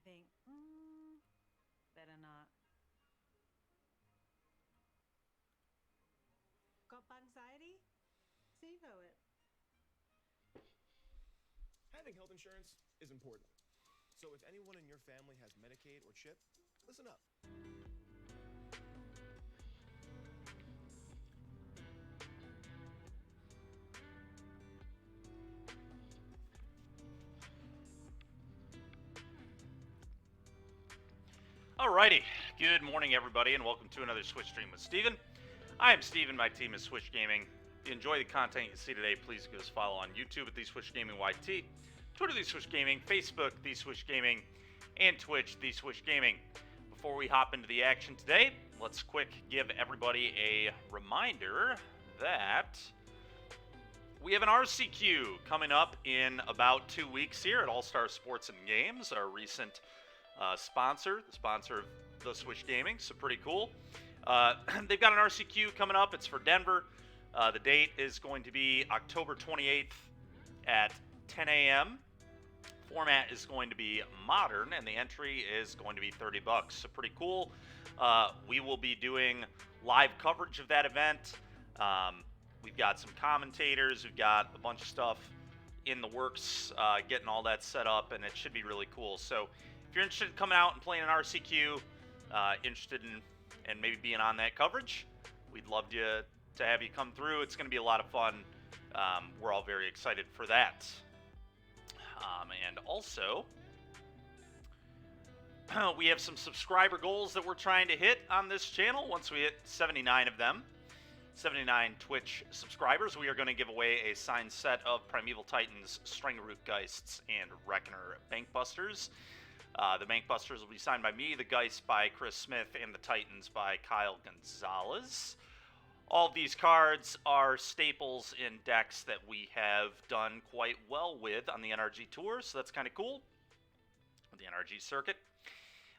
think, better not. Got anxiety? Sevo it. Having health insurance is important. So if anyone in your family has Medicaid or CHIP, listen up. Alrighty, good morning everybody and welcome to another Switch stream with Steven. I am Steven, my team is Switch Gaming. If you enjoy the content you see today, please give us a follow on YouTube at The Switch Gaming YT, Twitter The Switch Gaming, Facebook The Switch Gaming, and Twitch The Switch Gaming. Before we hop into the action today, let's quick give everybody a reminder that we have an RCQ coming up in about 2 weeks here at All Star Sports and Games, our recent sponsor, the sponsor of the Switch Gaming, so pretty cool. They've got an RCQ coming up. It's for Denver. The date is going to be October 28th at 10 a.m. Format is going to be modern, and the entry is going to be $30, so pretty cool. We will be doing live coverage of that event. We've got some commentators. We've got a bunch of stuff in the works, getting all that set up, and it should be really cool. So if you're interested in coming out and playing an RCQ, interested in maybe being on that coverage, we'd love to have you come through. It's going to be a lot of fun. We're all very excited for that. And also, we have some subscriber goals that we're trying to hit on this channel. Once we hit 79 of them, 79 Twitch subscribers, we are going to give away a signed set of Primeval Titans, Strangroot Geists, and Reckoner Bankbusters. The Bankbusters will be signed by me, the Geists by Chris Smith, and the Titans by Kyle Gonzalez. All of these cards are staples in decks that we have done quite well with on the NRG Tour, so that's kind of cool. The NRG circuit.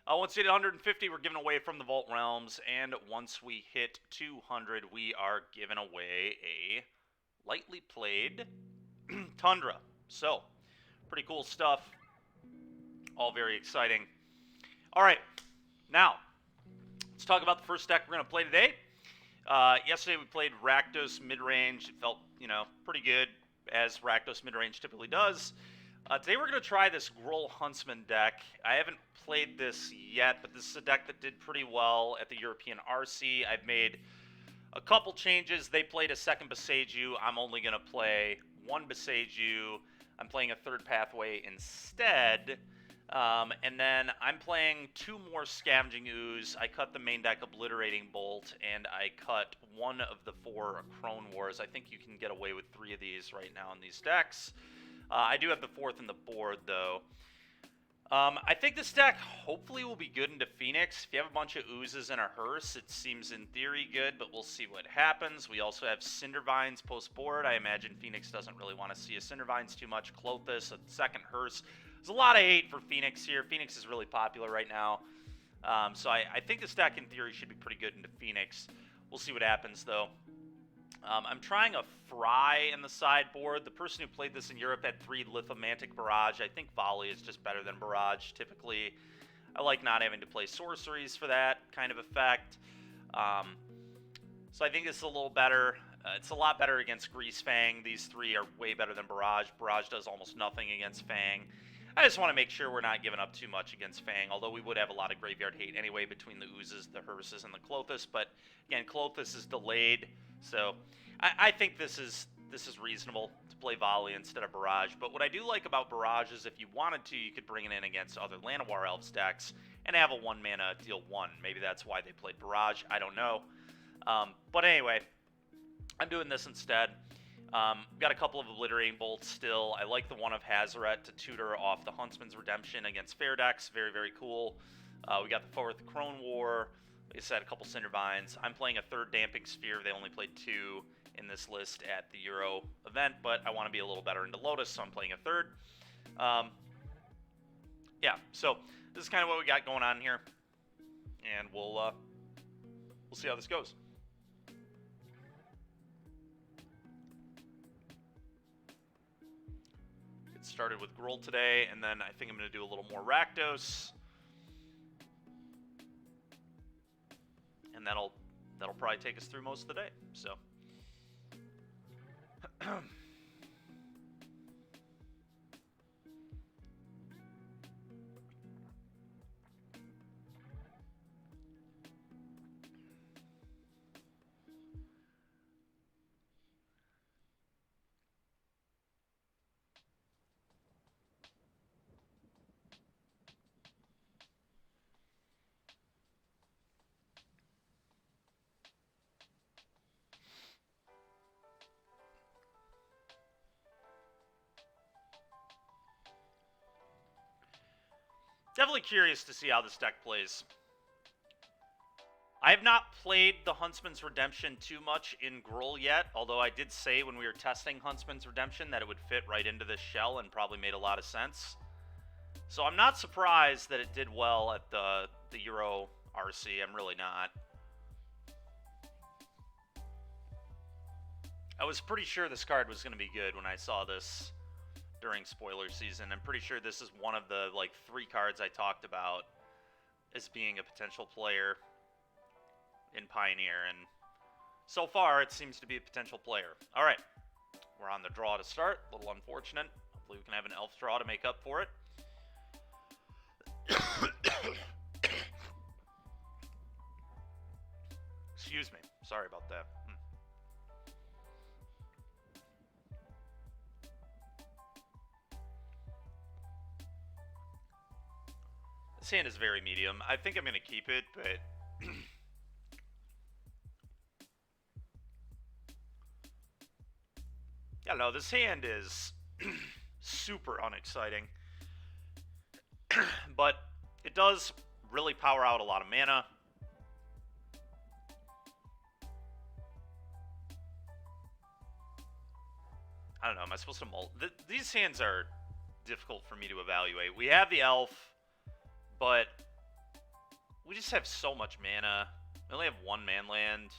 Once we hit 150, we're giving away from the Vault Realms, and once we hit 200, we are giving away a lightly played Tundra. So, pretty cool stuff. All very exciting. All right, now, let's talk about the first deck we're going to play today. Yesterday we played Rakdos midrange. It felt, pretty good, as Rakdos midrange typically does. Today we're going to try this Grull Huntsman deck. I haven't played this yet, but this is a deck that did pretty well at the European RC. I've made a couple changes. They played a second Beseiju. I'm only going to play one Beseiju. I'm playing a third pathway instead. And then I'm playing two more Scavenging Ooze. I cut the main deck Obliterating Bolt, and I cut one of the four Crone Wars. I think you can get away with three of these right now in these decks. I do have the fourth in the board, though. I think this deck hopefully will be good into Phoenix. If you have a bunch of Oozes and a Hearse, it seems in theory good, but we'll see what happens. We also have Cindervines post-board. I imagine Phoenix doesn't really want to see a Cindervines too much. Klothys, a second Hearse. There's a lot of hate for Phoenix here. Phoenix is really popular right now. So I think this deck in theory should be pretty good into Phoenix. We'll see what happens, though. I'm trying a Fry in the sideboard. The person who played this in Europe had 3 Lithomantic Barrage. I think Volley is just better than Barrage. Typically, I like not having to play sorceries for that kind of effect. So I think this is a little better. It's a lot better against Grease Fang. These 3 are way better than Barrage. Barrage does almost nothing against Fang. I just want to make sure we're not giving up too much against Fang, although we would have a lot of graveyard hate anyway between the Oozes, the Hearses, and the Klothys. But again, Klothys is delayed, so I think this is reasonable to play Volley instead of Barrage. But what I do like about Barrage is if you wanted to, you could bring it in against other Llanowar Elves decks and have a 1-mana deal 1. Maybe that's why they played Barrage. I don't know. But anyway, I'm doing this instead. Got a couple of Obliterating Bolts still. I like the one of Hazaret to tutor off the Huntsman's Redemption against fair decks. Very, very cool. We got the fourth Crone War. Like I said, a couple Cindervines. I'm playing a third Damping Sphere. They only played 2 in this list at the Euro event, but I want to be a little better into Lotus, so I'm playing a third. Yeah, so this is kind of what we got going on here, and we'll see how this goes. Started with Grull today, and then I think I'm going to do a little more Rakdos. and that'll probably take us through most of the day. So. Definitely curious to see how this deck plays. I have not played the Huntsman's Redemption too much in Grull yet, although I did say when we were testing Huntsman's Redemption that it would fit right into this shell and probably made a lot of sense. So I'm not surprised that it did well at the Euro RC. I'm really not. I was pretty sure this card was going to be good when I saw this during spoiler season. I'm pretty sure this is one of the, like, 3 cards I talked about as being a potential player in Pioneer, and so far it seems to be a potential player. Alright, we're on the draw to start. A little unfortunate. Hopefully we can have an elf draw to make up for it. Excuse me. Sorry about that. This hand is very medium. I think I'm going to keep it, but... yeah, no, this hand is super unexciting. But it does really power out a lot of mana. I don't know, am I supposed to these hands are difficult for me to evaluate. We have the elf, but we just have so much mana. We only have 1 manland.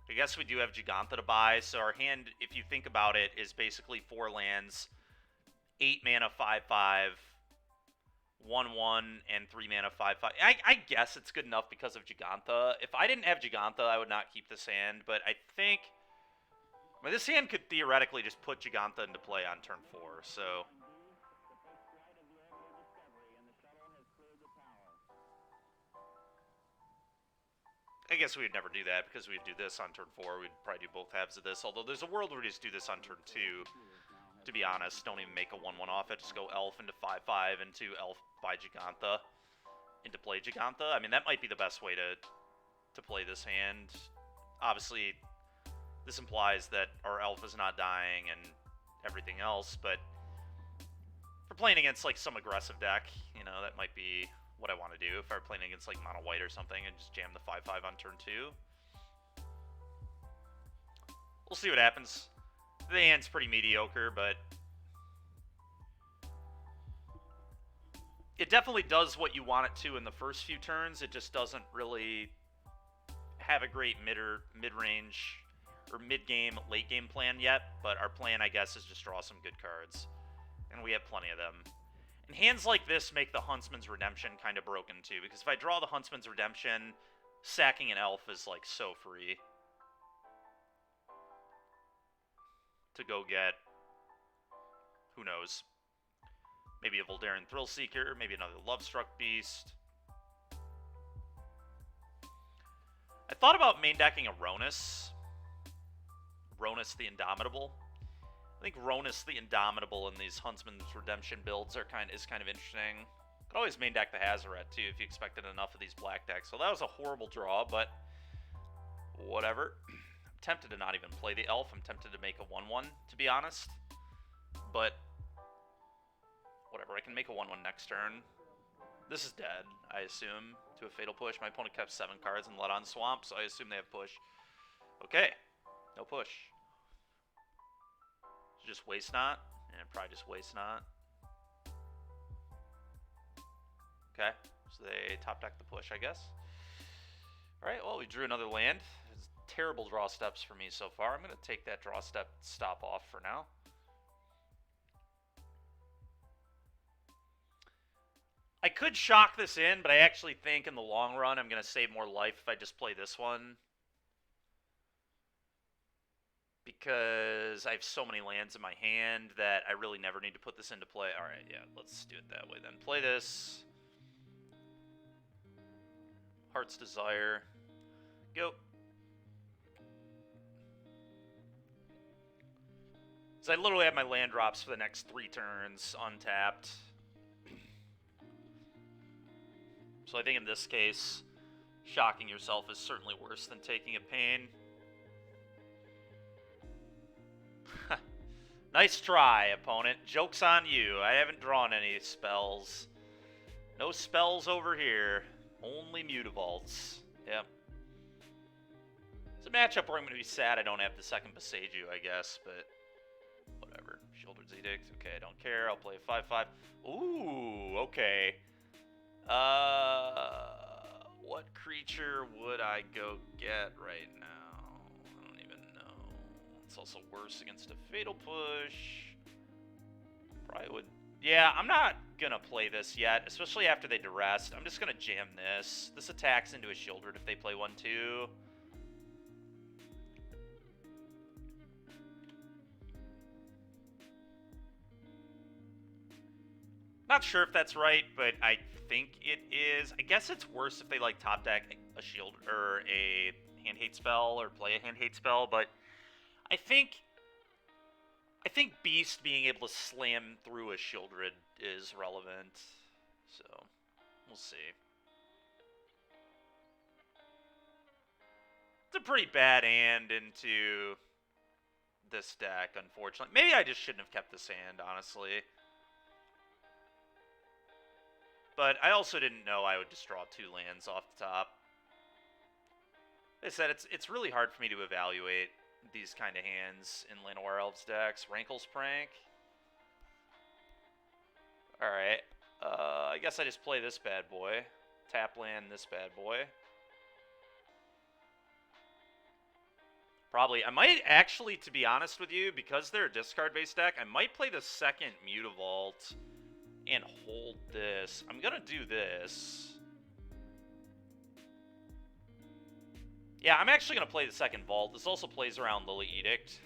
I guess we do have Giganta to buy, so our hand, if you think about it, is basically 4 lands, 8 mana, 5/5, 1/1, and 3 mana, 5/5. I guess it's good enough because of Giganta. If I didn't have Giganta, I would not keep this hand, but I think... I mean, this hand could theoretically just put Giganta into play on turn 4, so... I guess we'd never do that because we'd do this on turn 4. We'd probably do both halves of this. Although there's a world where we just do this on turn 2. To be honest, don't even make a 1/1 off it. Just go elf into 5/5 into elf by Giganta into play Giganta. I mean, that might be the best way to play this hand. Obviously, this implies that our elf is not dying and everything else. But for playing against like some aggressive deck, you know, that might be what I want to do if I were playing against like mono white or something and just jam the 5/5 on turn 2. We'll see what happens. The hand's pretty mediocre, but it definitely does what you want it to in the first few turns. It just doesn't really have a great mid-range or mid-game, late-game plan yet, but our plan, I guess, is just draw some good cards, and we have plenty of them. And hands like this make the Huntsman's Redemption kind of broken, too, because if I draw the Huntsman's Redemption, sacking an elf is, like, so free to go get, who knows, maybe a Voldaren Thrillseeker, maybe another Lovestruck Beast. I thought about main decking a Ronus the Indomitable. I think Ronus the Indomitable in these Huntsman's Redemption builds is kind of interesting. Could always main deck the Hazoret too if you expected enough of these black decks. So that was a horrible draw, but whatever. I'm tempted to not even play the elf. I'm tempted to make a 1/1, to be honest. But whatever, I can make a 1/1 next turn. This is dead, I assume, to a Fatal Push. My opponent kept 7 cards and let on Swamp, so I assume they have push. Okay, no push. Just Waste Not, and probably just Waste Not. Okay, so they top deck the push, I guess. Alright, well, we drew another land. It's terrible draw steps for me so far. I'm going to take that draw stop off for now. I could shock this in, but I actually think in the long run I'm going to save more life if I just play this one. Because I have so many lands in my hand that I really never need to put this into play. Alright, yeah, let's do it that way then. Play this. Heart's Desire. Go. So I literally have my land drops for the next 3 turns untapped. So I think in this case, shocking yourself is certainly worse than taking a pain. Nice try, opponent. Joke's on you. I haven't drawn any spells. No spells over here. Only Mutavaults. Yep. It's a matchup where I'm going to be sad I don't have the second Boseiju, I guess, but whatever. Sheoldred's Edict. Okay, I don't care. I'll play a 5/5. Ooh, okay. What creature would I go get right now? I don't even know. It's also worse against a Fatal Push. Probably would. Yeah, I'm not gonna play this yet, especially after they duress. I'm just gonna jam this. This attacks into a Sheoldred if they play 1/2. Not sure if that's right, but I think it is. I guess it's worse if they like top deck a shield or a hand hate spell or play a hand hate spell, but I think Beast being able to slam through a Sheoldred is relevant. So, we'll see. It's a pretty bad hand into this deck, unfortunately. Maybe I just shouldn't have kept this hand, honestly. But I also didn't know I would just draw 2 lands off the top. Like I said, it's really hard for me to evaluate these kind of hands in Llanowar Elves decks. Rankle's Prank. Alright. I guess I just play this bad boy. Tap land this bad boy. Probably. I might actually, to be honest with you, because they're a discard-based deck, I might play the second Mutavault and hold this. I'm gonna do this. Yeah, I'm actually gonna play the second Vault. This also plays around Lily Edict.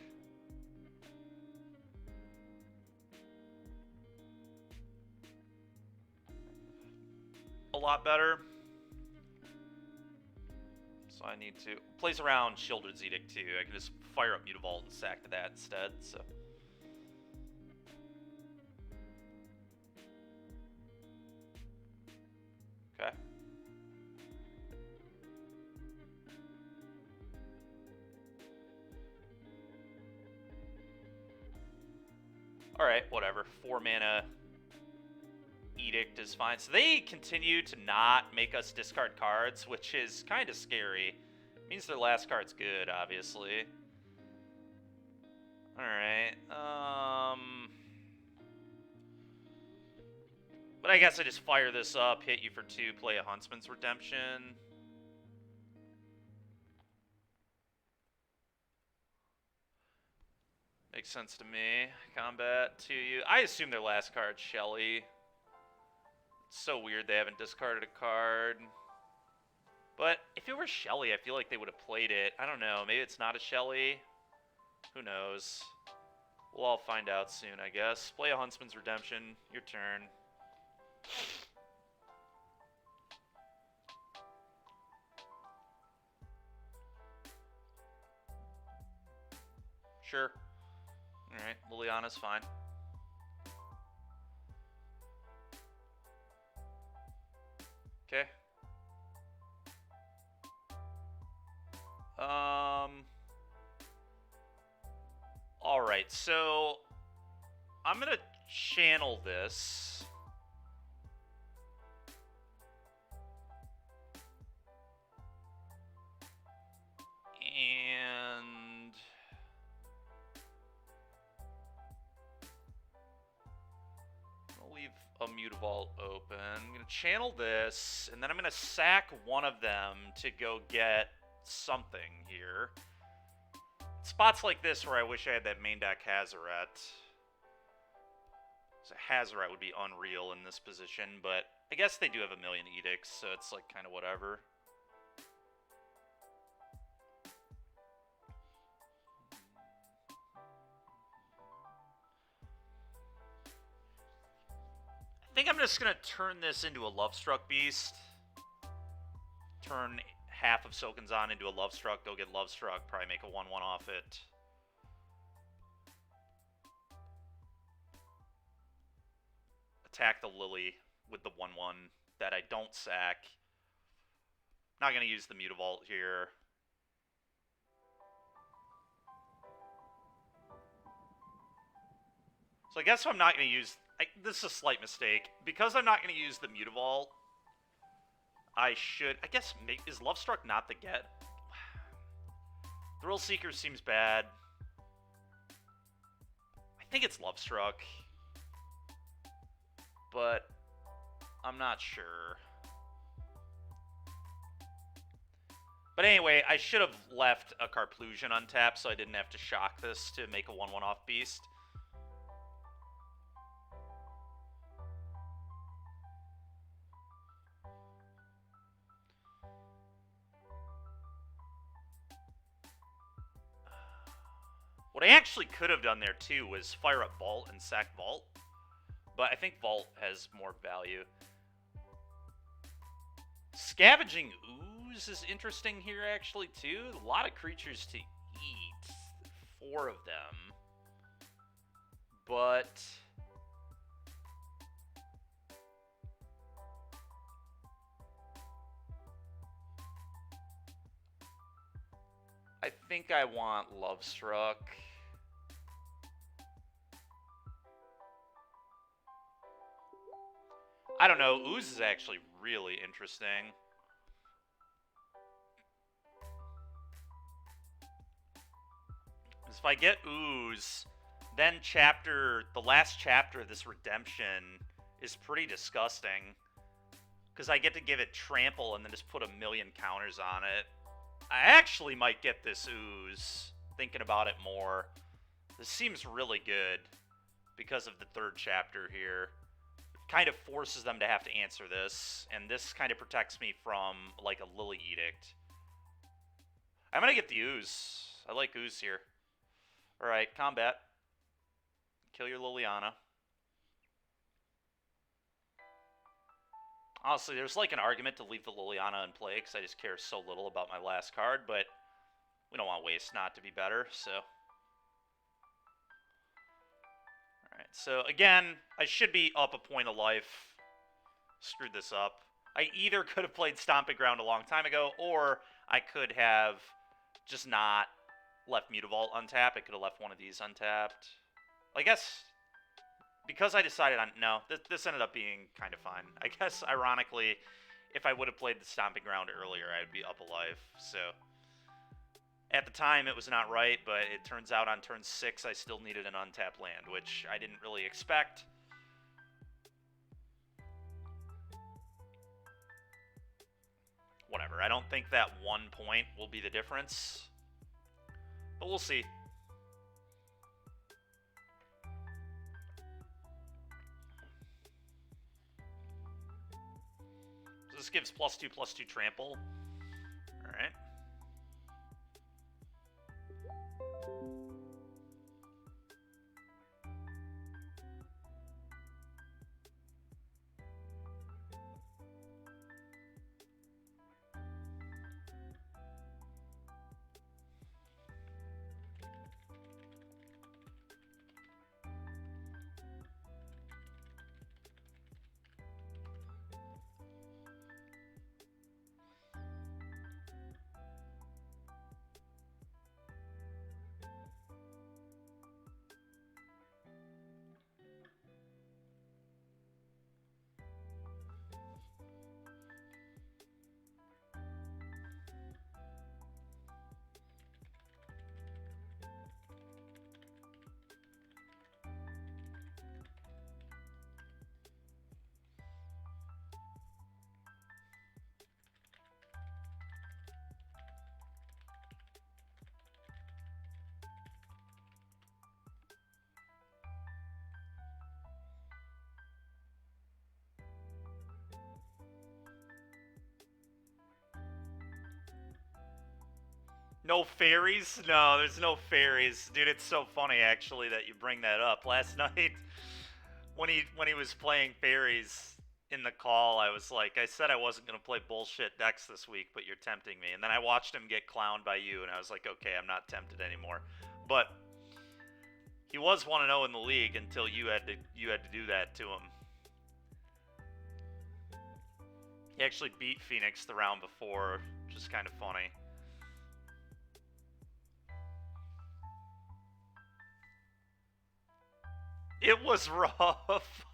A lot better. So I need to... Plays around Sheoldred's Edict too. I can just fire up Mutavault and sack to that instead, so... Okay. Alright, whatever. 4 mana Edict is fine. So they continue to not make us discard cards, which is kind of scary. Means their last card's good, obviously. Alright, but I guess I just fire this up, hit you for 2, play a Huntsman's Redemption. Makes sense to me. Combat to you. I assume their last card's Shelly. It's so weird they haven't discarded a card. But if it were Shelly, I feel like they would have played it. I don't know. Maybe it's not a Shelly. Who knows? We'll all find out soon, I guess. Play a Huntsman's Redemption. Your turn. Sure. Alright, Liliana's fine. Okay. Alright, so I'm gonna channel this. And I'll leave a Mutavault open. I'm going to channel this, and then I'm going to sack one of them to go get something here. Spots like this where I wish I had that main deck Hazaret. So Hazaret would be unreal in this position, but I guess they do have a million edicts, so it's like kind of whatever. I think I'm just going to turn this into a Lovestruck Beast. Turn half of Soken'Zan into a Lovestruck, go get Lovestruck, probably make a 1-1 off it. Attack the Lily with the 1-1 that I don't sack. Not going to use the Mutavault here. So I guess I'm not going to use... this is a slight mistake. Because I'm not going to use the Mutavault, I should... I guess... Is Lovestruck not the get? Thrill Seeker seems bad. I think it's Lovestruck. But I'm not sure. But anyway, I should have left a Carplusion untapped so I didn't have to shock this to make a 1-1 off Beast. What I actually could have done there too was fire up Vault and sack Vault. But I think Vault has more value. Scavenging Ooze is interesting here actually too. A lot of creatures to eat. 4 of them. But... I think I want Lovestruck. I don't know. Ooze is actually really interesting. If I get Ooze, then the last chapter of this redemption is pretty disgusting. Because I get to give it Trample and then just put a million counters on it. I actually might get this Ooze, thinking about it more. This seems really good because of the 3rd chapter here. It kind of forces them to have to answer this, and this kind of protects me from, like, a Lily Edict. I'm going to get the Ooze. I like Ooze here. Alright, combat. Kill your Liliana. Honestly, there's like an argument to leave the Liliana in play because I just care so little about my last card, but we don't want Waste Not to be better, so. Alright, so again, I should be up a point of life. Screwed this up. I either could have played Stomping Ground a long time ago, or I could have just not left Mutavault untapped. I could have left one of these untapped. I guess... because I decided on... No, this ended up being kind of fine. I guess, ironically, if I would have played the Stomping Ground earlier, I'd be up alive. So, at the time, it was not right, but it turns out on turn 6, I still needed an untapped land, which I didn't really expect. Whatever, I don't think that 1 point will be the difference. But we'll see. This gives +2/+2 trample. Alright. No fairies? No, there's no fairies. Dude, it's so funny, actually, that you bring that up. Last night, when he was playing fairies in the call, I was like, I said I wasn't going to play bullshit decks this week, but you're tempting me. And then I watched him get clowned by you, and I was like, okay, I'm not tempted anymore. But he was 1-0 in the league until you had to do that to him. He actually beat Phoenix the round before, which is kind of funny. It was rough.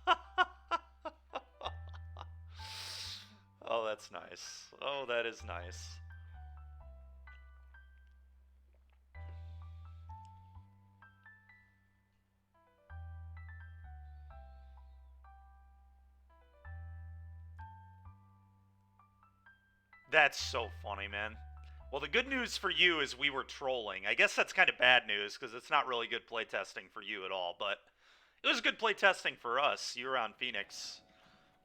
Oh, that's nice. Oh, that is nice. That's so funny, man. Well, the good news for you is we were trolling. I guess that's kind of bad news because it's not really good playtesting for you at all, but it was good playtesting for us. You were on Phoenix.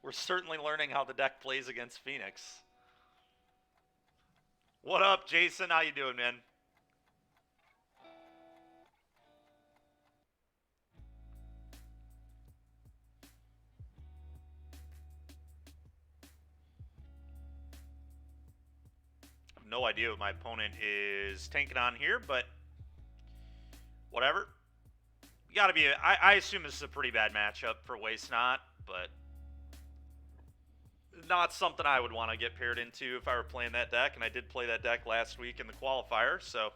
We're certainly learning how the deck plays against Phoenix. What up, Jason? How you doing, man? I have no idea what my opponent is tanking on here, but whatever. You gotta be. I assume this is a pretty bad matchup for Waste Not, but not something I would want to get paired into if I were playing that deck, and I did play that deck last week in the qualifier, so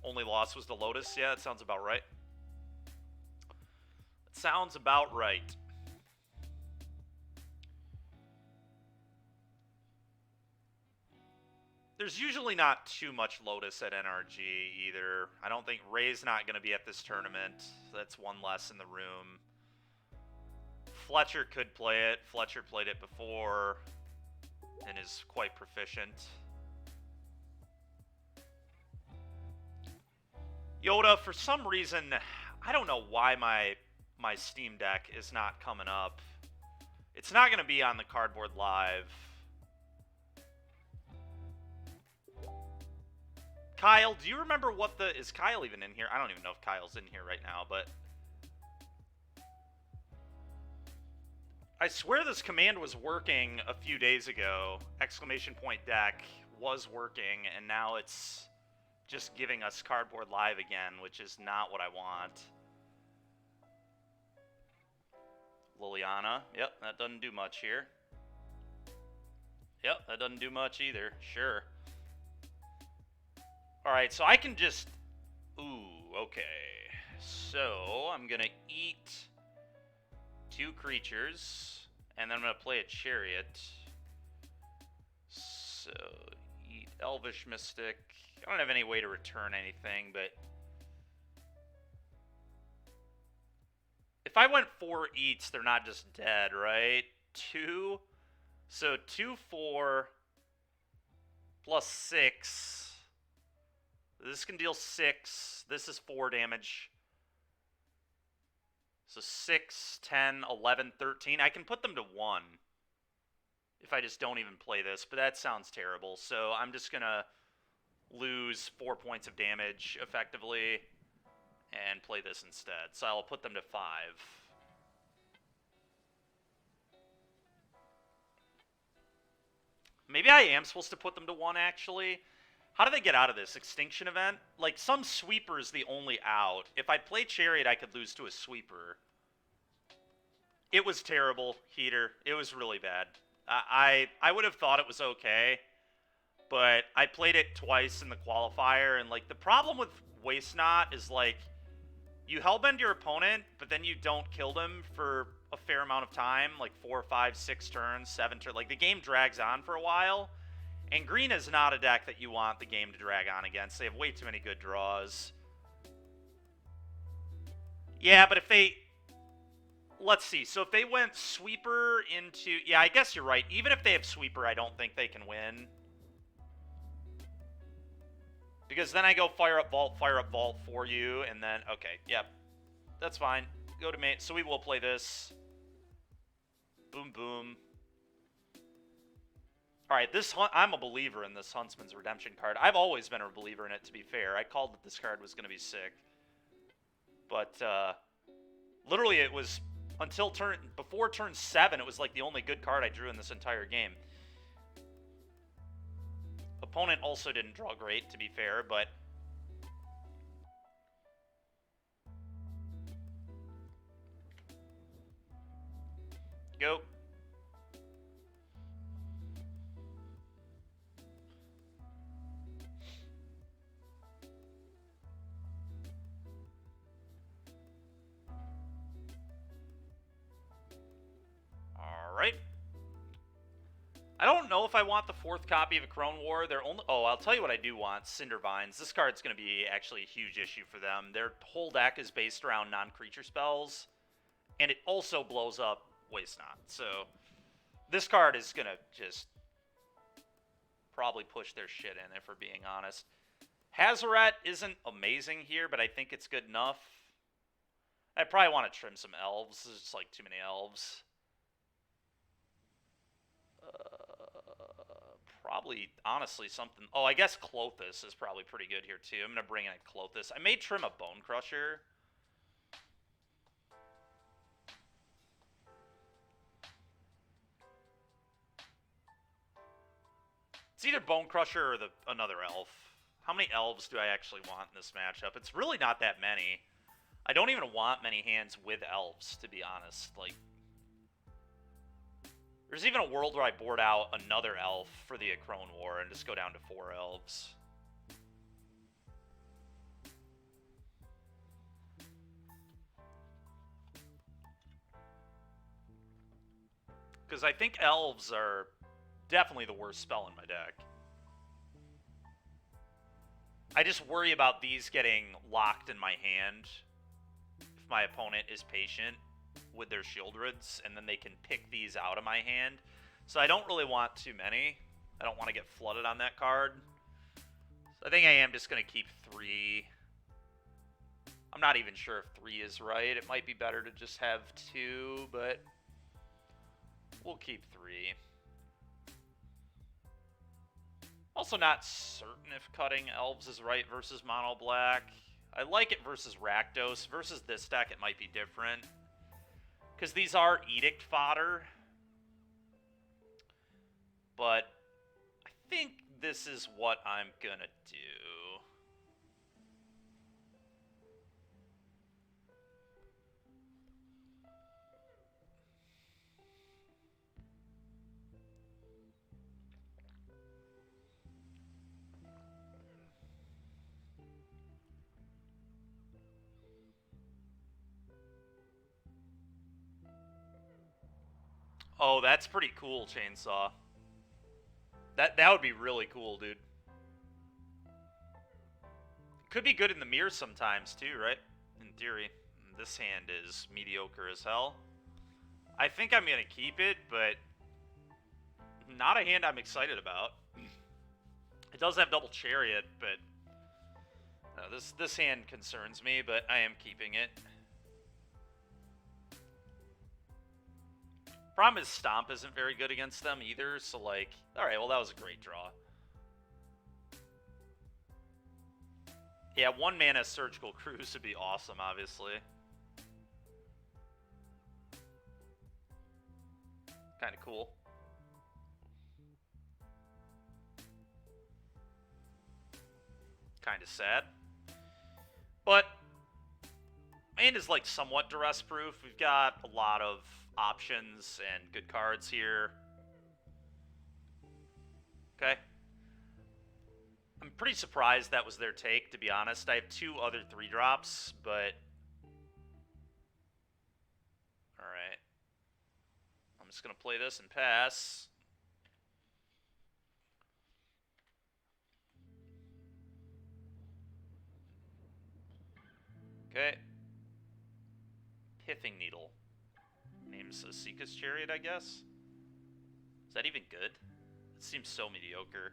only loss was the Lotus. Yeah, that sounds about right. That sounds about right. There's usually not too much Lotus at NRG either. I don't think Ray's not going to be at this tournament. That's one less in the room. Fletcher could play it. Fletcher played it before and is quite proficient. Yoda, for some reason, I don't know why my Steam Deck is not coming up. It's not going to be on the Cardboard Live. Kyle, do you remember what the... Is Kyle even in here? I don't even know if Kyle's in here right now, but... I swear this command was working a few days ago. Exclamation point deck was working, and now it's just giving us Cardboard Live again, which is not what I want. Liliana. Yep, that doesn't do much here. Yep, that doesn't do much either. Sure. Alright, so I can just... Ooh, okay. So, I'm gonna eat 2 creatures, and then I'm gonna play a Chariot. So, eat Elvish Mystic. I don't have any way to return anything, but... If I went 4 eats, they're not just dead, right? 2. So, 2, 4, plus 6... This can deal 6. This is 4 damage. So 6, 10, 11, 13. I can put them to 1 if I just don't even play this, but that sounds terrible. So I'm just going to lose 4 points of damage effectively and play this instead. So I'll put them to 5. Maybe I am supposed to put them to 1, actually. How do they get out of this? Extinction event? Like, some sweeper is the only out. If I play Chariot, I could lose to a sweeper. It was terrible, Heater. It was really bad. I would have thought it was okay, but I played it twice in the qualifier, and, like, the problem with Waste Not is, like, you hellbend your opponent, but then you don't kill them for a fair amount of time, like 4, 5, 6 turns, 7 turns. Like, the game drags on for a while. And green is not a deck that you want the game to drag on against. They have way too many good draws. Yeah, but if they... Let's see. So if they went sweeper into... Yeah, I guess you're right. Even if they have sweeper, I don't think they can win. Because then I go fire up vault for you, and then... Okay, yep. That's fine. Go to main. So we will play this. Boom, boom. Alright, I'm a believer in this Huntsman's Redemption card. I've always been a believer in it, to be fair. I called that this card was going to be sick. But, literally it was, before turn 7, it was like the only good card I drew in this entire game. Opponent also didn't draw great, to be fair, but... Go. Alright. I don't know if I want the 4th copy of a Crone War. They're only... Oh, I'll tell you what I do want. Cinder Vines. This card's going to be actually a huge issue for them. Their whole deck is based around non-creature spells. And it also blows up Waste Not. So, this card is going to just probably push their shit in, if we're being honest. Hazoret isn't amazing here, but I think it's good enough. I probably want to trim some elves. There's just like too many elves. Probably, honestly, something... Oh, I guess Clothis is probably pretty good here, too. I'm going to bring in a Clothis. I may trim a Bone Crusher. It's either Bone Crusher or another elf. How many elves do I actually want in this matchup? It's really not that many. I don't even want many hands with elves, to be honest. Like... There's even a world where I board out another elf for the Crone War and just go down to 4 elves. Because I think elves are definitely the worst spell in my deck. I just worry about these getting locked in my hand if my opponent is patient with their Shieldreds, and then they can pick these out of my hand. So I don't really want too many. I don't want to get flooded on that card. So I think I am just going to keep 3. I'm not even sure if 3 is right. It might be better to just have 2, but we'll keep 3. Also not certain if cutting elves is right versus mono black. I like it versus Rakdos. Versus this deck, it might be different. Because these are Edict fodder. But I think this is what I'm going to do. Oh, that's pretty cool, Chainsaw. That would be really cool, dude. Could be good in the mirror sometimes, too, right? In theory. This hand is mediocre as hell. I think I'm going to keep it, but not a hand I'm excited about. It does have double Chariot, but this hand concerns me, but I am keeping it. Problem is Stomp isn't very good against them either, so like, alright, well that was a great draw. Yeah, 1 mana Surgical Cruise would be awesome, obviously. Kinda cool. Kinda sad. But, hand is like somewhat duress proof. We've got a lot of options and good cards here. Okay. I'm pretty surprised that was their take, to be honest. I have 2 other 3-drops, but... Alright. I'm just going to play this and pass. Okay. Pithing Needle. Name's Asika's Chariot, I guess? Is that even good? It seems so mediocre.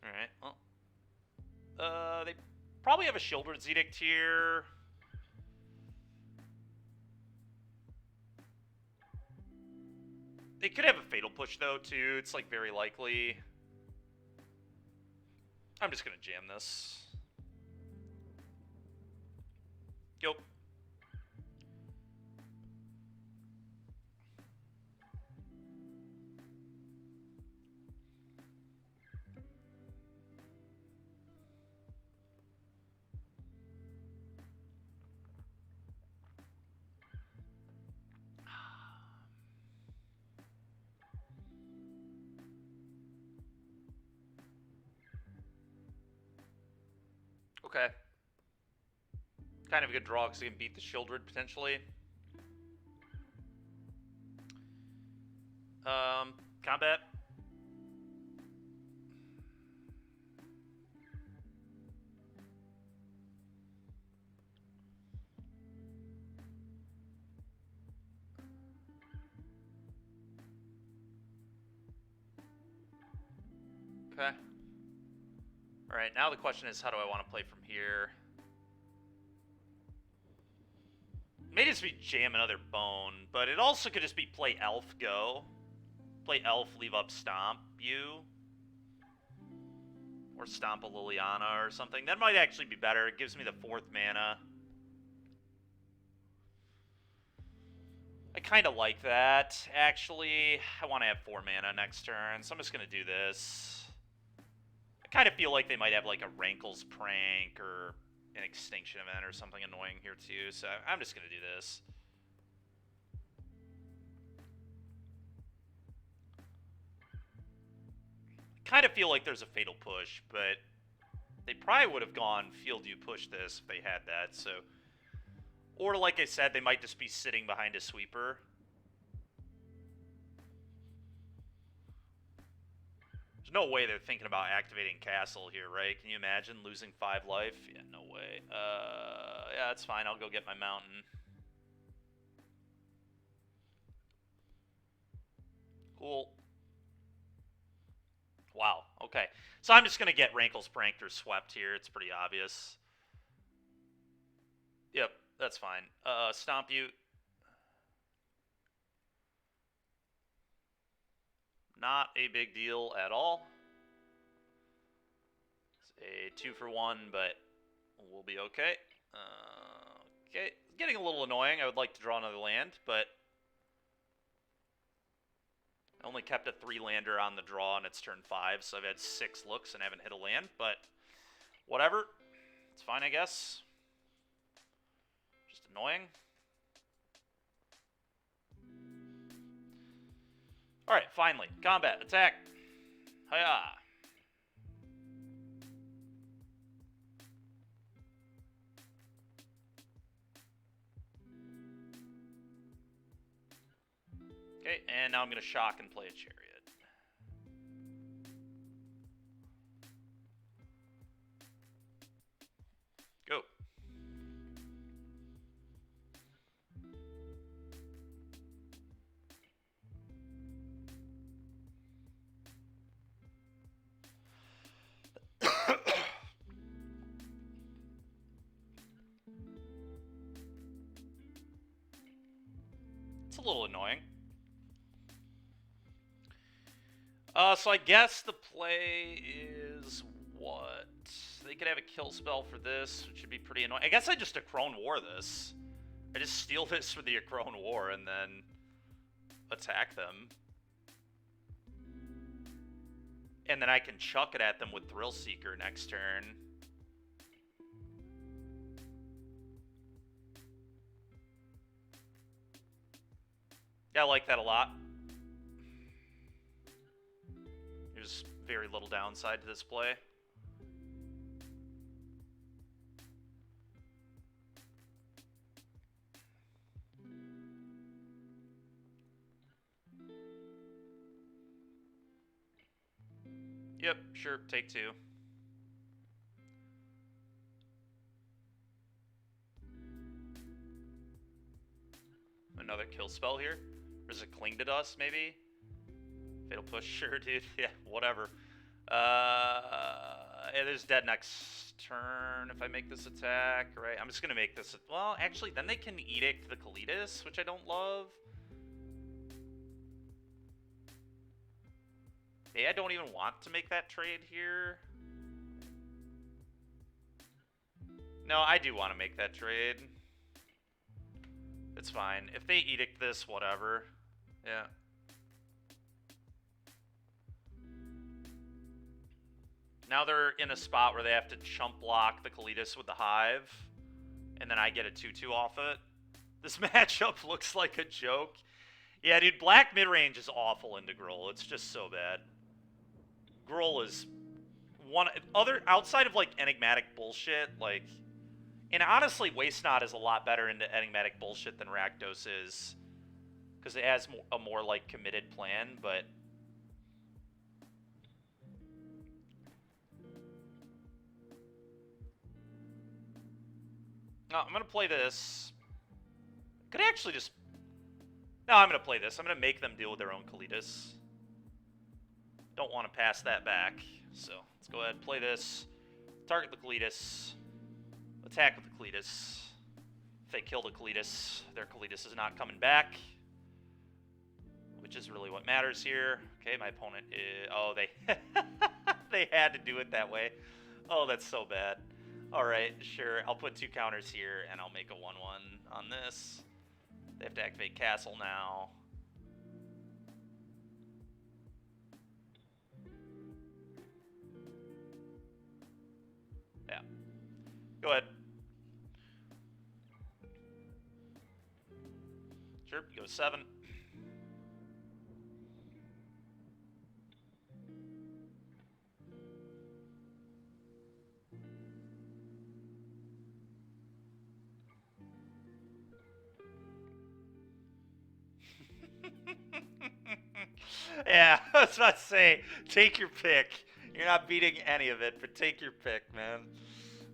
Alright, well. They probably have a Shieldred's Edict here. They could have a fatal push, though, too. It's, like, very likely. I'm just gonna jam this. Yup. Okay. Kind of a good draw because he can beat the Shieldred potentially. Combat. Okay. Alright, now the question is, how do I want to play from here? May just be jam another bone, but it also could just be play elf, go. Play elf, leave up stomp you. Or stomp a Liliana or something. That might actually be better. It gives me the 4th mana. I kind of like that. Actually, I want to have 4 mana next turn, so I'm just going to do this. I kind of feel like they might have like a Rankle's Prank or an Extinction Event or something annoying here too, so I'm just going to do this. Kind of feel like there's a fatal push, but they probably would have gone field you push this if they had that, so... Or, like I said, they might just be sitting behind a sweeper. There's no way they're thinking about activating Castle here, right? Can you imagine losing 5 life? Yeah, no way. Yeah, that's fine. I'll go get my mountain. Cool. Wow, okay. So I'm just going to get Rankle's Pranked or Swept here. It's pretty obvious. Yep, that's fine. Stomp you. Not a big deal at all. It's a 2-for-1, but we'll be okay. Okay, getting a little annoying. I would like to draw another land, but I only kept a 3-lander on the draw, and it's turn 5, so I've had 6 looks and haven't hit a land, but whatever. It's fine, I guess. Just annoying. Alright, finally. Combat. Attack. Hiya. Okay, and now I'm going to shock and play a Chariot. Go. It's a little annoying. So I guess the play is what? They could have a kill spell for this, which would be pretty annoying. I guess I just Acrone War this. I just steal this for the Acrone War and then attack them. And then I can chuck it at them with Thrill Seeker next turn. Yeah, I like that a lot. There's very little downside to this play. Yep, sure, take 2. Another kill spell here? Or is it Cling to Dust, maybe? Fatal Push, sure, dude. Yeah, whatever. Yeah, there's dead next turn if I make this attack, right? I'm just going to make this... Well, actually, then they can Edict the Kalitas, which I don't love. I don't even want to make that trade here. No, I do want to make that trade. It's fine. If they edict this, whatever. Yeah. Now they're in a spot where they have to chump block the Kalitas with the Hive, and then I get a 2-2 off it. This matchup looks like a joke. Yeah, dude, black midrange is awful into Grull. It's just so bad. Grull is outside of, like, enigmatic bullshit, like... And honestly, Waste Not is a lot better into enigmatic bullshit than Rakdos is. Because it has a more, like, committed plan, but... No, I'm going to play this. Could I actually just... No, I'm going to play this. I'm going to make them deal with their own Kalitas. Don't want to pass that back. So, let's go ahead and play this. Target the Kalitas. Attack with the Kalitas. If they kill the Kalitas, their Kalitas is not coming back. Which is really what matters here. Okay, my opponent is... Oh, they... they had to do it that way. Oh, that's so bad. Alright, sure. I'll put 2 counters here, and I'll make a 1-1 on this. They have to activate Castle now. Yeah. Go ahead. Sure, you go 7. Yeah, I was about to say, take your pick. You're not beating any of it, but take your pick, man.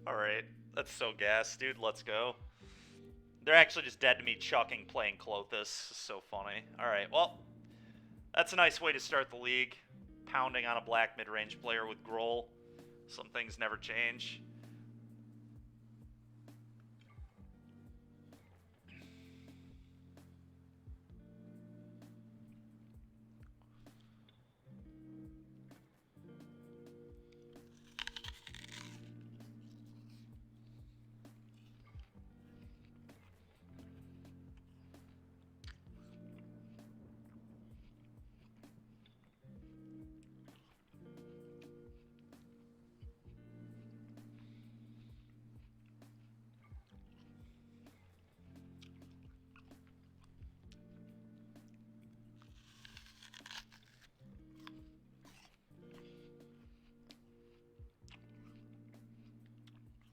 Alright, that's so gas, dude. Let's go. They're actually just dead to me chucking playing Clothis. So funny. Alright, well, that's a nice way to start the league. Pounding on a black mid-range player with Grull. Some things never change.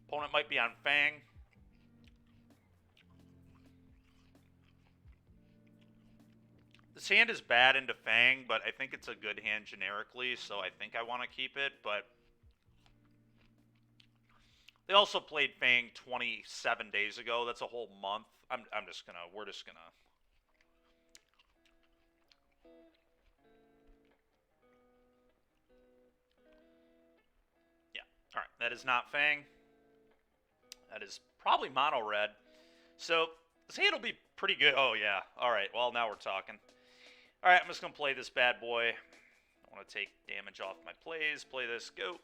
Opponent might be on Fang. This hand is bad into Fang, but I think it's a good hand generically, so I think I want to keep it, but... They also played Fang 27 days ago. That's a whole month. We're just gonna... Yeah, alright, that is not Fang. That is probably mono red. So, this hand will be pretty good. Oh, yeah. Alright, well, now we're talking. Alright, I'm just going to play this bad boy. I want to take damage off my plays. Play this. Go.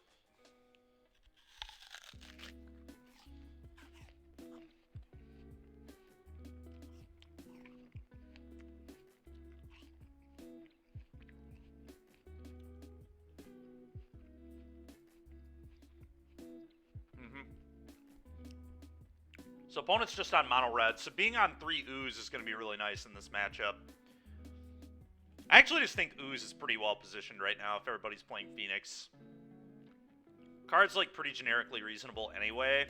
So opponent's just on mono red. So being on 3 Ooze is going to be really nice in this matchup. I actually just think Ooze is pretty well positioned right now if everybody's playing Phoenix. Card's like pretty generically reasonable anyway,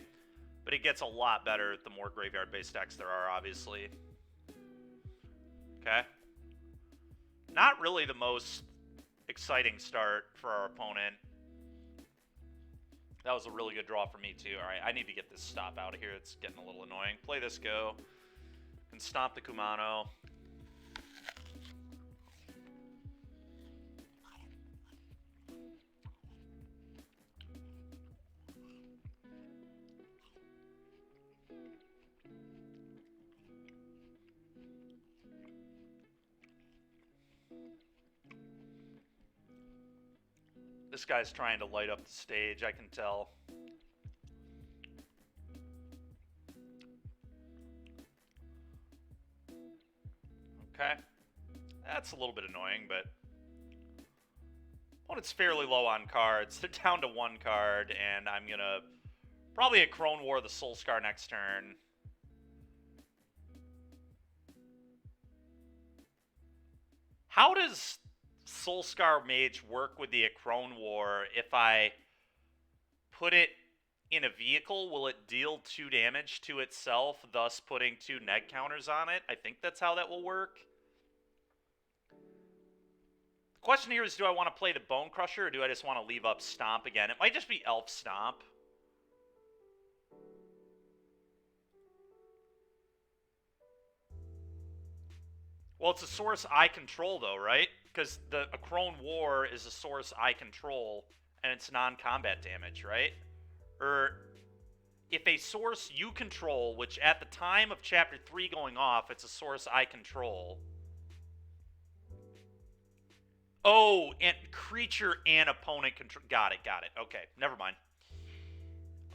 but it gets a lot better the more graveyard-based decks there are, obviously. Okay. Not really the most exciting start for our opponent. That was a really good draw for me, too. All right, I need to get this stop out of here. It's getting a little annoying. Play this go. And stomp the Kumano. This guy's trying to light up the stage, I can tell. Okay. That's a little bit annoying, but... Opponent's fairly low on cards. They're down to 1 card, and I'm gonna... Probably a Crone War the Soulscar next turn. How does Soulscar Mage work with the Crone War if I put it in a vehicle? Will it deal 2 damage to itself, thus putting 2 neg counters on it? I think that's how that will work. The question here is, do I want to play the Bone Crusher, or do I just want to leave up Stomp again? It might just be Elf Stomp. Well, it's a source I control, though, right? Because a Crone War is a source I control, and it's non-combat damage, right? Or if a source you control, which at the time of Chapter 3 going off, it's a source I control. Oh, and creature and opponent control. Got it. Okay, never mind.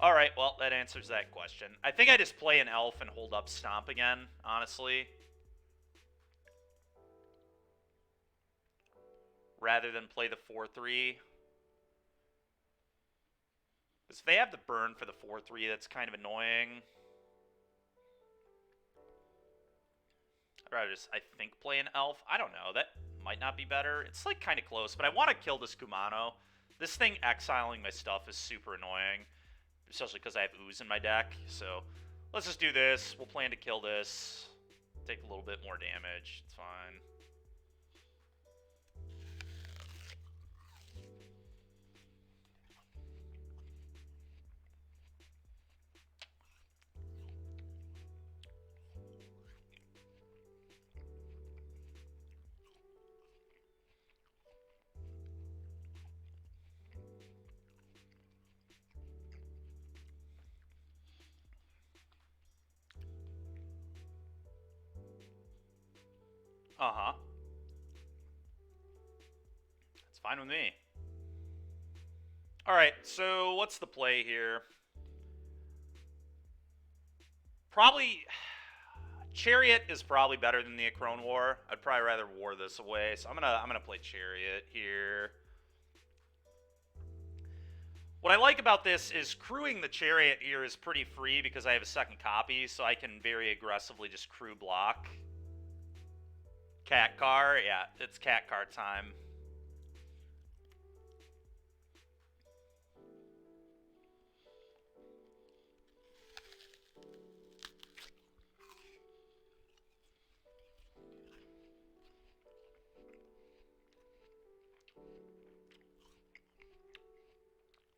All right, well, that answers that question. I think I just play an Elf and hold up Stomp again, honestly. Rather than play the 4-3. Because if they have the burn for the 4-3, that's kind of annoying. I'd rather just, I think, play an Elf. I don't know. That might not be better. It's, like, kind of close. But I want to kill this Kumano. This thing exiling my stuff is super annoying. Especially because I have Ooze in my deck. So, let's just do this. We'll plan to kill this. Take a little bit more damage. It's fine. Uh-huh. It's fine with me. Alright, so what's the play here? Probably... Chariot is probably better than the Crone War. I'd probably rather war this away, so I'm gonna play Chariot here. What I like about this is crewing the Chariot here is pretty free because I have a second copy, so I can very aggressively just crew block. Cat car? Yeah, it's cat car time.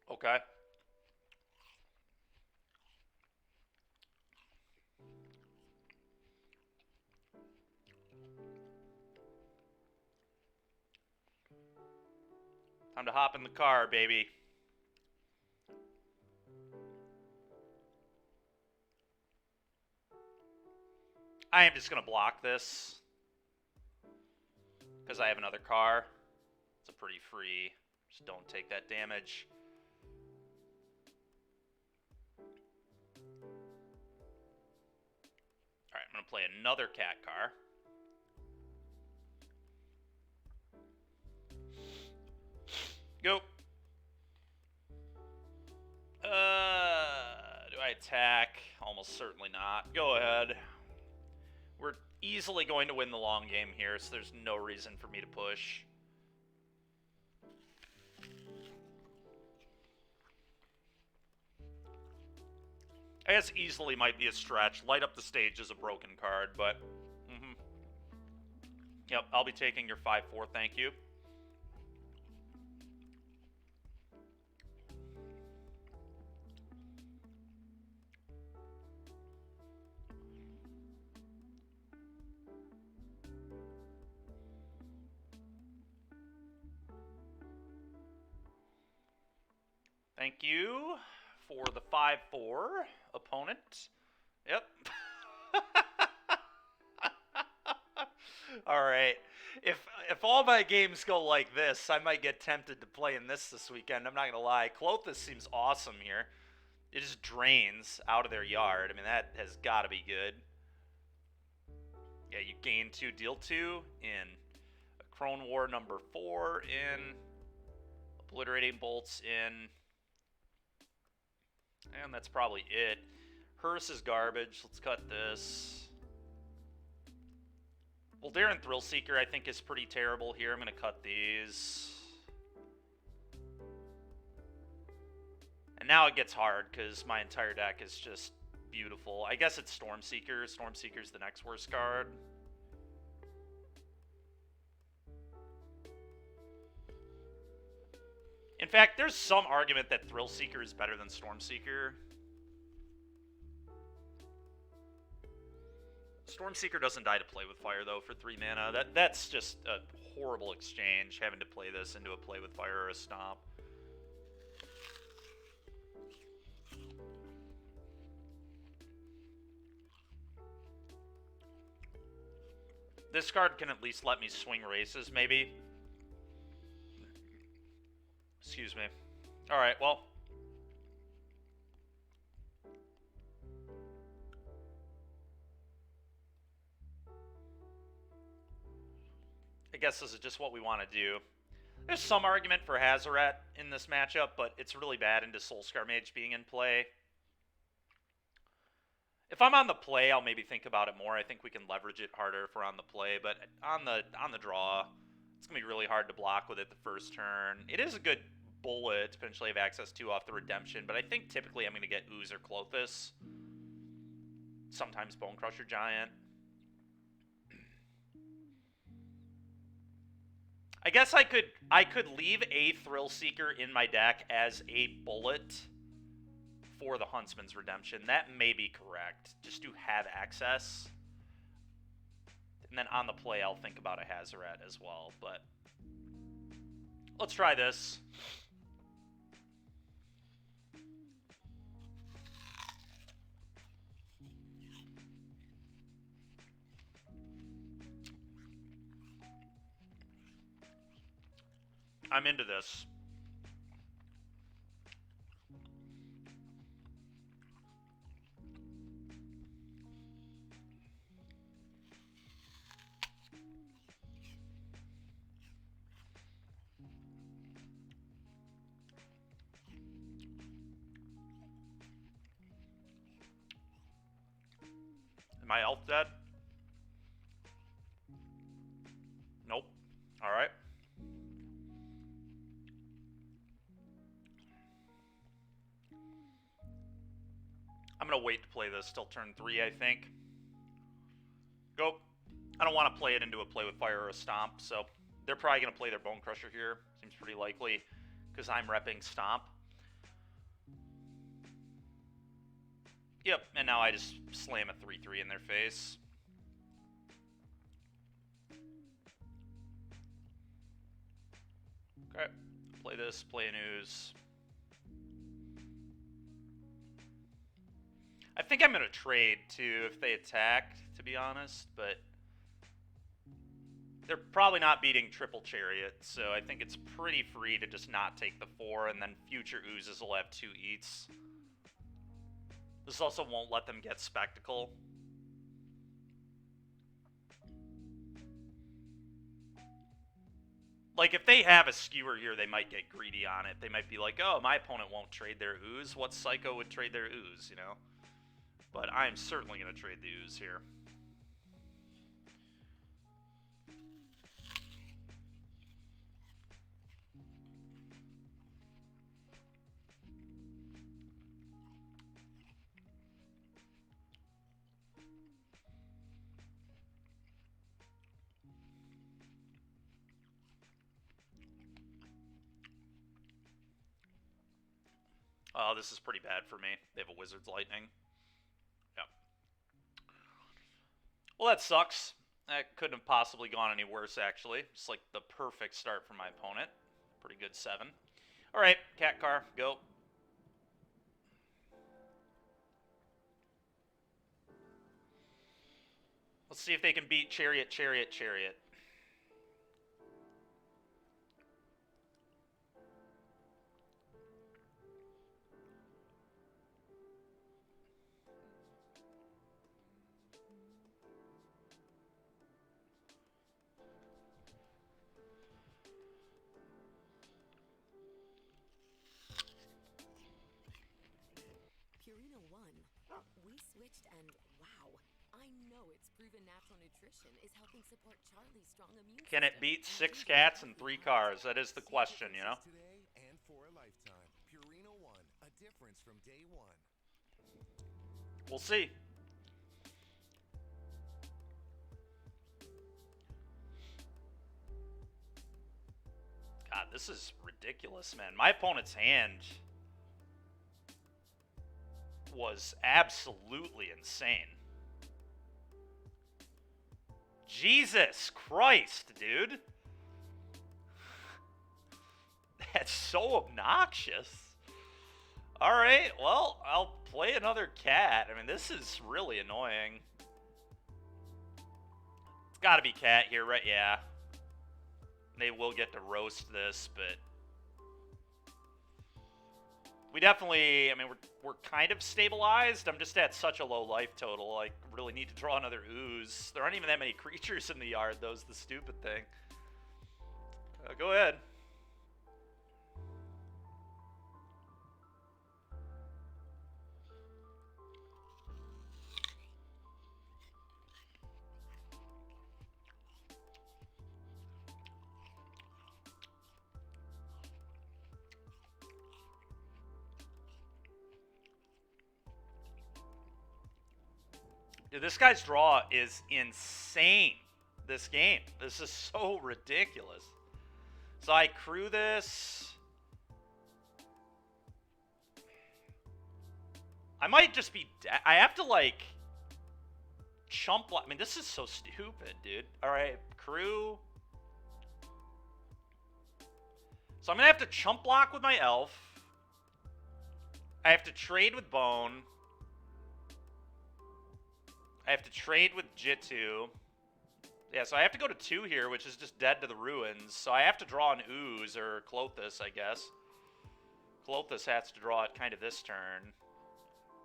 Okay. Time to hop in the car, baby. I am just going to block this. Because I have another car. It's a pretty free. Just don't take that damage. Alright, I'm going to play another cat car. Go. Do I attack? Almost certainly not. Go ahead. We're easily going to win the long game here, so there's no reason for me to push. I guess easily might be a stretch. Light up the stage is a broken card, but... Yep, I'll be taking your 5-4, thank you. Thank you for the 5-4 opponent. Yep. All right. If all my games go like this, I might get tempted to play in this weekend. I'm not gonna lie. Clothis seems awesome here. It just drains out of their yard. I mean, that has got to be good. Yeah, you gain 2, deal 2 in Crone War number 4 in Obliterating Bolts in, and that's probably it. Hearse is garbage. Let's cut this. Well, Darren Thrillseeker I think is pretty terrible here. I'm going to cut these. And now it gets hard because my entire deck is just beautiful. I guess it's Stormseeker. Stormseeker's the next worst card. In fact, there's some argument that Thrillseeker is better than Stormseeker. Stormseeker doesn't die to play with fire, though, for 3 mana. That's just a horrible exchange, having to play this into a play with fire or a stomp. This card can at least let me swing races, maybe. Excuse me. Alright, well. I guess this is just what we want to do. There's some argument for Hazoret in this matchup, but it's really bad into Soulscar Mage being in play. If I'm on the play, I'll maybe think about it more. I think we can leverage it harder if we're on the play, but on the draw, it's going to be really hard to block with it the first turn. It is a good bullet to potentially have access to off the Redemption, but I think typically I'm going to get Ooze or Clothis. Sometimes Bone Crusher Giant. I guess I could leave a Thrillseeker in my deck as a bullet for the Huntsman's Redemption. That may be correct, just to have access. And then on the play, I'll think about a Hazoret as well, but let's try this. I'm into this. Am I elf dead? Nope. Alright. I'm going to wait to play this till turn 3, I think. Go. I don't want to play it into a play with fire or a stomp, so they're probably going to play their Bone Crusher here. Seems pretty likely, because I'm repping stomp. Yep, and now I just slam a 3-3 in their face. Okay, play this, play an Ooze. I think I'm going to trade, too, if they attack, to be honest, but they're probably not beating Triple Chariot, so I think it's pretty free to just not take the 4, and then future Oozes will have 2 eats. This also won't let them get Spectacle. Like, if they have a Skewer here, they might get greedy on it. They might be like, oh, my opponent won't trade their Ooze. What Psycho would trade their Ooze, you know? But I'm certainly going to trade the Ooze here. Oh, this is pretty bad for me. They have a Wizard's Lightning. Yep. Well, that sucks. That couldn't have possibly gone any worse, actually. It's like the perfect start for my opponent. Pretty good 7. All right, Cat Car, go. Let's see if they can beat Chariot, Chariot, Chariot. Purina won. We switched and wow, I know its proven natural nutrition is helping support Charlie's strong immune system. Can it beat 6 cats and 3 cars? That is the question, you know? Today and for a lifetime. Purina One, a difference from day one. We'll see. God, this is ridiculous, man. My opponent's hand was absolutely insane. Jesus Christ, dude. That's so obnoxious. Alright, well, I'll play another cat. I mean, this is really annoying. It's gotta be cat here, right? Yeah. They will get to roast this, but we definitely, I mean, we're kind of stabilized. I'm just at such a low life total. I really need to draw another ooze. There aren't even that many creatures in the yard, though, is the stupid thing. Go ahead. Dude, this guy's draw is insane. This game. This is so ridiculous. So I crew this. I might just be... I have to, like... chump... I mean, this is so stupid, dude. Alright, crew. So I'm going to have to chump block with my elf. I have to trade with Bone. I have to trade with Jittu. Yeah, so I have to go to 2 here, which is just dead to the ruins. So I have to draw an Ooze, or Clothis, I guess. Clothis has to draw it kind of this turn.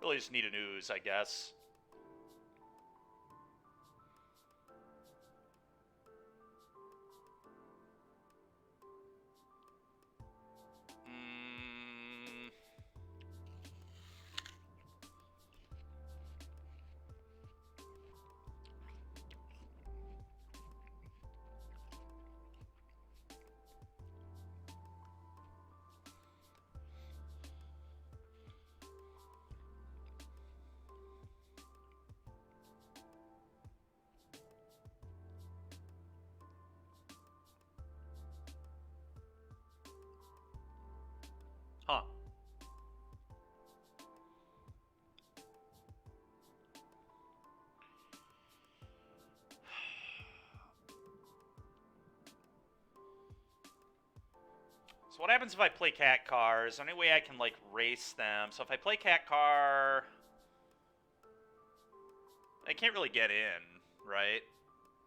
Really just need an Ooze, I guess. Huh. So what happens if I play cat car? Is there any way I can, like, race them? So if I play cat car, I can't really get in, right?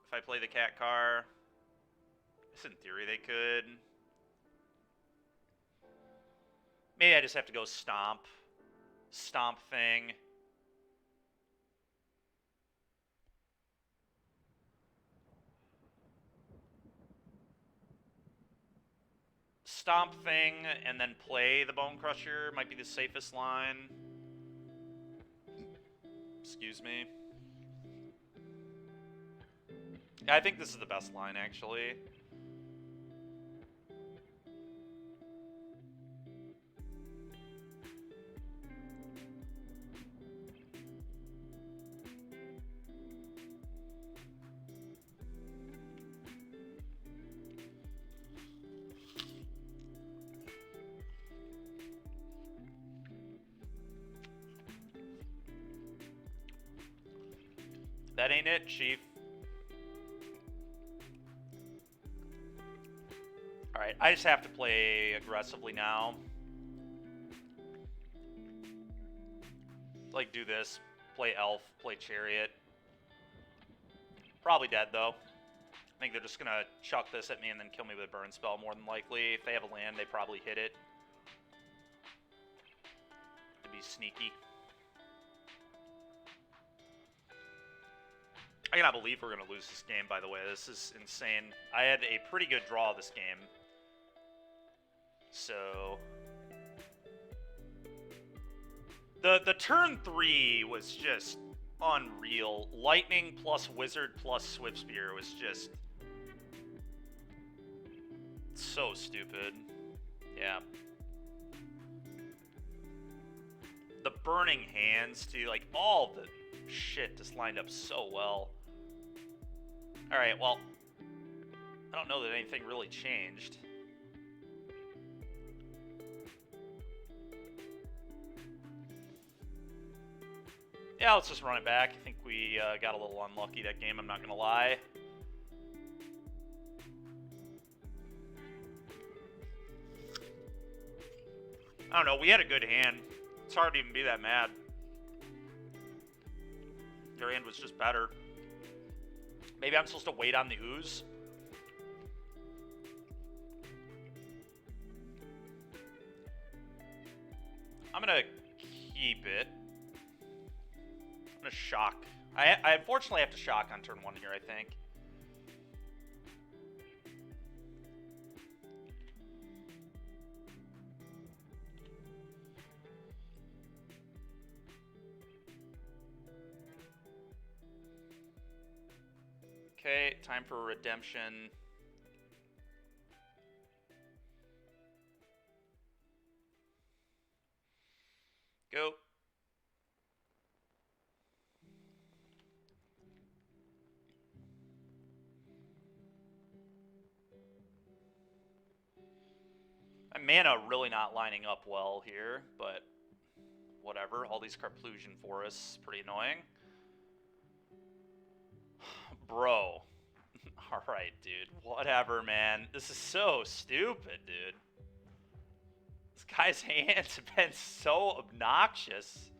If I play the cat car, I guess in theory they could. Maybe I just have to go stomp. Stomp thing. Stomp thing, and then play the Bone Crusher might be the safest line. Excuse me. Yeah, I think this is the best line, actually. That ain't it, Chief. Alright, I just have to play aggressively now. Like, do this. Play Elf, play Chariot. Probably dead, though. I think they're just going to chuck this at me and then kill me with a burn spell, more than likely. If they have a land, they probably hit it. To be sneaky. I cannot believe we're going to lose this game, by the way. This is insane. I had a pretty good draw this game. So... The turn 3 was just unreal. Lightning plus Wizard plus Swift Spear was just so stupid. Yeah. The Burning Hands, too. Like, all the shit just lined up so well. Alright, well, I don't know that anything really changed. Yeah, let's just run it back. I think we got a little unlucky that game, I'm not going to lie. I don't know, we had a good hand. It's hard to even be that mad. Your hand was just better. Maybe I'm supposed to wait on the ooze? I'm going to keep it. I'm going to shock. I unfortunately have to shock on turn 1 here, I think. Okay, time for redemption. Go. My mana really not lining up well here, but whatever. All these Carplusion forests, pretty annoying. Bro. Alright, dude. Whatever, man. This is so stupid, dude. This guy's hands have been so obnoxious.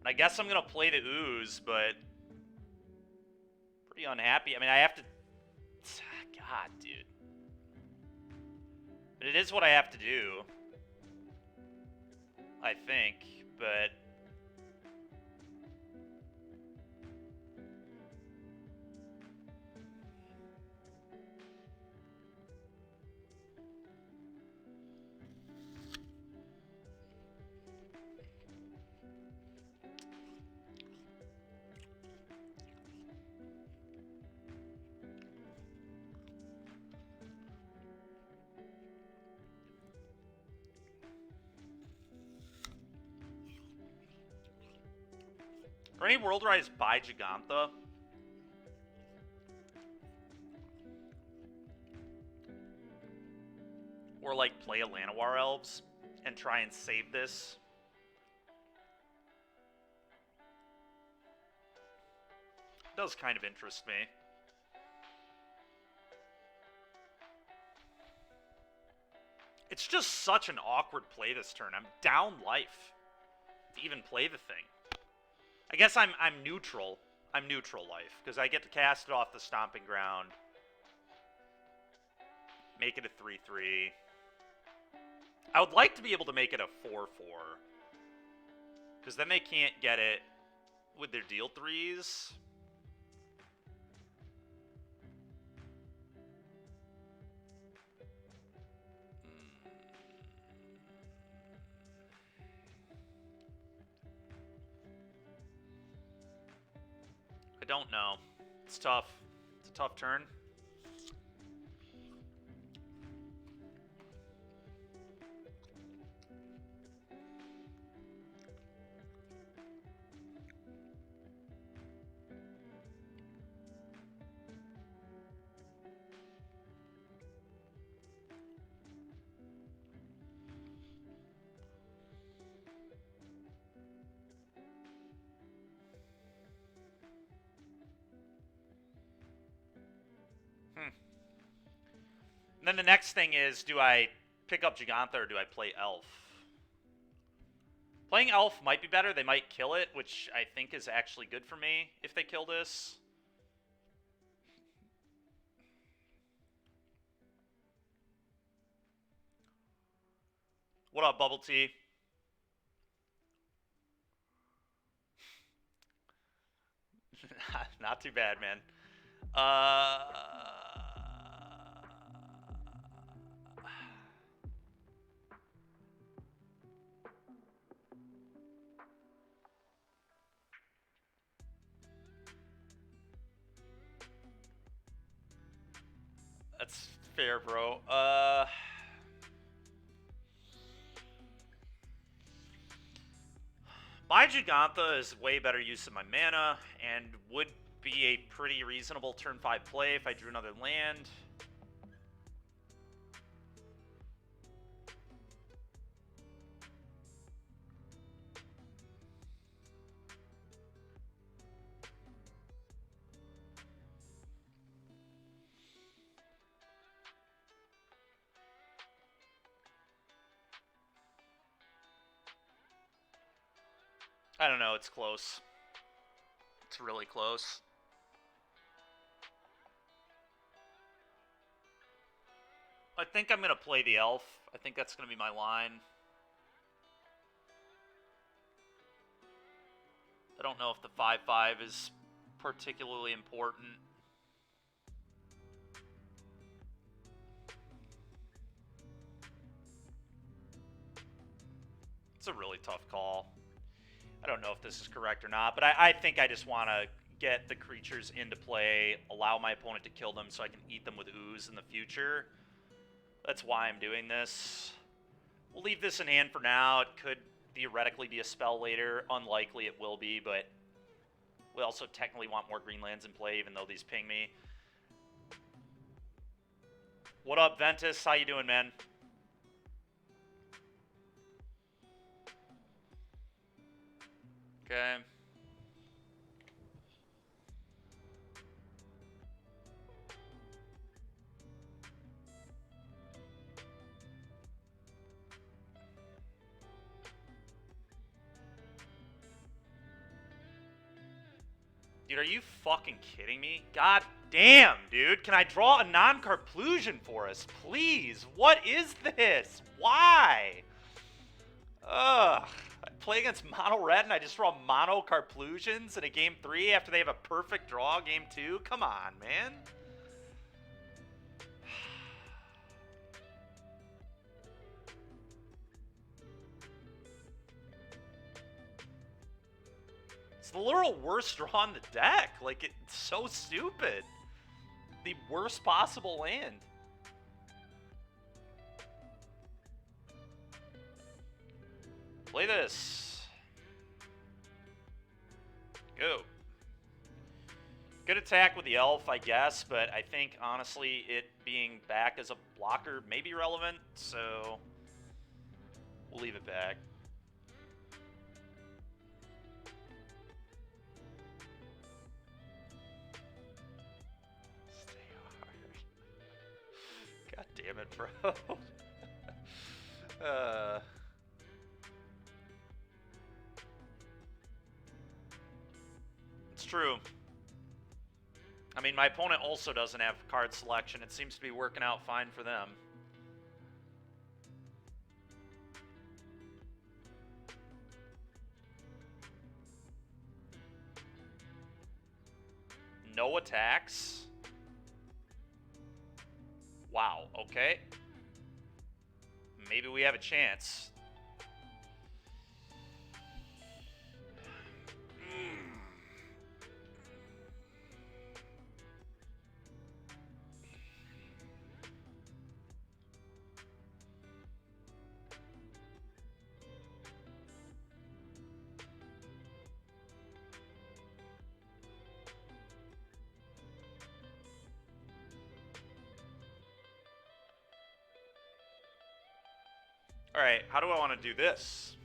I guess I'm going to play the ooze, but pretty unhappy. I mean, I have to... God, dude. But it is what I have to do. I think, but... Are any World Rise by Gigantha? Or, like, play a Llanowar Elves and try and save this? It does kind of interest me. It's just such an awkward play this turn. I'm down life to even play the thing. I guess I'm neutral. I'm neutral life, because I get to cast it off the Stomping Ground. Make it a 3/3. I would like to be able to make it a 4/4. Because then they can't get it with their deal 3s. I don't know. It's tough. It's a tough turn. And then the next thing is, do I pick up Giganta or do I play Elf? Playing Elf might be better. They might kill it, which I think is actually good for me if they kill this. What up, Bubble Tea? Not too bad, man. That's fair, bro. My Giganta is way better use of my mana and would be a pretty reasonable turn 5 play if I drew another land. I don't know, it's close. It's really close. I think I'm going to play the Elf. I think that's going to be my line. I don't know if the 5/5 is particularly important. It's a really tough call. I don't know if this is correct or not, but I think I just want to get the creatures into play, allow my opponent to kill them so I can eat them with ooze in the future. That's why I'm doing this. We'll leave this in hand for now. It could theoretically be a spell later. Unlikely it will be, but we also technically want more green lands in play, even though these ping me. What up, Ventus? How you doing, man? Okay. Dude, are you fucking kidding me? God damn, dude. Can I draw a non-Carplusion for us, please? What is this? Why? Ugh. I play against Mono Red and I just draw Mono Carplusions in a game 3 after they have a perfect draw game 2? Come on, man. It's the literal worst draw in the deck. Like, it's so stupid. The worst possible land. Play this. Go. Good attack with the Elf, I guess, but I think, honestly, it being back as a blocker may be relevant, so we'll leave it back. Stay hard. God damn it, bro. It's true. I mean, my opponent also doesn't have card selection. It seems to be working out fine for them. No attacks. Wow, okay. Maybe we have a chance. All right, how do I want to do this?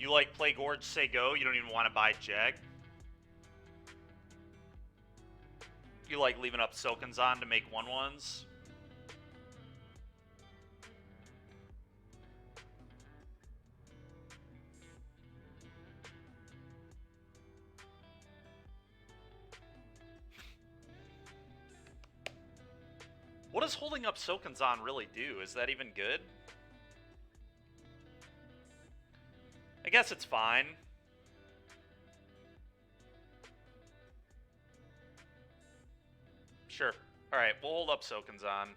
You like play Gorge, say go. You don't even want to buy Jag. You like leaving up Silkins on to make 1/1s. What does holding up Silkins on really do? Is that even good? I guess it's fine. Sure. Alright, we'll hold up Silkins on.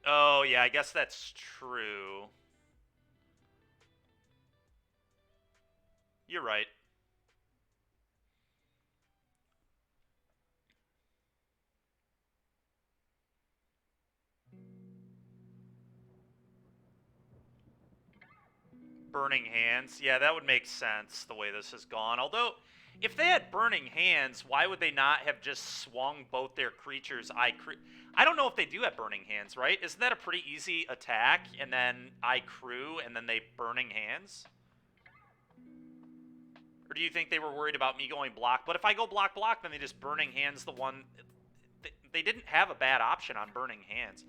Oh, yeah, I guess that's true. You're right. Burning Hands. Yeah, that would make sense the way this has gone. Although, if they had Burning Hands, why would they not have just swung both their creatures? I don't know if they do have Burning Hands, right? Isn't that a pretty easy attack? And then I crew, and then they Burning Hands? Or do you think they were worried about me going block? But if I go block, then they just Burning Hands the one... They didn't have a bad option on Burning Hands.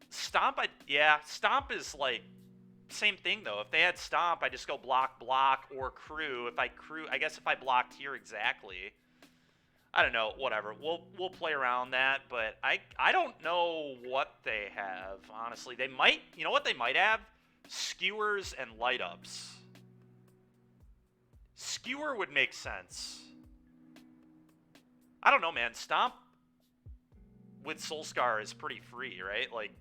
Stomp, yeah, Stomp is like... Same thing, though. If they had Stomp, I just go block, or crew. If I crew... I guess if I blocked here exactly... I don't know, whatever. We'll play around that, but I don't know what they have, honestly. They might... You know what they might have? Skewers and light-ups. Skewer would make sense. I don't know, man. Stomp with Soulscar is pretty free, right? Like,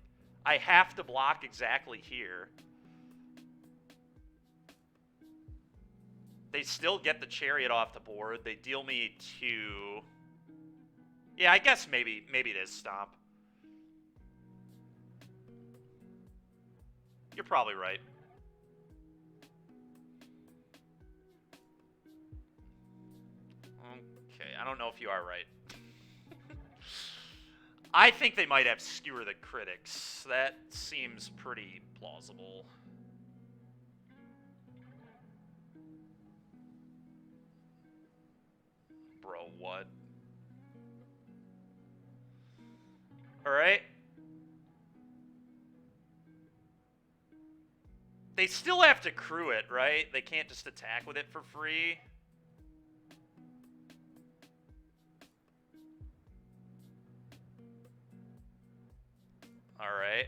I have to block exactly here. They still get the Chariot off the board. They deal me 2. Yeah, I guess maybe it is Stomp. You're probably right. Okay, I don't know if you are right. I think they might have Skewer the Critics. That seems pretty plausible. Bro, what? Alright. They still have to crew it, right? They can't just attack with it for free. Alright.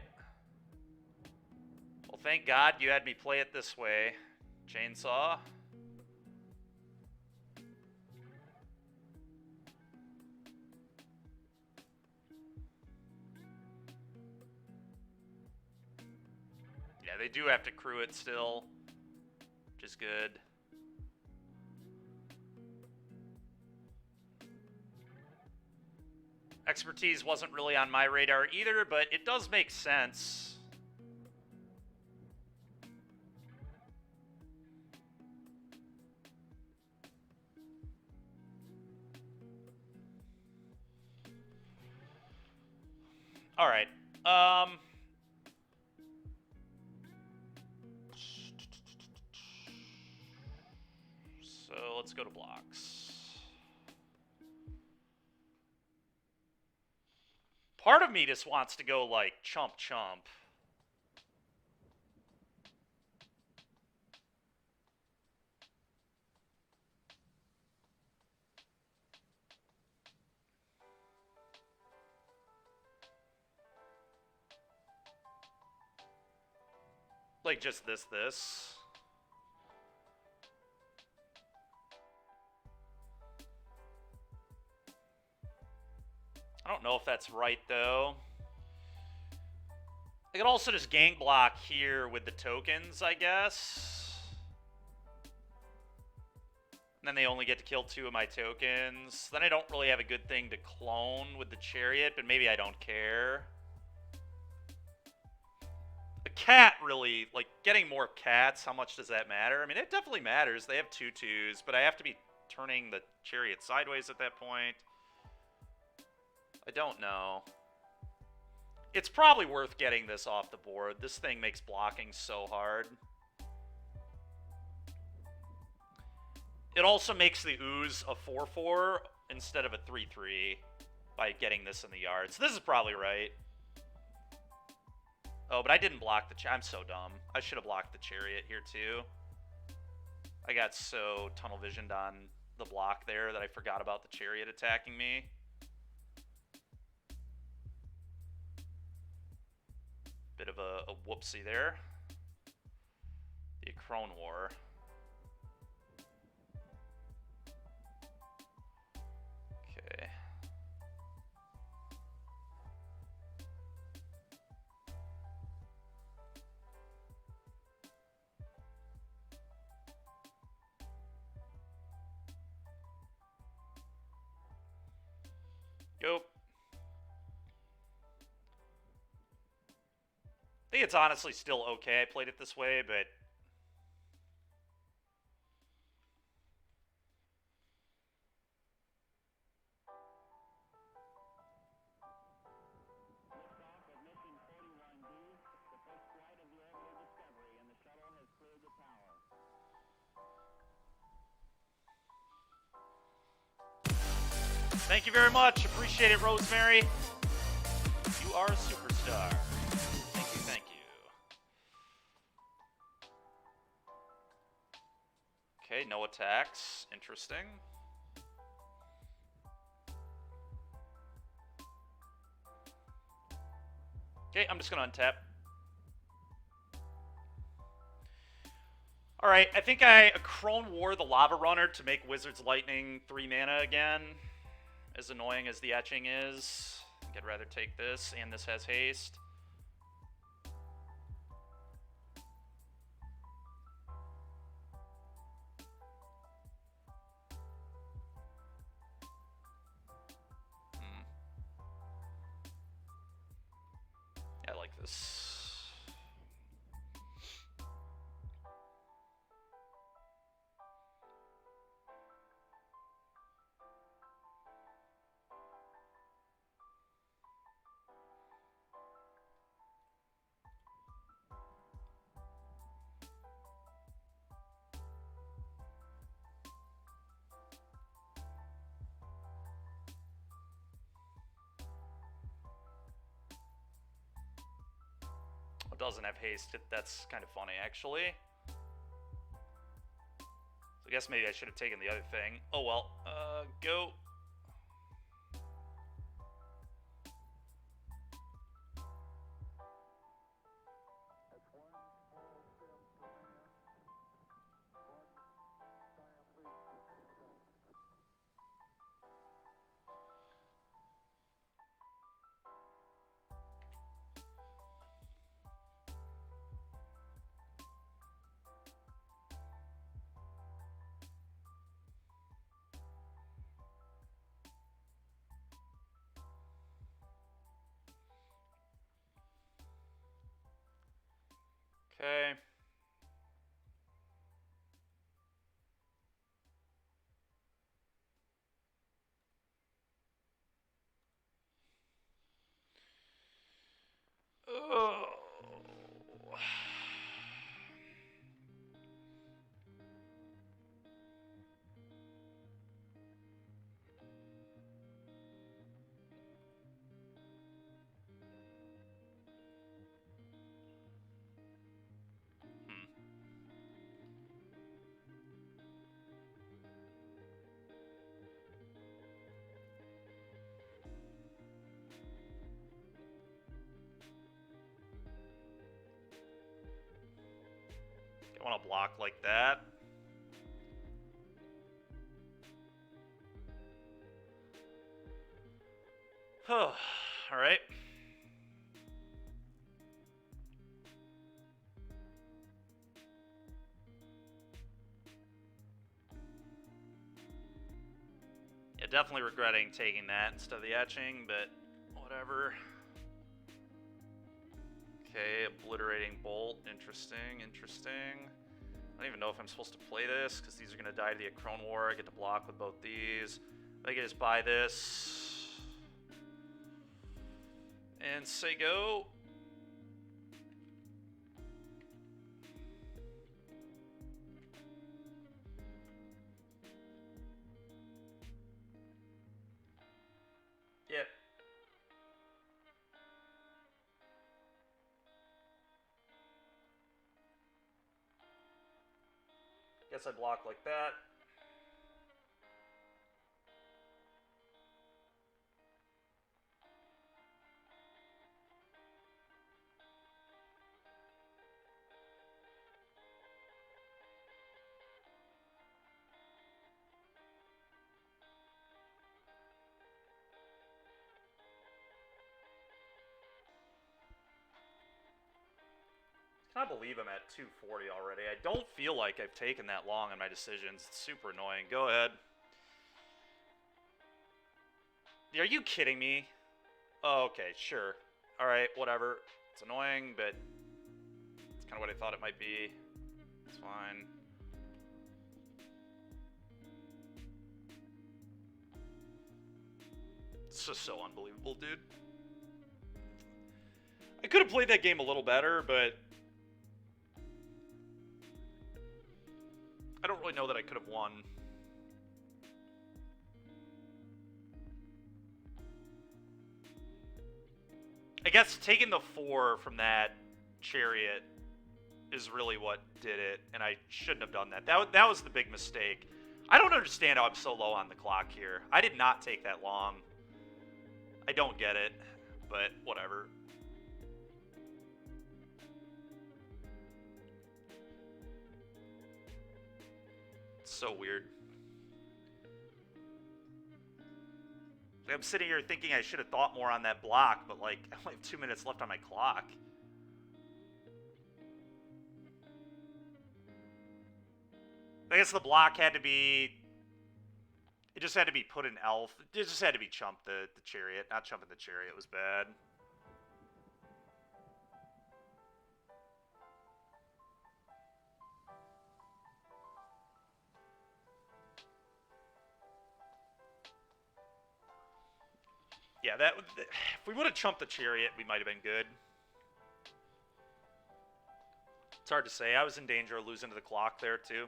Well, thank God you had me play it this way. Chainsaw. Yeah, they do have to crew it still, which is good. Expertise wasn't really on my radar either, but it does make sense. All right. So let's go to blocks. Part of me just wants to go like chump. Like just this. I don't know if that's right, though. I could also just gang block here with the tokens, I guess. And then they only get to kill 2 of my tokens. Then I don't really have a good thing to clone with the Chariot, but maybe I don't care. The cat really, like, getting more cats, how much does that matter? I mean, it definitely matters. They have 2/2s, but I have to be turning the Chariot sideways at that point. I don't know. It's probably worth getting this off the board. This thing makes blocking so hard. It also makes the ooze a 4-4 instead of a 3-3 by getting this in the yard. So this is probably right. Oh, but I didn't block the... I'm so dumb. I should have blocked the chariot here too. I got so tunnel visioned on the block there that I forgot about the chariot attacking me. Bit of a whoopsie there. The Crone War. Okay. Go. I think it's honestly still okay. I played it this way, but thank you very much. Appreciate it, Rosemary. You are a superstar. Thank you, thank you. Okay, no attacks. Interesting. Okay, I'm just going to untap. Alright, I think I Crone War the Lava Runner to make Wizard's Lightning 3 mana again. As annoying as the etching is. I think I'd rather take this, and this has haste. I like this. Doesn't have haste. That's kind of funny, actually. So I guess maybe I should have taken the other thing. Oh well. Go. Okay. Oh. I want to block like that. All right. Yeah, definitely regretting taking that instead of the etching, but whatever. Okay, obliterating bolt. Interesting, interesting. I don't even know if I'm supposed to play this, because these are going to die to the Crone War. I get to block with both these. I can just buy this. And say go. Yep. Guess I block like that. I believe I'm at 240 already. I don't feel like I've taken that long on my decisions. It's super annoying. Go ahead. Are you kidding me? Oh, okay, sure. Alright, whatever. It's annoying, but it's kind of what I thought it might be. It's fine. It's just so unbelievable, dude. I could have played that game a little better, but I don't really know that I could have won. I guess taking the 4 from that chariot is really what did it, and I shouldn't have done that. That was the big mistake. I don't understand how I'm so low on the clock here. I did not take that long. I don't get it, but whatever. It's so weird. I'm sitting here thinking I should have thought more on that block, but like, I only have 2 minutes left on my clock. I guess the block had to be... It just had to be put in elf. It just had to be chump the chariot. Not chumping the chariot was bad. Yeah, if we would have chumped the chariot, we might have been good. It's hard to say. I was in danger of losing to the clock there, too.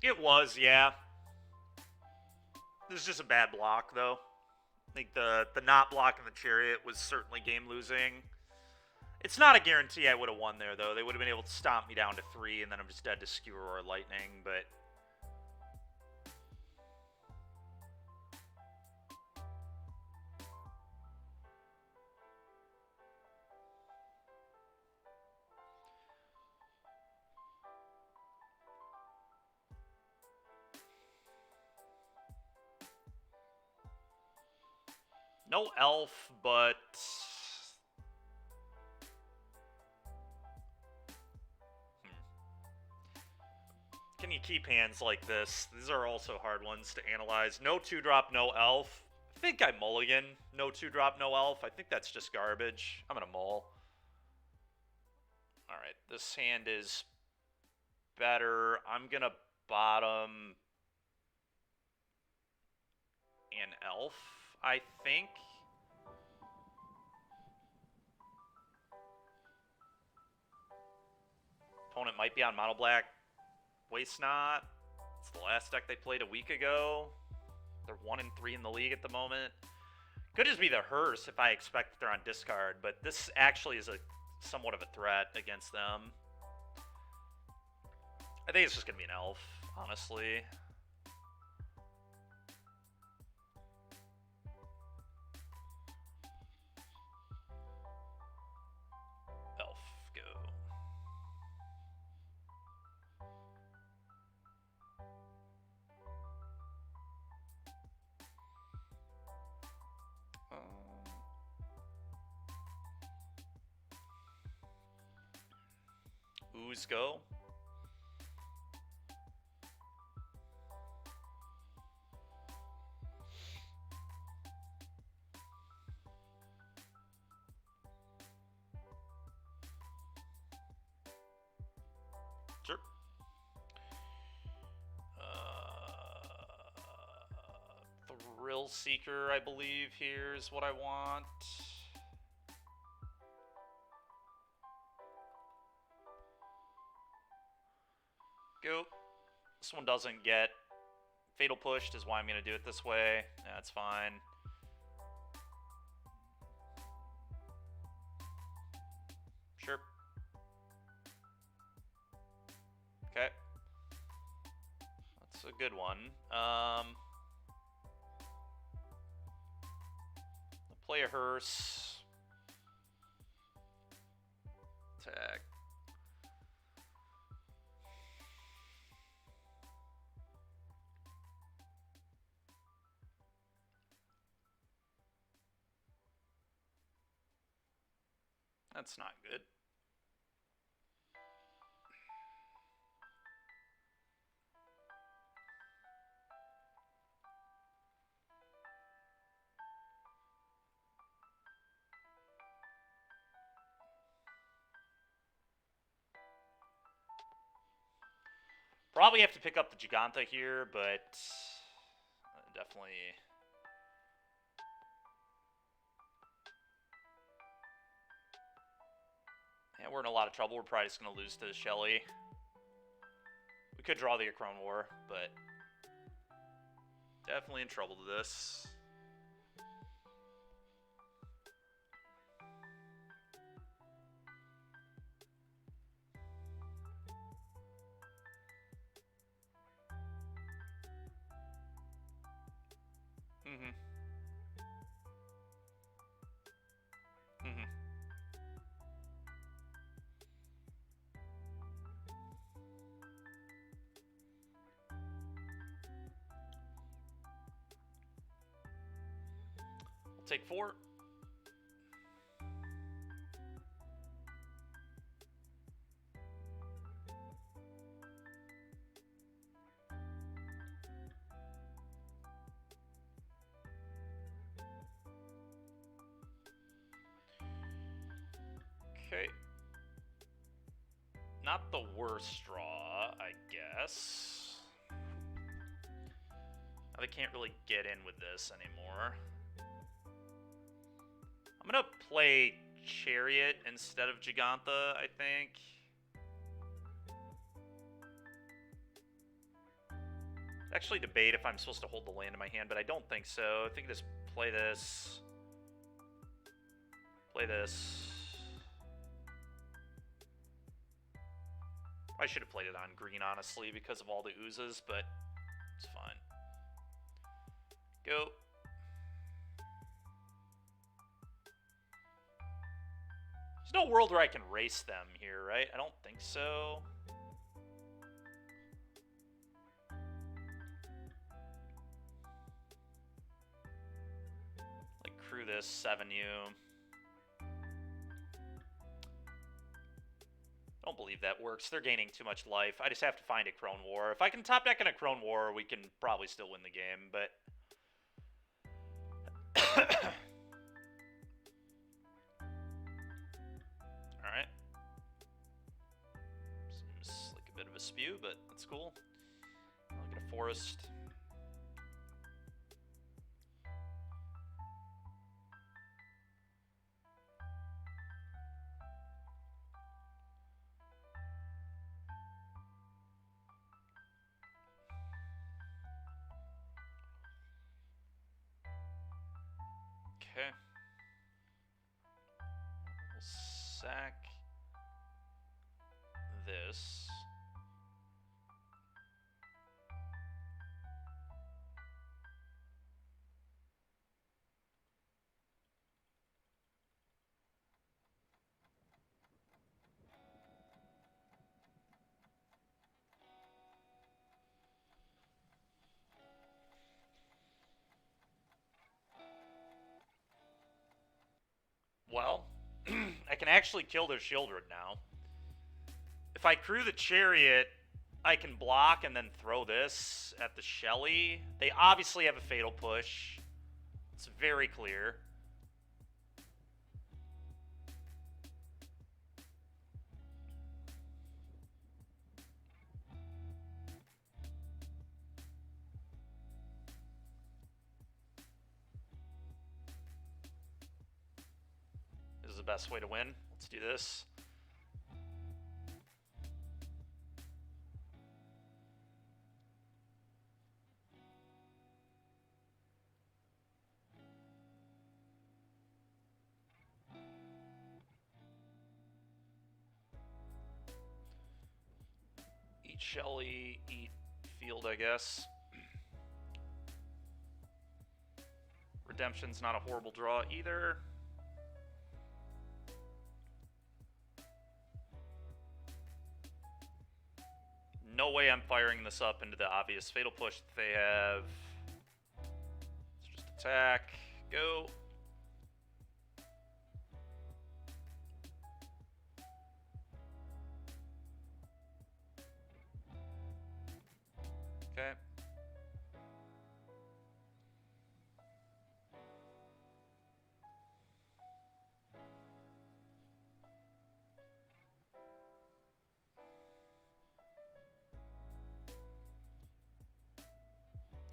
It was, yeah. This is just a bad block, though. I think the not blocking the chariot was certainly game-losing. It's not a guarantee I would have won there, though. They would have been able to stomp me down to 3, and then I'm just dead to Skewer or Lightning, but... No elf, but... Can you keep hands like this? These are also hard ones to analyze. No 2-drop, no elf. I think I mulligan. No 2-drop, no elf. I think that's just garbage. I'm gonna mull. Alright, this hand is better. I'm gonna bottom an elf, I think. Opponent might be on mono black. Waste not. It's the last deck they played a week ago. They're 1-3 in the league at the moment. Could just be the hearse if I expect that they're on discard, but this actually is a somewhat of a threat against them. I think it's just gonna be an elf, honestly. Elf, go. ooze go. Sure. Thrill Seeker, I believe, here is what I want. Go. This one doesn't get Fatal Pushed, is why I'm going to do it this way. That's fine. Sure. Okay. That's a good one. I'll play a hearse. Attack. That's not good. Probably have to pick up the Giganta here, but definitely. Yeah, we're in a lot of trouble. We're probably just going to lose to Shelly. We could draw the Acrone War, but definitely in trouble to this. Mm-hmm. Mm-hmm. We'll take 4. Okay. Not the worst draw, I guess. They can't really get in with this anymore. I'm going to play Chariot instead of Giganta, I think. Actually debate if I'm supposed to hold the land in my hand, but I don't think so. I think just play this. Play this. I should have played it on green, honestly, because of all the oozes, but it's fine. Go. There's no world where I can race them here, right? I don't think so. Like, crew this, 7U. I don't believe that works. They're gaining too much life. I just have to find a Acrone War. If I can top deck in a Acrone War, we can probably still win the game, but... Alright. Seems like a bit of a spew, but that's cool. I'll get a forest. Okay. We'll sack this. Well, I can actually kill their Shieldred now. If I crew the Chariot, I can block and then throw this at the Shelly. They obviously have a Fatal Push. It's very clear. This is the best way to win. Let's do this. Eat Shelly, eat Field, I guess. Redemption's not a horrible draw either. No way I'm firing this up into the obvious Fatal Push that they have. Let's just attack. Go. Okay.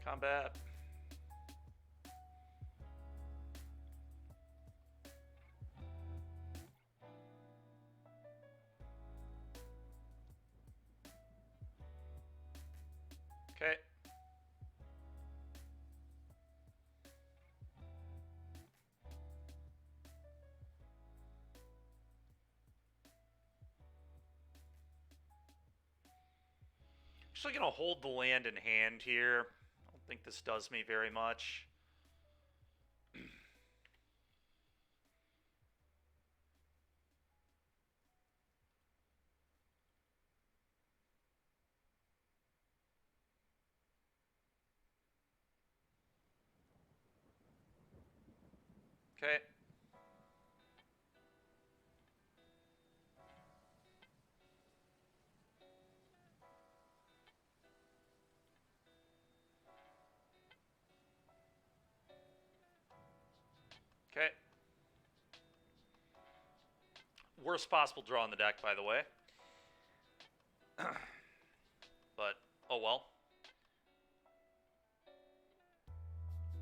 Combat. Okay. Actually gonna hold the land in hand here. I don't think this does me very much. Okay. Okay. Worst possible draw in the deck, by the way. But, oh well.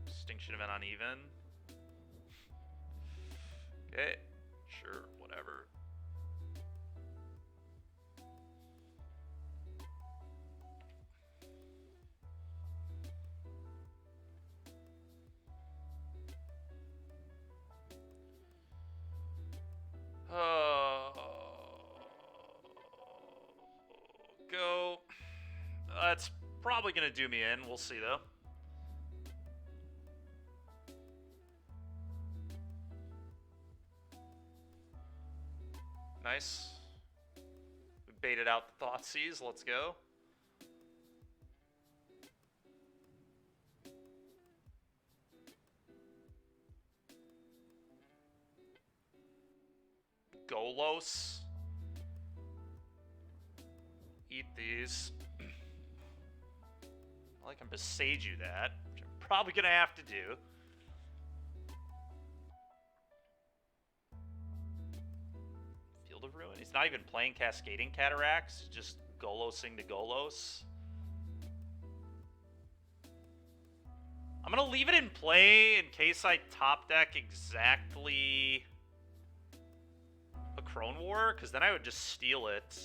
Extinction event uneven. Okay. Sure, whatever. Go. That's probably going to do me in. We'll see, though. Nice. We baited out the Thoughtseize. Let's go. Golos. Eat these. I can Besage you that, which I'm probably going to have to do. Field of Ruin. He's not even playing Cascading Cataracts. He's just Golosing to Golos. I'm going to leave it in play in case I top deck exactly a Crone War, because then I would just steal it.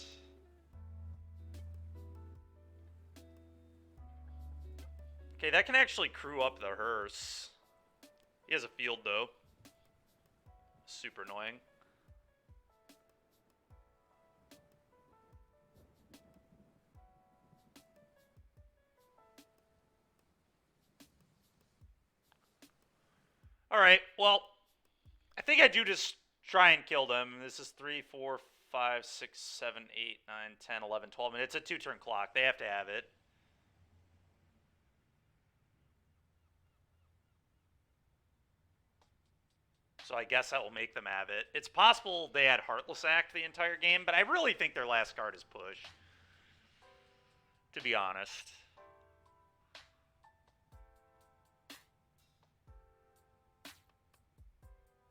Okay, that can actually crew up the hearse. He has a field, though. Super annoying. Alright, well, I think I do just try and kill them. This is 3, 4, 5, 6, 7, 8, 9, 10, 11, 12. I mean, it's a 2-turn clock. They have to have it. So I guess that will make them have it. It's possible they had Heartless Act the entire game, but I really think their last card is Push, to be honest.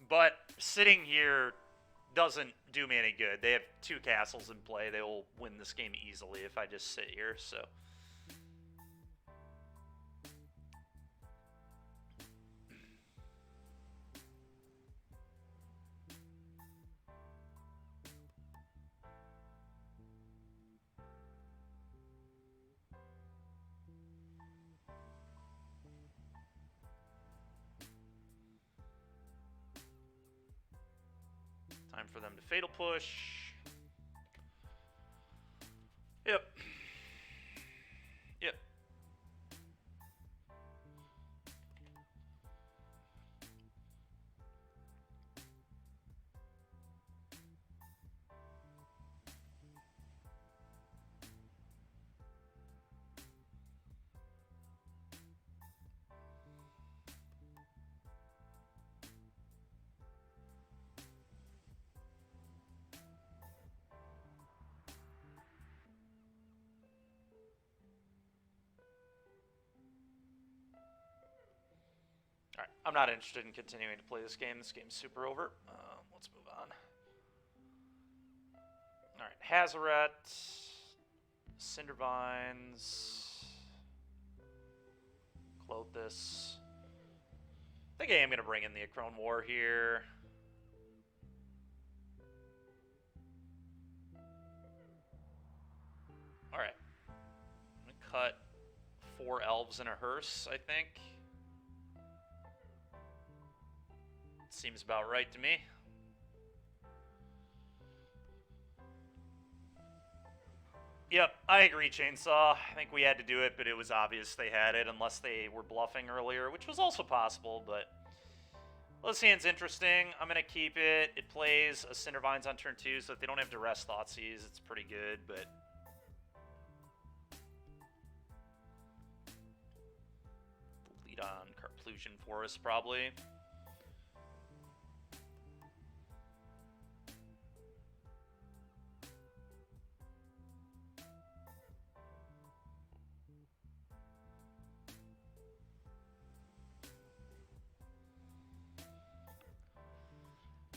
But sitting here doesn't do me any good. They have 2 castles in play. They will win this game easily if I just sit here, so... Time for them to Fatal Push. Yep. Yep. Alright, I'm not interested in continuing to play this game. This game's super over. Let's move on. Alright, Hazaret, Cindervines, Clothis. I think I am going to bring in the Acrone War here. Alright. I'm going to cut 4 elves and a hearse, I think. Seems about right to me. Yep, I agree, Chainsaw. I think we had to do it, but it was obvious they had it, unless they were bluffing earlier, which was also possible, but... This hand's interesting. I'm going to keep it. It plays a Cindervines on turn 2, so if they don't have Duress Thoughtseize, it's pretty good, but... Lead on Carplusion Forest, probably.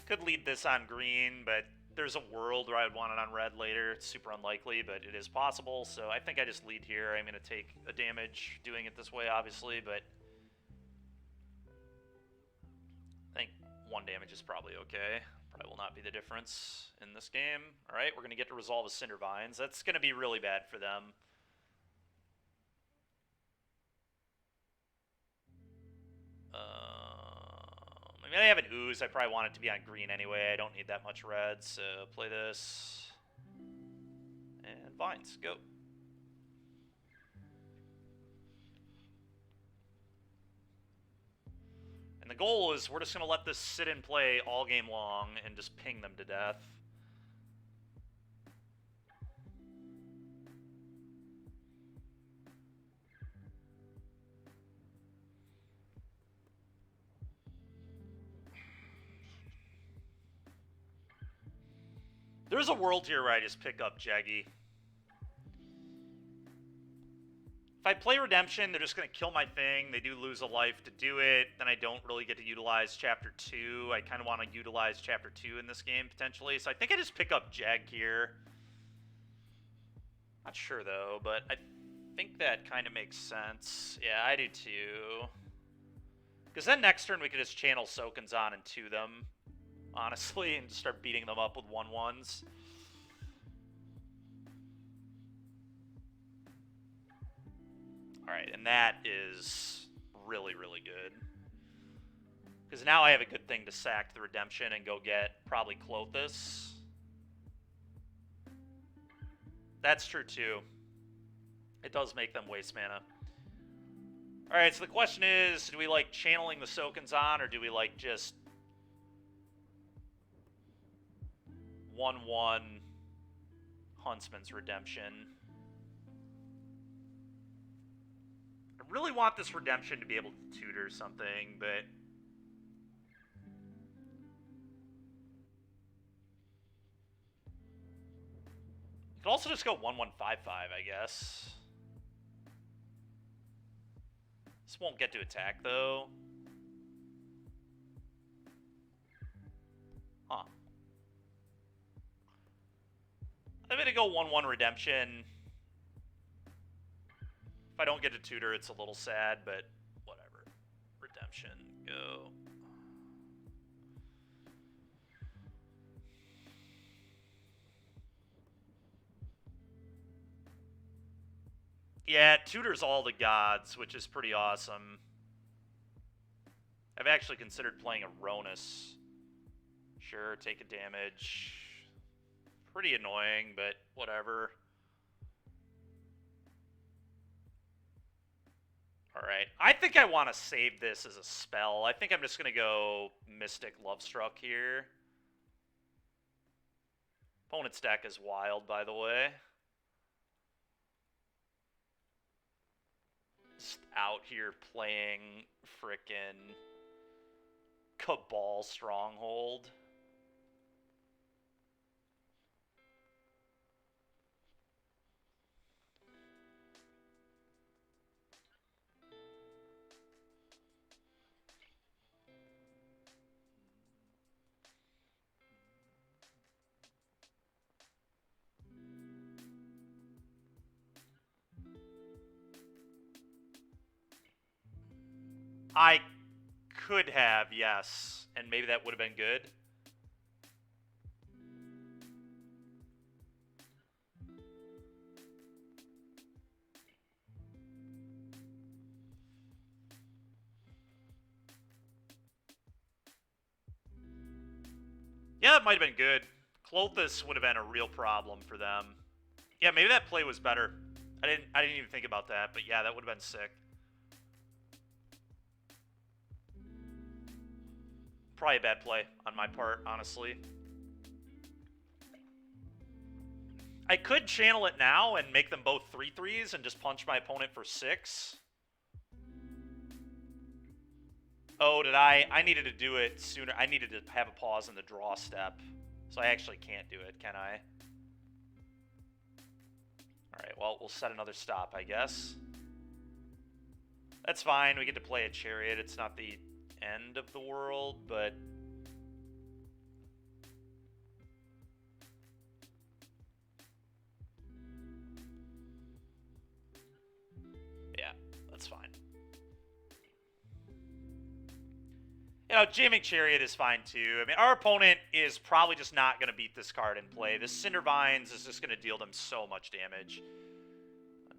Could lead this on green, but there's a world where I'd want it on red later. It's super unlikely, but it is possible, so I think I just lead here. I'm going to take a damage doing it this way, obviously, but I think 1 damage is probably okay. Probably will not be the difference in this game. Alright, we're going to get to resolve a Cindervines. That's going to be really bad for them. I mean, I have an Ooze. I probably want it to be on green anyway. I don't need that much red, so play this. And Vines, go. And the goal is we're just going to let this sit and play all game long and just ping them to death. There's a world here where I just pick up Jaggy. If I play Redemption, they're just going to kill my thing. They do lose a life to do it. Then I don't really get to utilize Chapter 2. I kind of want to utilize Chapter 2 in this game, potentially. So I think I just pick up Jag here. Not sure, though, but I think that kind of makes sense. Yeah, I do, too. Because then next turn, we could just channel Sokens on and 2 them. Honestly, and start beating them up with 1/1s. Alright, and that is really, really good. Because now I have a good thing to sack the Redemption and go get probably Clothis. That's true, too. It does make them waste mana. Alright, so the question is, do we like channeling the Sokens on, or do we like just 1/1 Huntsman's Redemption? I really want this Redemption to be able to tutor something, but Could also just go 1155, I guess. This won't get to attack, though. Huh. I'm gonna go 1-1 redemption. If I don't get to tutor, it's a little sad, but whatever. Redemption, go. Yeah, it tutors all the gods, which is pretty awesome. I've actually considered playing a Ronus. Sure, take a damage. Pretty annoying, but whatever. Alright, I think I want to save this as a spell. I think I'm just going to go Mystic Lovestruck here. Opponent's deck is wild, by the way. Just out here playing frickin' Cabal Stronghold. I could have, yes. And maybe that would have been good. Yeah, that might have been good. Clothis would have been a real problem for them. Yeah, maybe that play was better. I didn't even think about that, but yeah, that would have been sick. Probably a bad play on my part, honestly. I could channel it now and make them both 3/3s and just punch my opponent for 6. Oh, did I? I needed to do it sooner. I needed to have a pause in the draw step. So I actually can't do it, can I? Alright, well, we'll set another stop, I guess. That's fine. We get to play a Chariot. It's not the end of the world, but... yeah, that's fine. You know, jamming Chariot is fine, too. I mean, our opponent is probably just not going to beat this card in play. This Cindervines is just going to deal them so much damage.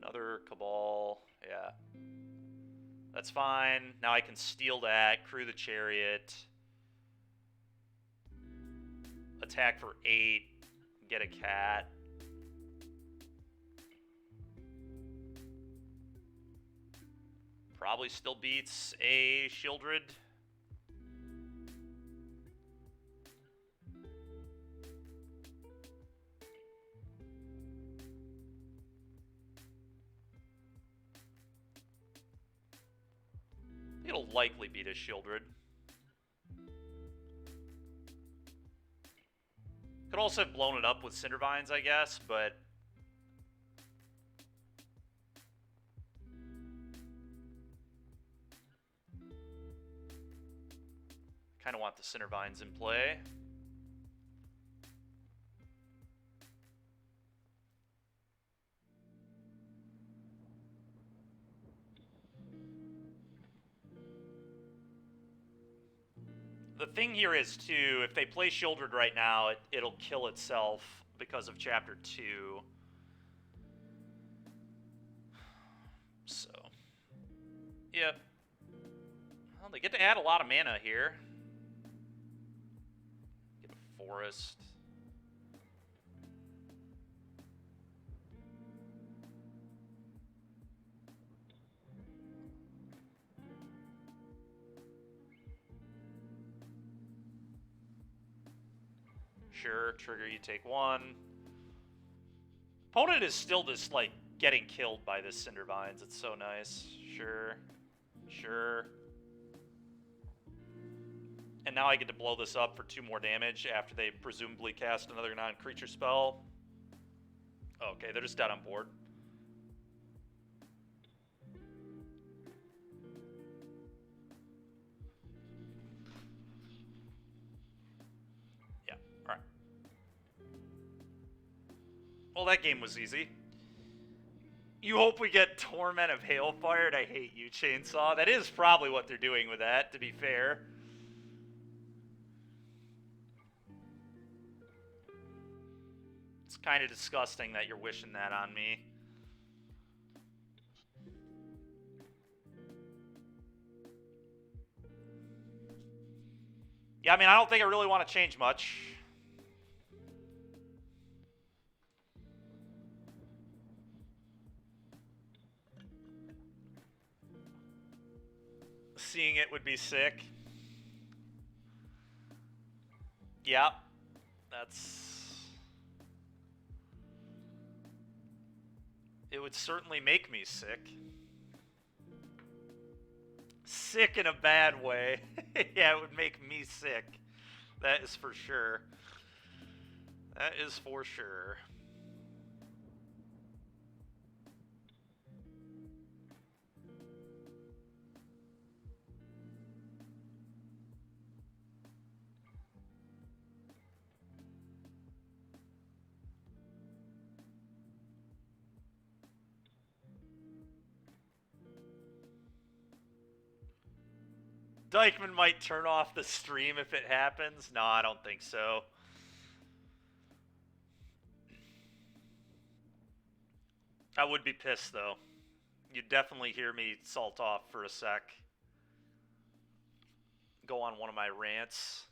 Another Cabal. Yeah. That's fine. Now I can steal that, crew the Chariot. Attack for 8. Get a cat. Probably still beats a Shieldred. It'll likely beat a Shieldred. Could also have blown it up with Cindervines, I guess, but... kind of want the Cindervines in play. The thing here is, too, if they play Shieldred right now, it'll kill itself because of Chapter 2. So, yep. Well, they get to add a lot of mana here. Get a Forest. Sure, trigger, you take 1. Opponent is still just, like, getting killed by this Cindervines. It's so nice. Sure. Sure. And now I get to blow this up for 2 more damage after they presumably cast another non-creature spell. Okay, they're just dead on board. Yeah, alright. Well, that game was easy. You hope we get Torment of Hailfire, and I hate you, Chainsaw. That is probably what they're doing with that, to be fair. It's kind of disgusting that you're wishing that on me. Yeah, I mean, I don't think I really want to change much. Seeing it would be sick. Yeah, that's... It would certainly make me sick. Sick in a bad way. Yeah, it would make me sick. That is for sure. That is for sure. Dykeman might turn off the stream if it happens. No, I don't think so. I would be pissed, though. You'd definitely hear me salt off for a sec. Go on one of my rants.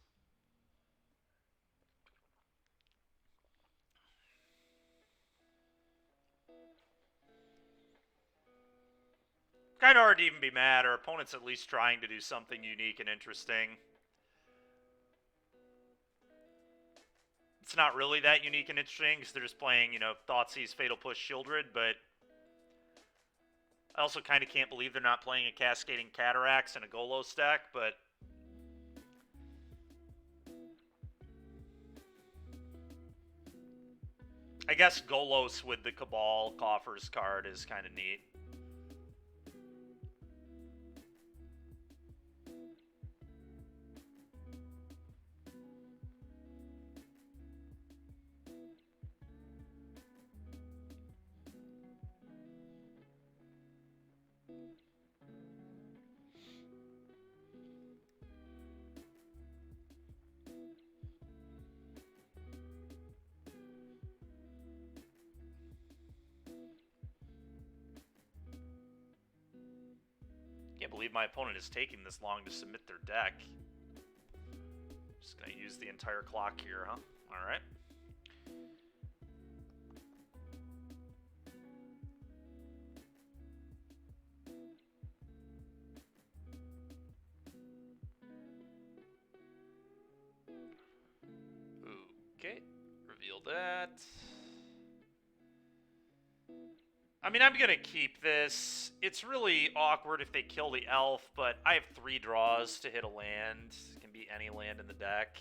Kind of hard to even be mad. Our opponent's at least trying to do something unique and interesting. It's not really that unique and interesting because they're just playing, you know, Thoughtseize, Fatal Push, Shieldred, but I also kind of can't believe they're not playing a Cascading Cataracts and a Golo stack, but I guess Golos with the Cabal Coffers card is kind of neat. Can't believe my opponent is taking this long to submit their deck. Just gonna use the entire clock here, huh? Alright. Okay, reveal that. I mean, I'm going to keep this. It's really awkward if they kill the elf, but I have 3 draws to hit a land. It can be any land in the deck.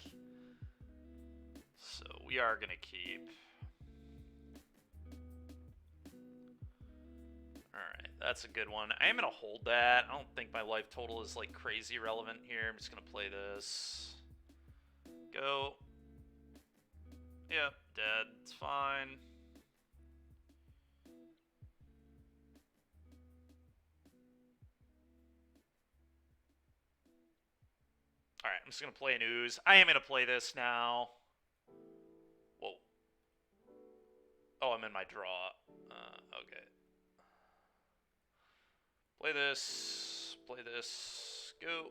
So we are going to keep. Alright, that's a good one. I am going to hold that. I don't think my life total is like crazy relevant here. I'm just going to play this. Go. Yep, dead. It's fine. Alright, I'm just going to play an ooze. I am going to play this now. Whoa. Oh, I'm in my draw. Okay. Play this. Play this. Go.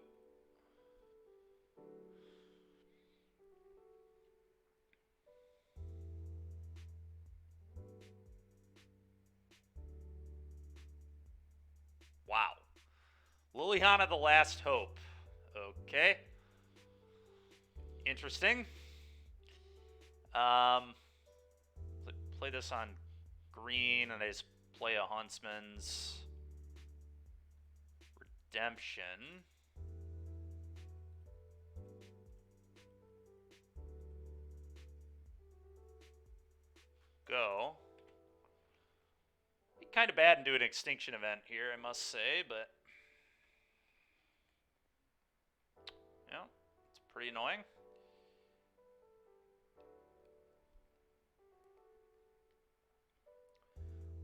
Wow. Liliana the Last Hope. Okay. Interesting. Play this on green, and I just play a Huntsman's Redemption. Go. kind of bad into an extinction event here, I must say, but yeah, it's pretty annoying.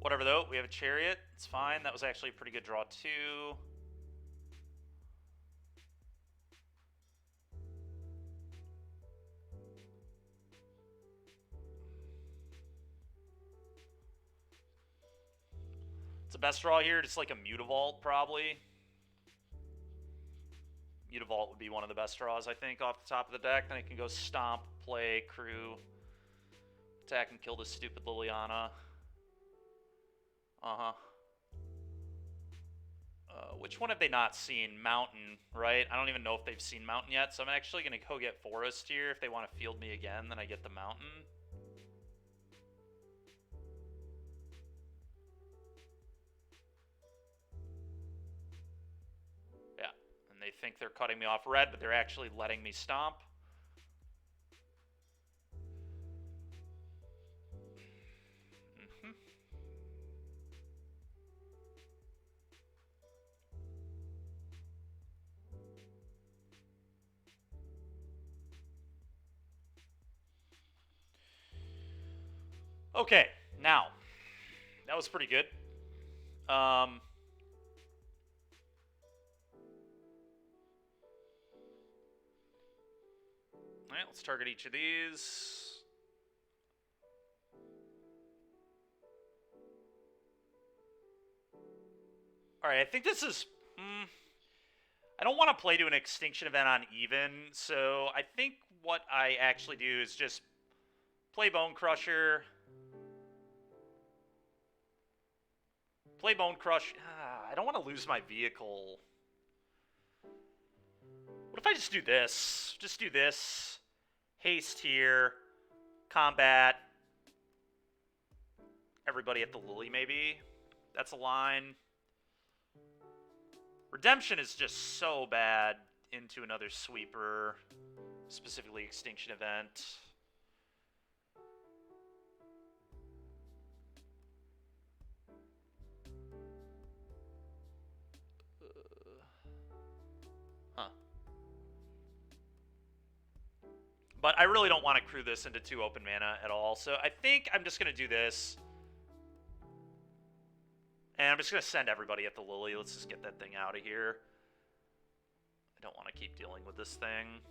Whatever, though. We have a chariot. It's fine. That was actually a pretty good draw, too. It's the best draw here. Just like a Mutavault, probably. Mutavault would be one of the best draws, I think, off the top of the deck. Then I can go Stomp, play, Crew, attack and kill this stupid Liliana. Which one have they not seen? Mountain, right? I don't even know if they've seen Mountain yet, so I'm actually going to go get Forest here. If they want to field me again, then I get the Mountain. Yeah, and they think they're cutting me off red, but they're actually letting me stomp. Okay, now, that was pretty good. Alright, let's target each of these. Alright, I think this is... I don't want to play to an extinction event on even, so I think what I actually do is just play Bone Crusher... Play Bone Crush. I don't want to lose my vehicle. What if I just do this? Just do this. Haste here. Combat. Everybody at the Lily, maybe. That's a line. Redemption is just so bad into another sweeper. Specifically Extinction Event. But I really don't want to crew this into 2 open mana at all. So I think I'm just going to do this. And I'm just going to send everybody at the Lily. Let's just get that thing out of here. I don't want to keep dealing with this thing.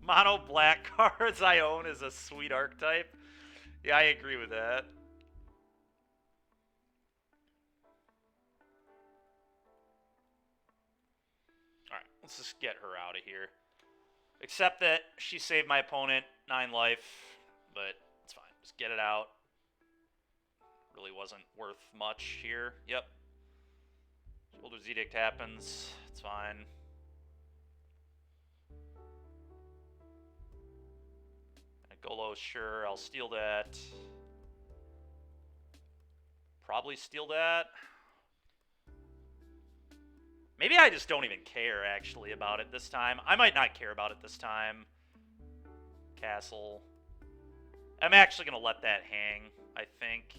Mono black cards I own is a sweet archetype. Yeah, I agree with that. Alright, let's just get her out of here. Except that she saved my opponent 9 life, but it's fine. Just get it out. Really wasn't worth much here. Yep. Shoulder's Edict happens. It's fine. Golo, sure, I'll steal that. Probably steal that. Maybe I just don't even care, actually, about it this time. I might not care about it this time. Castle. I'm actually going to let that hang, I think.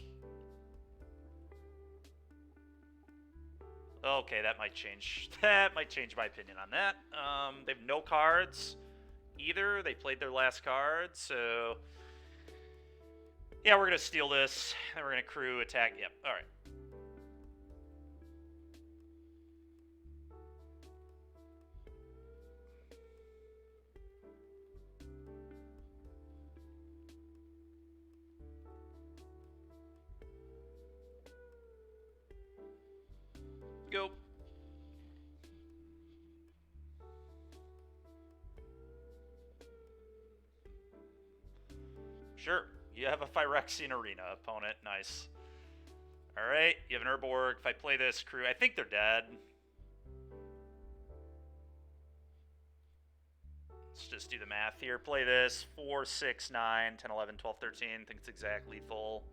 Okay, that might change. That might change my opinion on that. They have no cards either. They played their last card, so yeah, we're gonna steal this, and we're gonna crew attack. Yep. All right. Go. Sure, you have a Phyrexian Arena opponent. Nice. Alright, you have an Urborg. If I play this crew, I think they're dead. Let's just do the math here. Play this 4, 6, 9, 10, 11, 12, 13. I think it's exact lethal.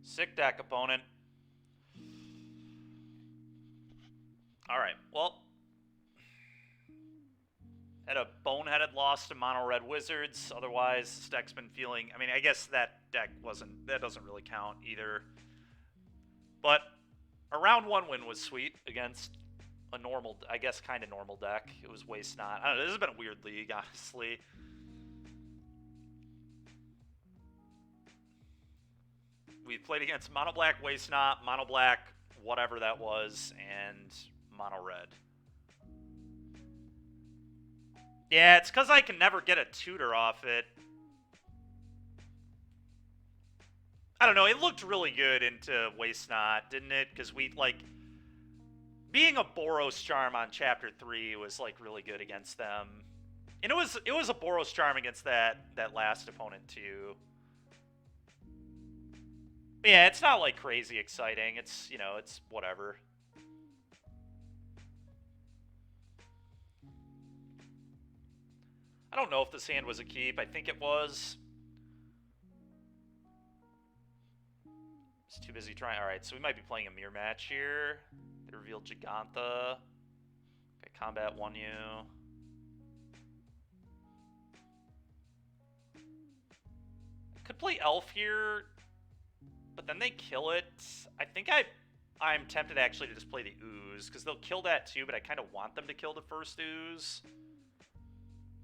Sick deck, opponent. Alright, well. Had a boneheaded loss to Mono Red Wizards. Otherwise, this deck's been feeling... I mean, I guess that deck wasn't... That doesn't really count either. But a round 1 win was sweet against a normal... I guess kind of normal deck. It was Waste Not. I don't know, this has been a weird league, honestly. We played against Mono Black, Waste Not, Mono Black, whatever that was, and Mono Red. Yeah, it's because I can never get a tutor off it. I don't know, it looked really good into Waste Not, didn't it? Because we, like... Being a Boros Charm on Chapter 3 was, like, really good against them. And it was a Boros Charm against that last opponent, too. Yeah, it's not, like, crazy exciting. It's, you know, it's whatever. I don't know if this hand was a keep. I think it was. It's too busy trying. Alright, so we might be playing a mirror match here. They revealed Giganta. Okay, combat 1U. Could play Elf here. But then they kill it. I think I'm tempted actually to just play the Ooze, because they'll kill that too, but I kind of want them to kill the first Ooze.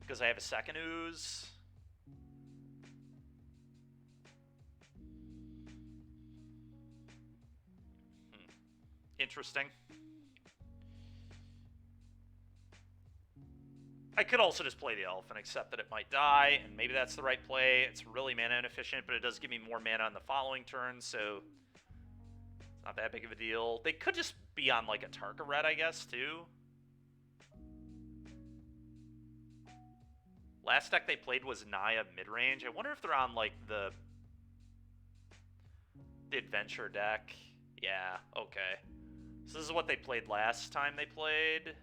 Because I have a second Ooze. Interesting. I could also just play the Elf and accept that it might die, and maybe that's the right play. It's really mana inefficient, but it does give me more mana on the following turn, so it's not that big of a deal. They could just be on, like, a Tarka Red, I guess, too. Last deck they played was Naya midrange. I wonder if they're on, like, the adventure deck. Yeah, okay. So this is what they played last time they played.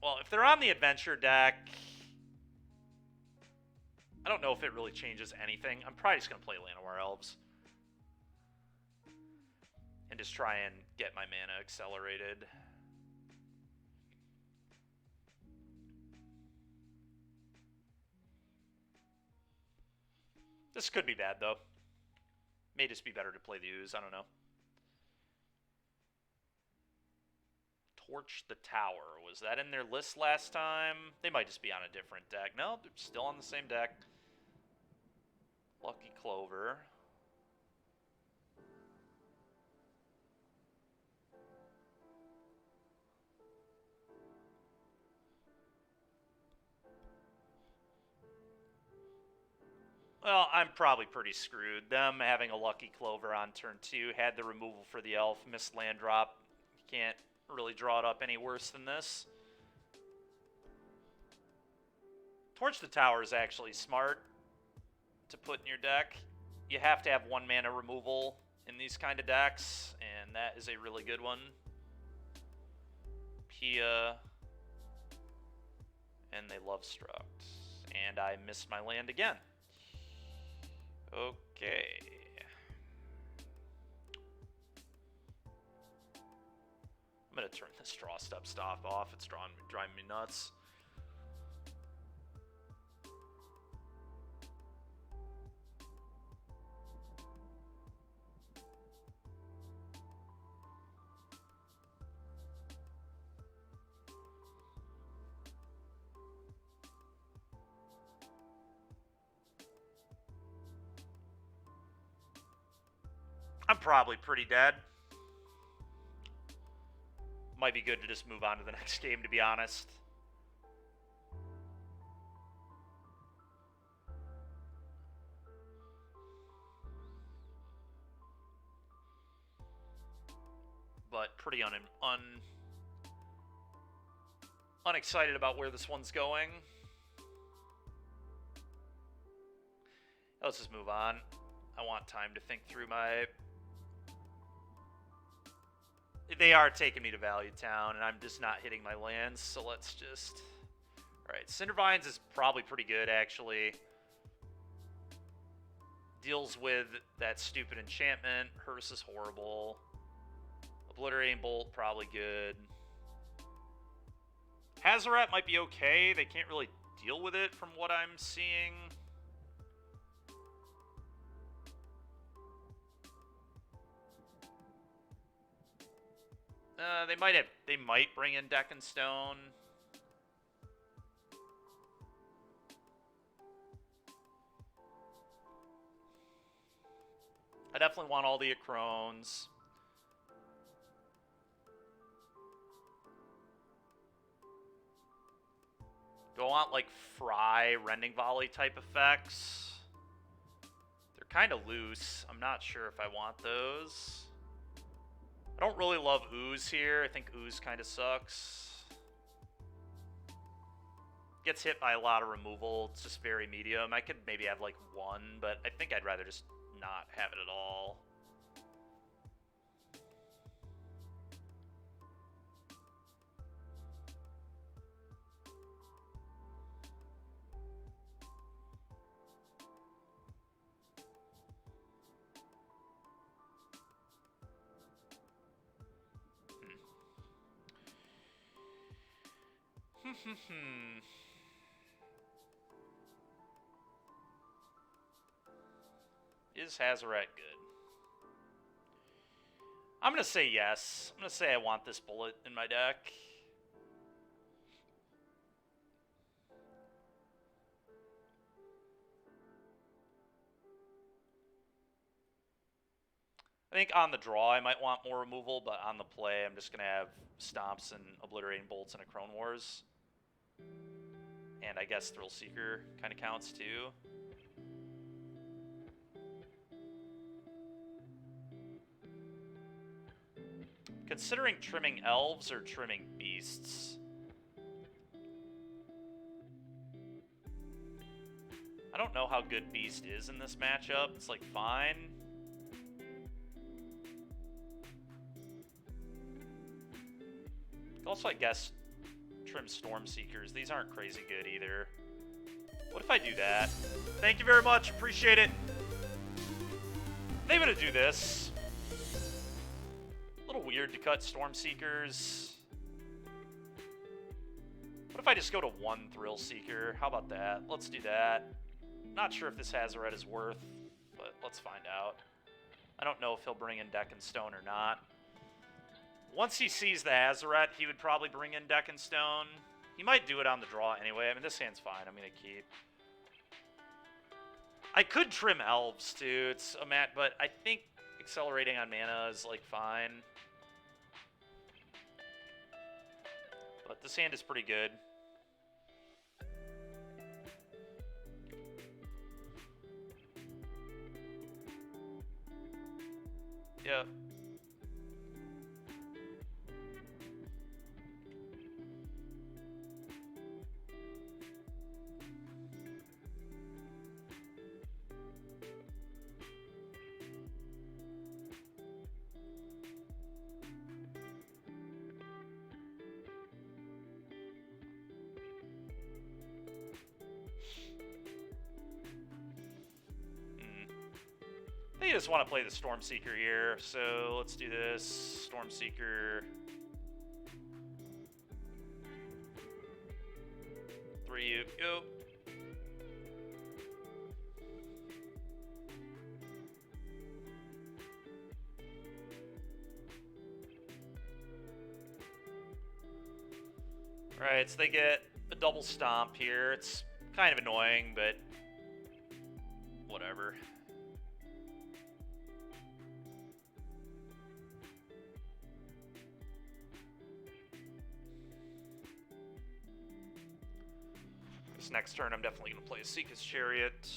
Well, if they're on the adventure deck, I don't know if it really changes anything. I'm probably just going to play Llanowar Elves. And just try and get my mana accelerated. This could be bad, though. May just be better to play the Ooze. I don't know. Torch the Tower. Was that in their list last time? They might just be on a different deck. No, they're still on the same deck. Lucky Clover. Well, I'm probably pretty screwed. Them having a Lucky Clover on turn 2, had the removal for the Elf, missed land drop. You can't really draw it up any worse than this. Torch the Tower is actually smart to put in your deck. You have to have 1 mana removal in these kind of decks, and that is a really good one. Pia. And they love Struct. And I missed my land again. Okay. I'm going to turn this draw step stop off. It's driving me nuts. I'm probably pretty dead. Might be good to just move on to the next game, to be honest. But pretty unexcited about where this one's going. Let's just move on. I want time to think through my... They are taking me to Value Town, and I'm just not hitting my lands, so let's just... Alright, Cindervines is probably pretty good, actually. Deals with that stupid enchantment. Hearse is horrible. Obliterating Bolt, probably good. Hazoret might be okay. They can't really deal with it from what I'm seeing. They might bring in Deck and Stone. I definitely want all the Acrones. Do I want, like, Fry, Rending Volley type effects? They're kind of loose. I'm not sure if I want those. I don't really love Ooze here. I think Ooze kind of sucks. Gets hit by a lot of removal. It's just very medium. I could maybe have, like, one, but I think I'd rather just not have it at all. Is Hazoret good? I'm going to say yes. I'm going to say I want this bullet in my deck. I think on the draw I might want more removal, but on the play I'm just going to have Stomps and Obliterating Bolts and a Crone Wars. And I guess Thrill Seeker kind of counts too. Considering trimming Elves or trimming Beasts. I don't know how good Beast is in this matchup. It's like fine. Also, I guess trim Storm Seekers. These aren't crazy good either. What if I do that? Thank you very much. Appreciate it. I'm gonna do this. A little weird to cut Storm Seekers. What if I just go to one Thrill Seeker? How about that? Let's do that. Not sure if this Hazoret is worth, but let's find out. I don't know if he'll bring in Deck and Stone or not. Once he sees the Hazoret, he would probably bring in Deck and Stone. He might do it on the draw anyway. I mean, this hand's fine. I'm going to keep. I could trim Elves, too. It's a mat, but I think accelerating on mana is, like, fine. But this hand is pretty good. Yeah. I just want to play the Storm Seeker here, so let's do this. Storm Seeker. 3, go. Alright, so they get a double stomp here. It's kind of annoying, but whatever. This next turn, I'm definitely going to play Seeka's Chariot.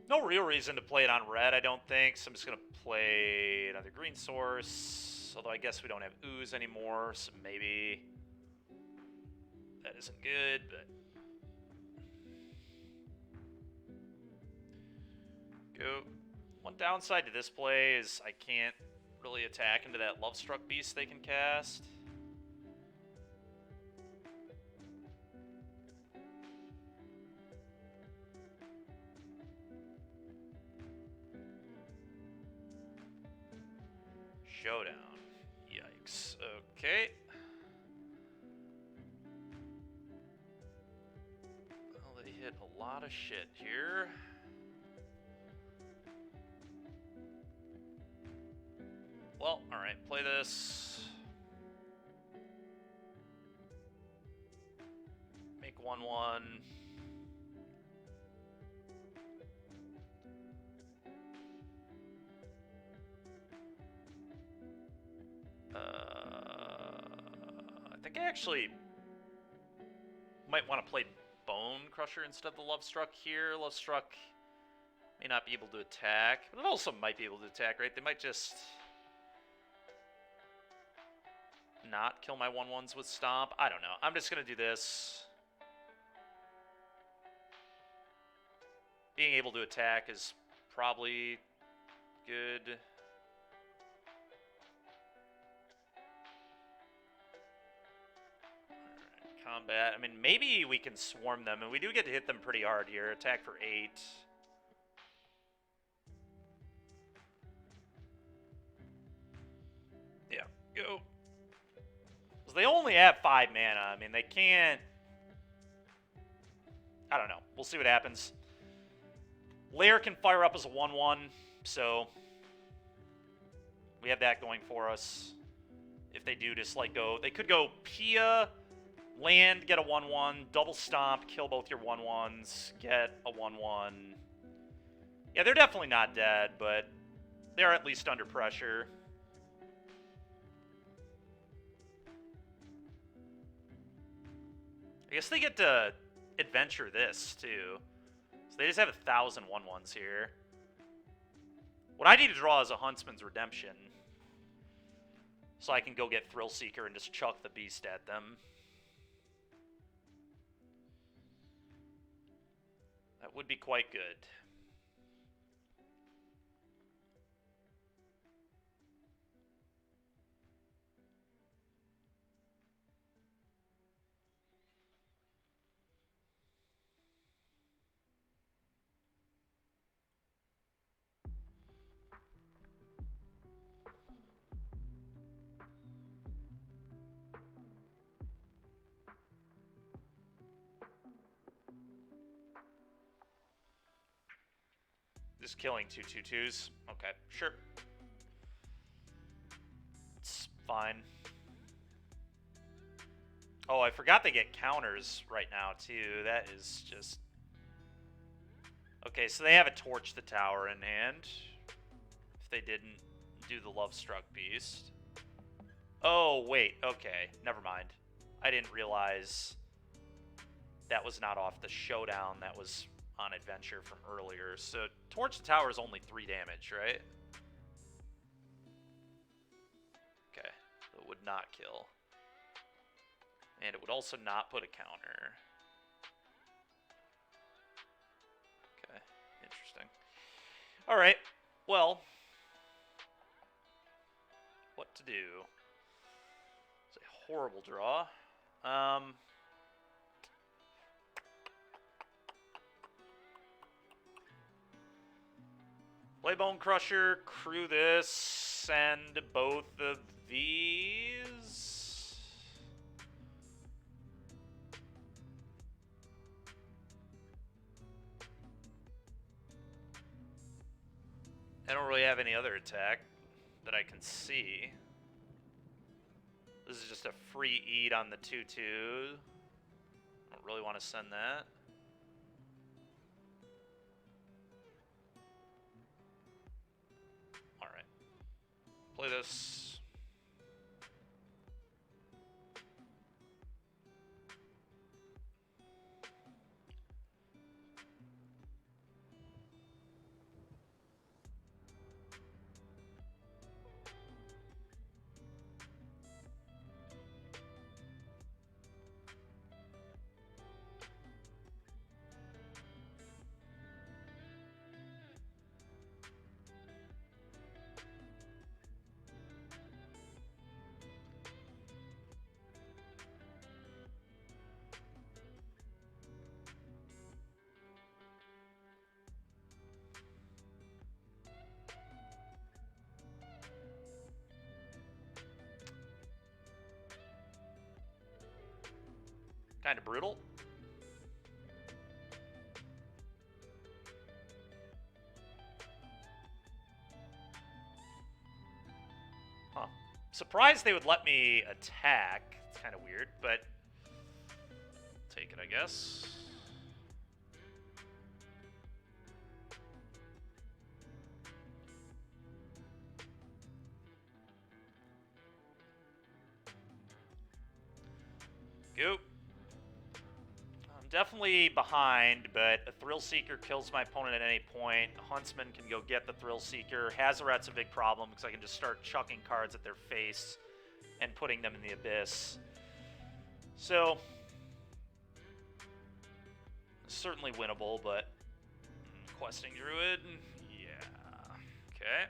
No real reason to play it on red, I don't think. So I'm just going to play another green source. Although I guess we don't have ooze anymore, so maybe that isn't good, but... Go. One downside to this play is I can't really attack into that Lovestruck Beast they can cast. Showdown. Yikes. Okay. Well, they hit a lot of shit here. Well, alright, play this. Make 1/1. I think I actually might want to play Bone Crusher instead of the Lovestruck here. Lovestruck may not be able to attack, but it also might be able to attack, right? They might just not kill my 1/1s with Stomp. I don't know. I'm just going to do this. Being able to attack is probably good. Alright, combat. I mean, maybe we can swarm them, and we do get to hit them pretty hard here. Attack for 8. Yeah, go. So they only have 5 mana. I mean, they can't... I don't know. We'll see what happens. Lair can fire up as a 1/1, so we have that going for us. If they do just, like, go... They could go Pia, land, get a 1/1, double Stomp, kill both your 1/1s, get a 1/1. Yeah, they're definitely not dead, but they're at least under pressure. I guess they get to adventure this, too. So they just have 1,000 1/1s here. What I need to draw is a Huntsman's Redemption. So I can go get Thrill Seeker and just chuck the beast at them. That would be quite good. Just killing 2/2/2s. Okay, sure. It's fine. Oh, I forgot they get counters right now, too. That is just... Okay, so they have a Torch the Tower in hand. If they didn't do the Lovestruck Beast. Oh, wait. Okay, never mind. I didn't realize that was not off the Showdown. That was on Adventure from earlier. So, Torch the Tower is only 3 damage, right? Okay, it would not kill. And it would also not put a counter. Okay, interesting. Alright, well, what to do? It's a horrible draw. Play Bone Crusher, crew this, send both of these. I don't really have any other attack that I can see. This is just a free eat on the 2/2. I don't really want to send that. Alright. Play this. Kind of brutal. Huh. Surprised they would let me attack. It's kind of weird, but take it, I guess. Goop. I'm definitely behind, but a Thrill Seeker kills my opponent at any point. A Huntsman can go get the Thrill Seeker. Hazoret's a big problem because I can just start chucking cards at their face and putting them in the abyss. So, certainly winnable, but Questing Druid, yeah, okay.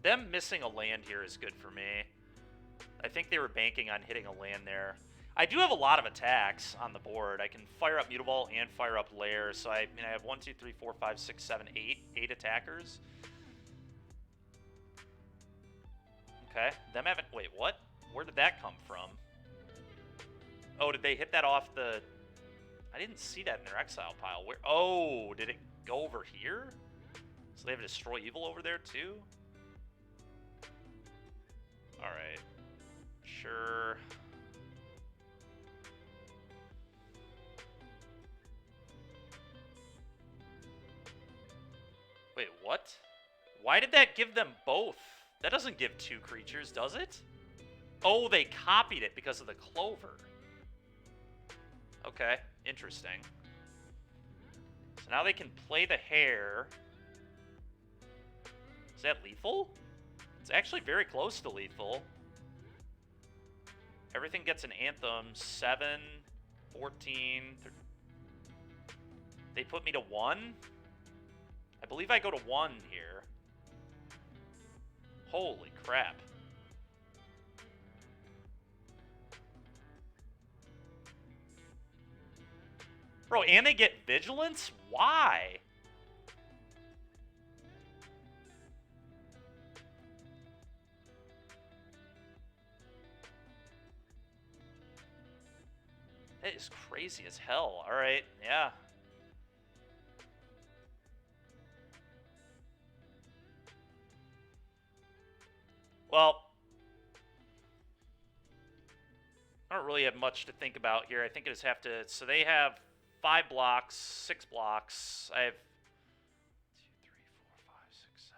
Them missing a land here is good for me. I think they were banking on hitting a land there. I do have a lot of attacks on the board. I can fire up Mutavault and fire up Lair, so I mean I have 1, 2, 3, 4, 5, 6, 7, 8 attackers. Okay, them haven't... Wait, what? Where did that come from? Oh, did they hit that off the... I didn't see that in their exile pile. Where? Oh, did it go over here? So they have a Destroy Evil over there too? Alright. Sure. Wait, what? Why did that give them both? That doesn't give 2 creatures, does it? Oh, they copied it because of the clover. Okay, interesting. So now they can play the hare. Is that lethal? It's actually very close to lethal. Everything gets an Anthem. 7, 14... They put me to 1? I believe I go to 1 here. Holy crap. Bro, and they get Vigilance? Why? That is crazy as hell. Alright, yeah. Well, I don't really have much to think about here. I think I just have to... So they have 5 blocks, 6 blocks. I have 2, 3, 4, 5, 6, 7,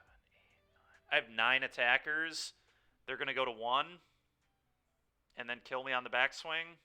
8, 9. I have 9 attackers. They're going to go to 1 and then kill me on the backswing.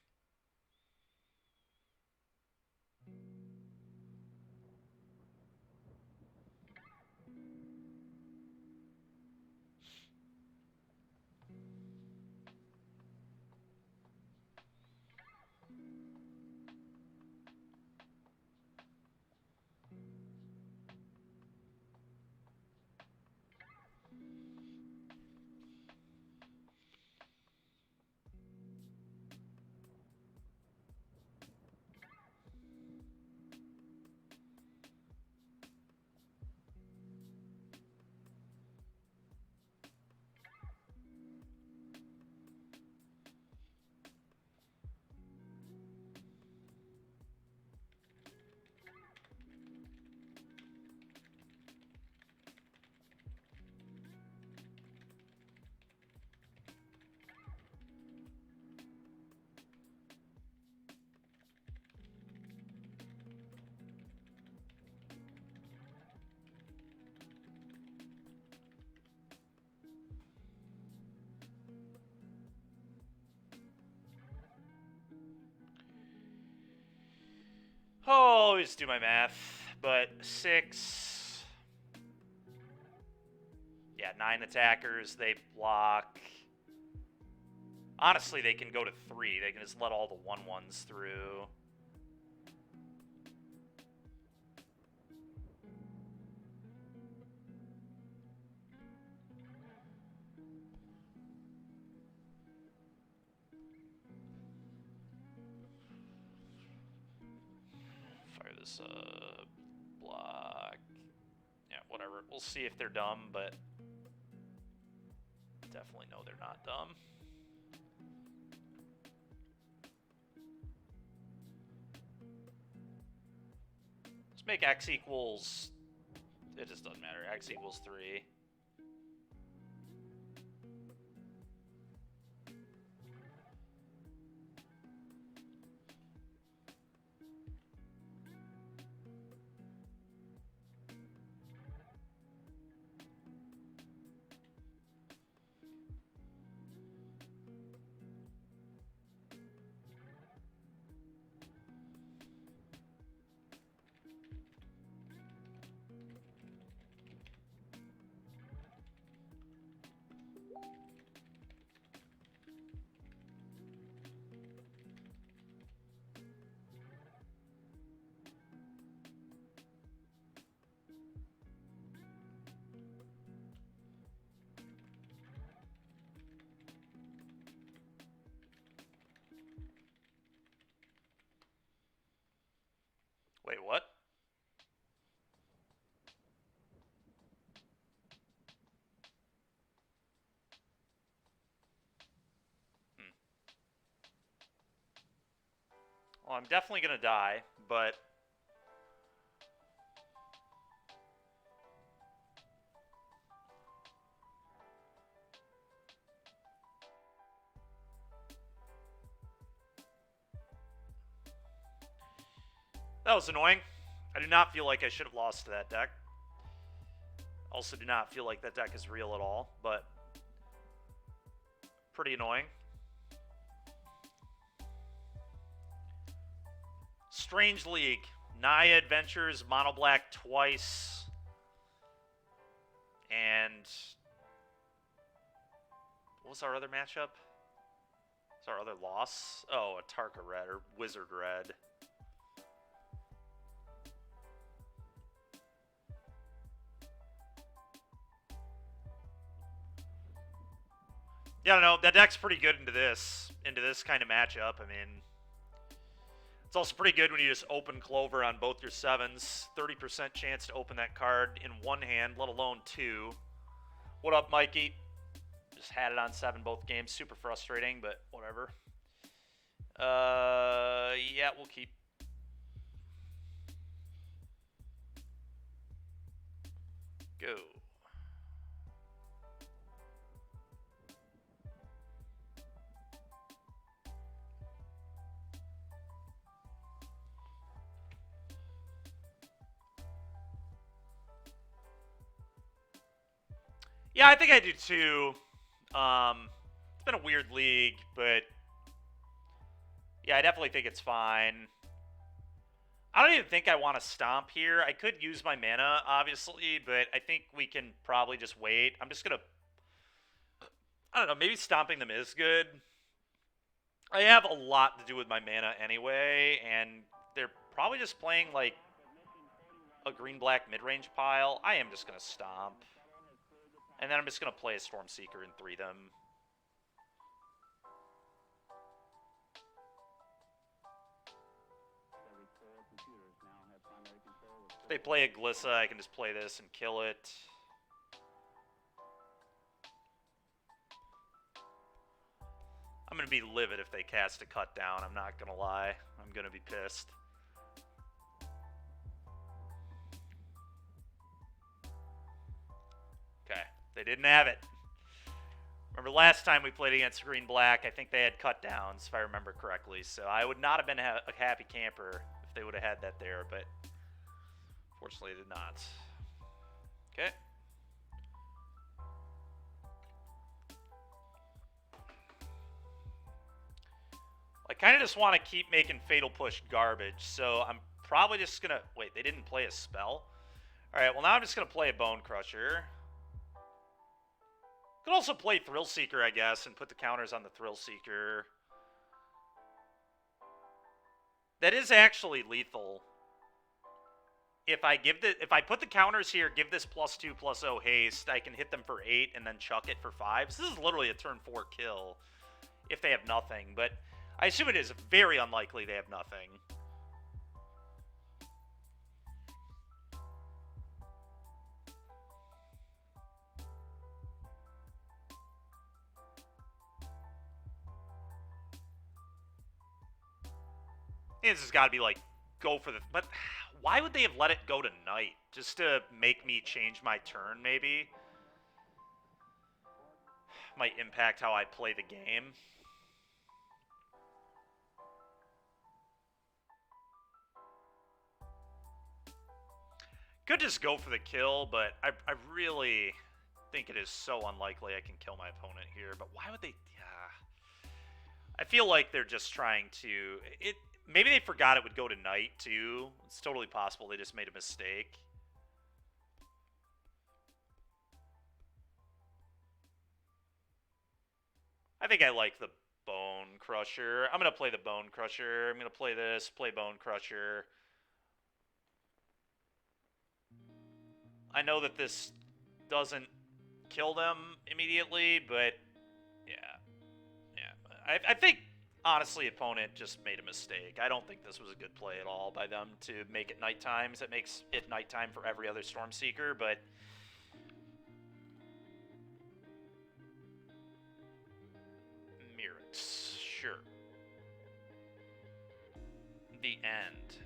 Oh, always do my math, but 6. Yeah, 9 attackers, they block. Honestly, they can go to 3. They can just let all the 1/1s through. Fire this up. Block. Yeah, whatever. We'll see if they're dumb, but... definitely know they're not dumb. Let's make x equals... It just doesn't matter. X equals 3. Wait, what? Well, I'm definitely gonna die, but... That was annoying. I do not feel like I should have lost to that deck. Also do not feel like that deck is real at all, but... Pretty annoying. Strange League. Naya Adventures, Mono Black twice. And... What was our other matchup? What's our other loss? Oh, a Tarka Red, or Wizard Red. Yeah, I don't know. That deck's pretty good into this kind of matchup. I mean, it's also pretty good when you just open Clover on both your 7s. 30% chance to open that card in one hand, let alone 2. What up, Mikey? Just had it on 7 both games. Super frustrating, but whatever. Yeah, we'll keep. Go. Yeah, I think I do too. It's been a weird league, but yeah, I definitely think it's fine. I don't even think I want to stomp here. I could use my mana, obviously, but I think we can probably just wait. I'm just going to... I don't know, maybe stomping them is good. I have a lot to do with my mana anyway, and they're probably just playing, like, a green-black mid-range pile. I am just going to stomp. And then I'm just going to play a Stormseeker and 3 them. If they play a Glissa, I can just play this and kill it. I'm going to be livid if they cast a cut down, I'm not going to lie. I'm going to be pissed. Okay, they didn't have it. Remember last time we played against Green Black, I think they had cut downs, if I remember correctly. So I would not have been a happy camper if they would have had that there, but fortunately they did not. Okay. I kind of just want to keep making Fatal Push garbage, so I'm probably just going to... Wait, they didn't play a spell? Alright, well now I'm just going to play a Bone Crusher. Could also play Thrill Seeker, I guess, and put the counters on the Thrill Seeker. That is actually lethal. If I put the counters here, give this +2/+0 haste, I can hit them for 8 and then chuck it for 5. So this is literally a turn 4 kill if they have nothing, but I assume it is very unlikely they have nothing. This has got to be like, go for the... But why would they have let it go to night? Just to make me change my turn, maybe? Might impact how I play the game. Could just go for the kill, but I really think it is so unlikely I can kill my opponent here. But why would they... I feel like they're just trying to... Maybe they forgot it would go to night, too. It's totally possible they just made a mistake. I think I like the Bone Crusher. I'm going to play the Bone Crusher. I'm going to play this, play Bone Crusher. I know that this doesn't kill them immediately, but yeah. I think, honestly, opponent just made a mistake. I don't think this was a good play at all by them to make it nighttime. It makes it nighttime for every other Stormseeker, but... Mirrex, sure. The end.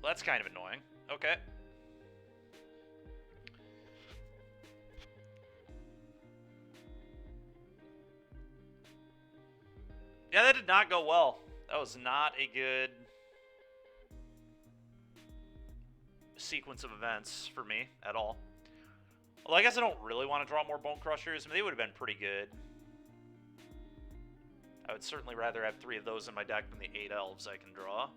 Well, that's kind of annoying. Okay. Yeah, that did not go well. That was not a good sequence of events for me at all. Well, I guess I don't really want to draw more Bone Crushers. I mean, they would have been pretty good. I would certainly rather have 3 of those in my deck than the 8 elves I can draw.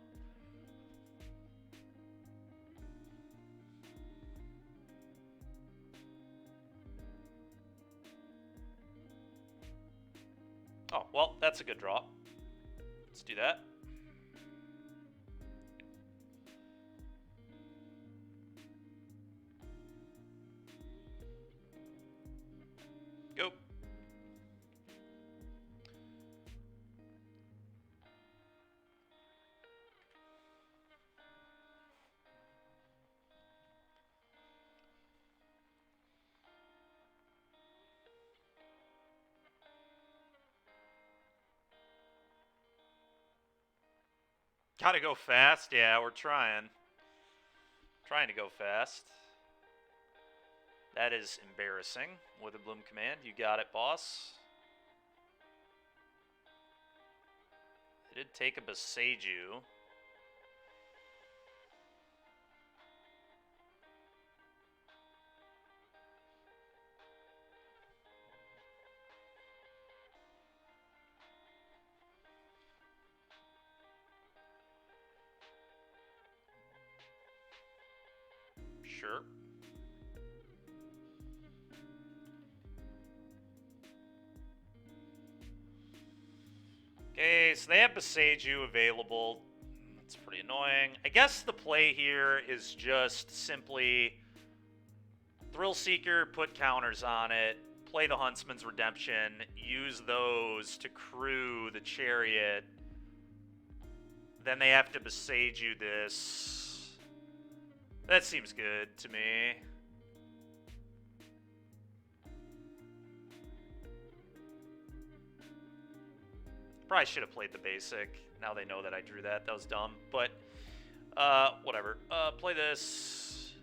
Oh, well, that's a good draw. Let's do that. Go. Gotta go fast. Yeah, we're trying. Trying to go fast. That is embarrassing. Witherbloom command. You got it, boss. They did take a Beseiju. Sure. Okay, so they have Beseiju available. That's pretty annoying. I guess the play here is just simply Thrill Seeker, put counters on it, play the Huntsman's Redemption, use those to crew the Chariot. Then they have to Beseiju this. That seems good to me. Probably should have played the basic. Now they know that I drew that. That was dumb. But, whatever. Play this.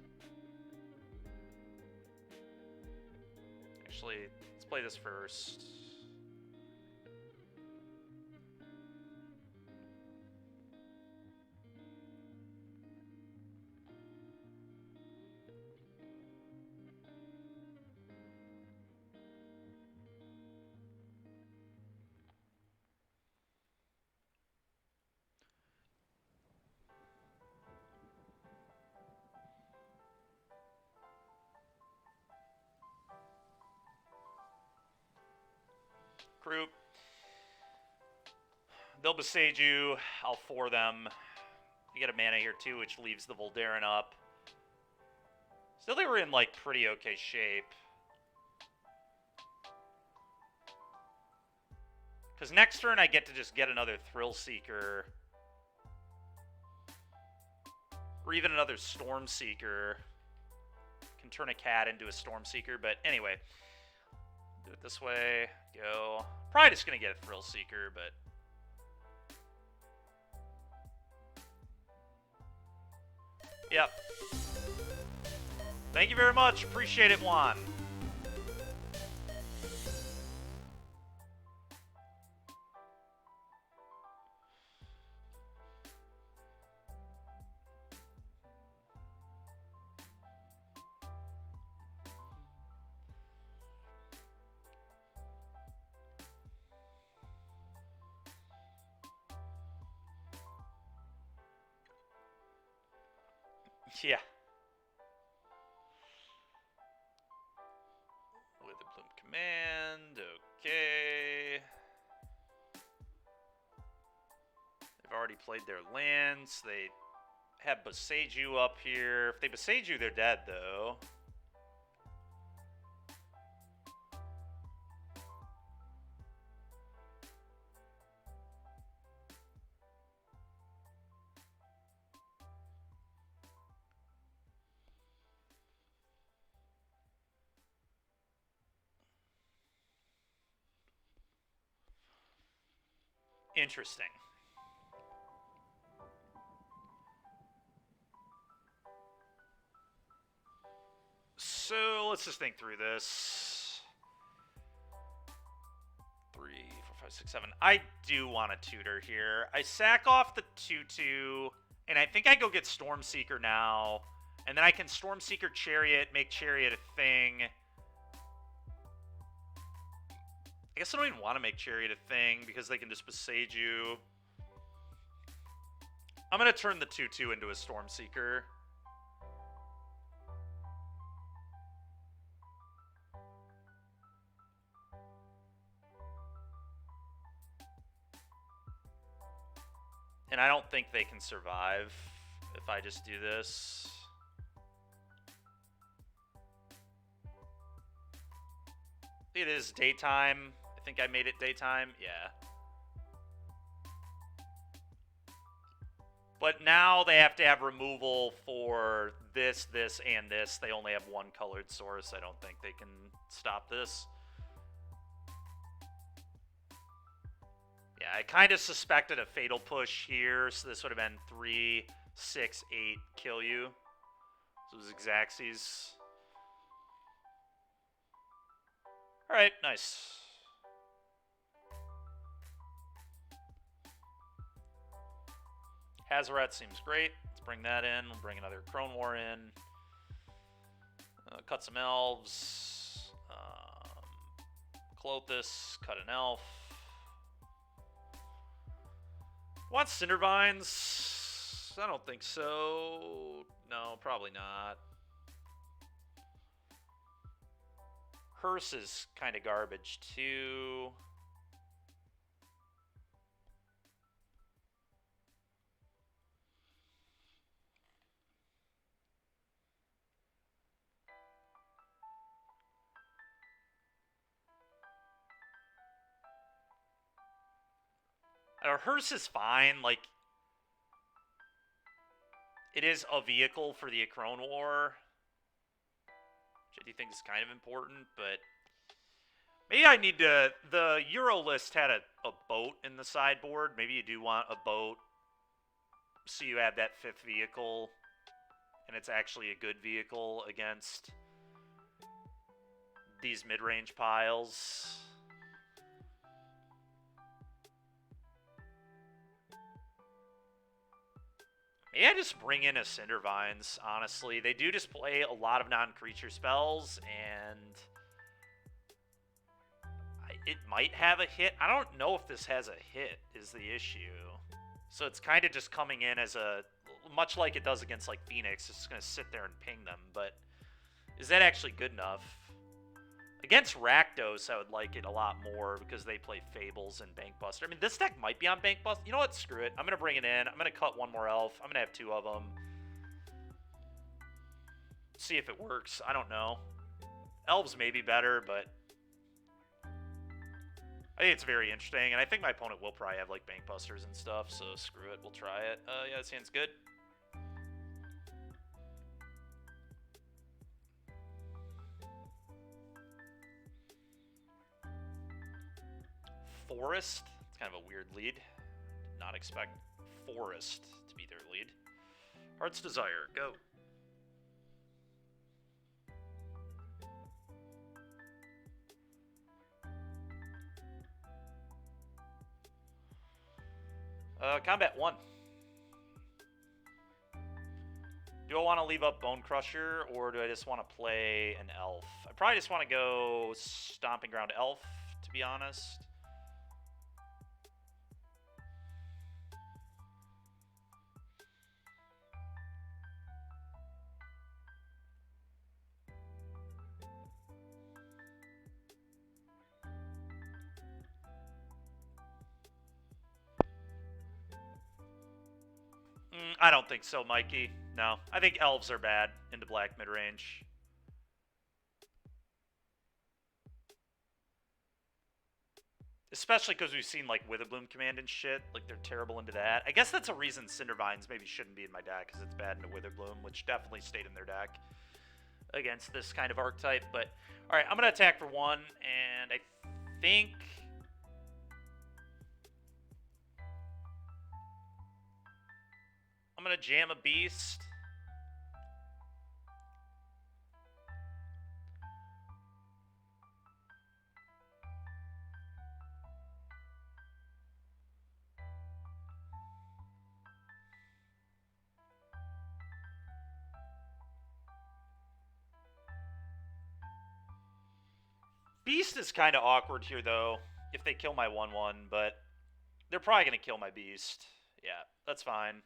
Actually, let's play this first. Group. They'll Beseiju. I'll 4 them. You get a mana here too, which leaves the Voldaren up. Still, they were in like pretty okay shape. Because next turn I get to just get another Thrill Seeker. Or even another Storm Seeker. Can turn a cat into a Storm Seeker, but anyway. Do it this way. Go. Probably just going to get a Thrill Seeker, but... Yep. Thank you very much. Appreciate it, Juan. Yeah. Witherbloom Command, okay. They've already played their lands. They have Boseiju up here. If they Boseiju, they're dead, though. Interesting. So let's just think through this. 3, 4, 5, 6, 7. I do want a tutor here. I sack off the 2/2, and I think I go get Stormseeker now. And then I can Stormseeker Chariot, make Chariot a thing. I guess I don't even want to make Chariot a thing because they can just Boseiju. I'm going to turn the 2/2 into a Stormseeker. And I don't think they can survive if I just do this. It is daytime. I think I made it daytime. Yeah. But now they have to have removal for this, this, and this. They only have one colored source. I don't think they can stop this. Yeah, I kind of suspected a fatal push here, so this would have been 3, 6, 8, kill you. So it was Xaxes. Alright, nice. Hazoret seems great. Let's bring that in. We'll bring another Crone War in. Cut some elves. Clothis, cut an elf. Want Cindervines? I don't think so. No, probably not. Hearse is kind of garbage, too. Hearse is fine. Like, it is a vehicle for the Crone War, which I do think is kind of important, but maybe I need to... The Euro list had a boat in the sideboard. Maybe you do want a boat, so you add that 5th vehicle, and it's actually a good vehicle against these mid-range piles. Maybe I just bring in a Cindervines, honestly. They do display a lot of non-creature spells, and it might have a hit. I don't know if this has a hit, is the issue. So it's kind of just coming in as a... Much like it does against, like, Phoenix. It's just going to sit there and ping them, but is that actually good enough? Against Rakdos, I would like it a lot more because they play Fables and Bankbuster. I mean, this deck might be on Bankbuster. You know what? Screw it. I'm going to bring it in. I'm going to cut one more elf. I'm going to have 2 of them. See if it works. I don't know. Elves may be better, but I think it's very interesting. And I think my opponent will probably have, like, Bankbusters and stuff, so screw it. We'll try it. Yeah, this hand's good. Forest. It's kind of a weird lead. Did not expect Forest to be their lead. Heart's Desire, go. Combat 1. Do I want to leave up Bone Crusher, or do I just want to play an Elf? I probably just want to go Stomping Ground Elf, to be honest. I don't think so, Mikey. No. I think elves are bad into black midrange. Especially because we've seen, like, Witherbloom Command and shit. Like, they're terrible into that. I guess that's a reason Cindervines maybe shouldn't be in my deck, because it's bad into Witherbloom, which definitely stayed in their deck against this kind of archetype. But, alright, I'm going to attack for 1, and I think... I'm going to jam a beast. Beast is kind of awkward here, though, if they kill my 1/1, but they're probably going to kill my beast. Yeah, that's fine.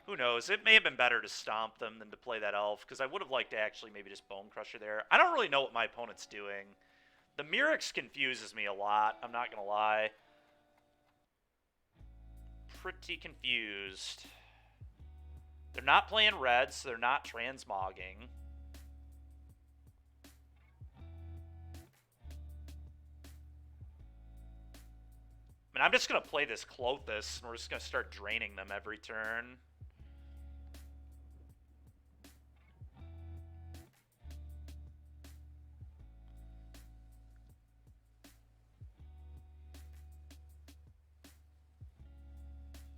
Who knows? It may have been better to stomp them than to play that elf, because I would have liked to actually maybe just Bone Crusher there. I don't really know what my opponent's doing. The Mirrex confuses me a lot, I'm not going to lie. Pretty confused. They're not playing red, so they're not transmogging. I mean, I'm just going to play this Clothis, and we're just going to start draining them every turn.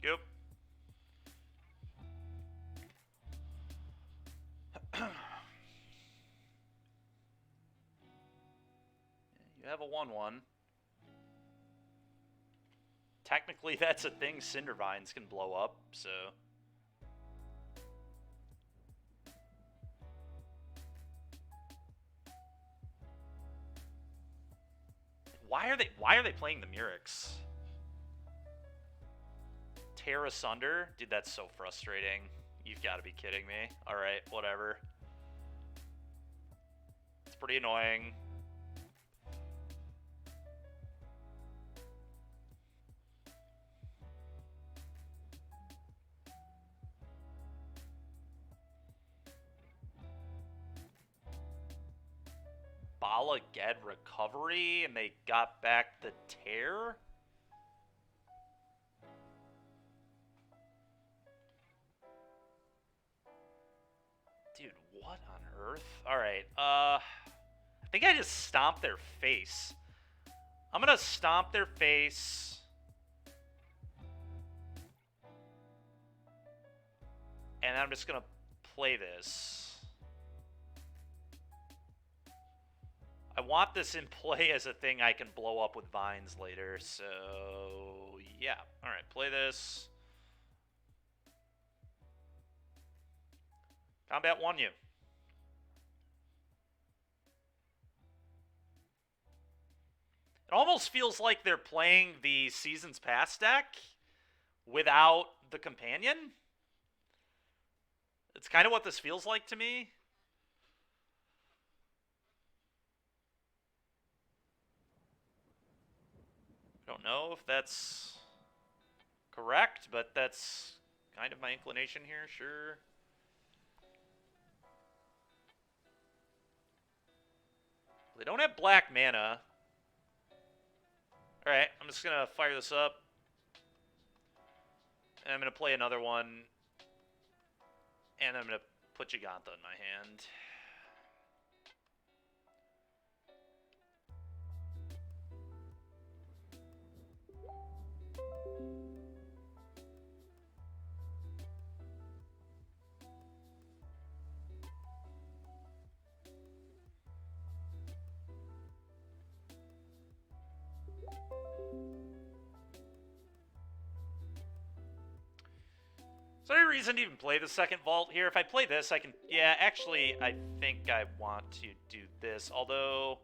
Yep. You have a 1/1. Technically, that's a thing Cindervines can blow up, so... Why are they playing the Mirrex? Tear Asunder? Dude, that's so frustrating. You've got to be kidding me. Alright, whatever. It's pretty annoying. Bala Ged Recovery, and they got back the Tear? Dude, what on earth? Alright, I think I just stomped their face. I'm gonna stomp their face. And I'm just gonna play this. I want this in play as a thing I can blow up with vines later, so yeah. Alright, play this. Combat 1 you. It almost feels like they're playing the Seasons Past deck without the companion. It's kind of what this feels like to me. I don't know if that's correct, but that's kind of my inclination here, sure. They don't have black mana. Alright, I'm just going to fire this up. And I'm going to play another one. And I'm going to put Giganta in my hand. Is there any reason to even play the second vault here? If I play this, I can... Yeah, actually, I think I want to do this. Although...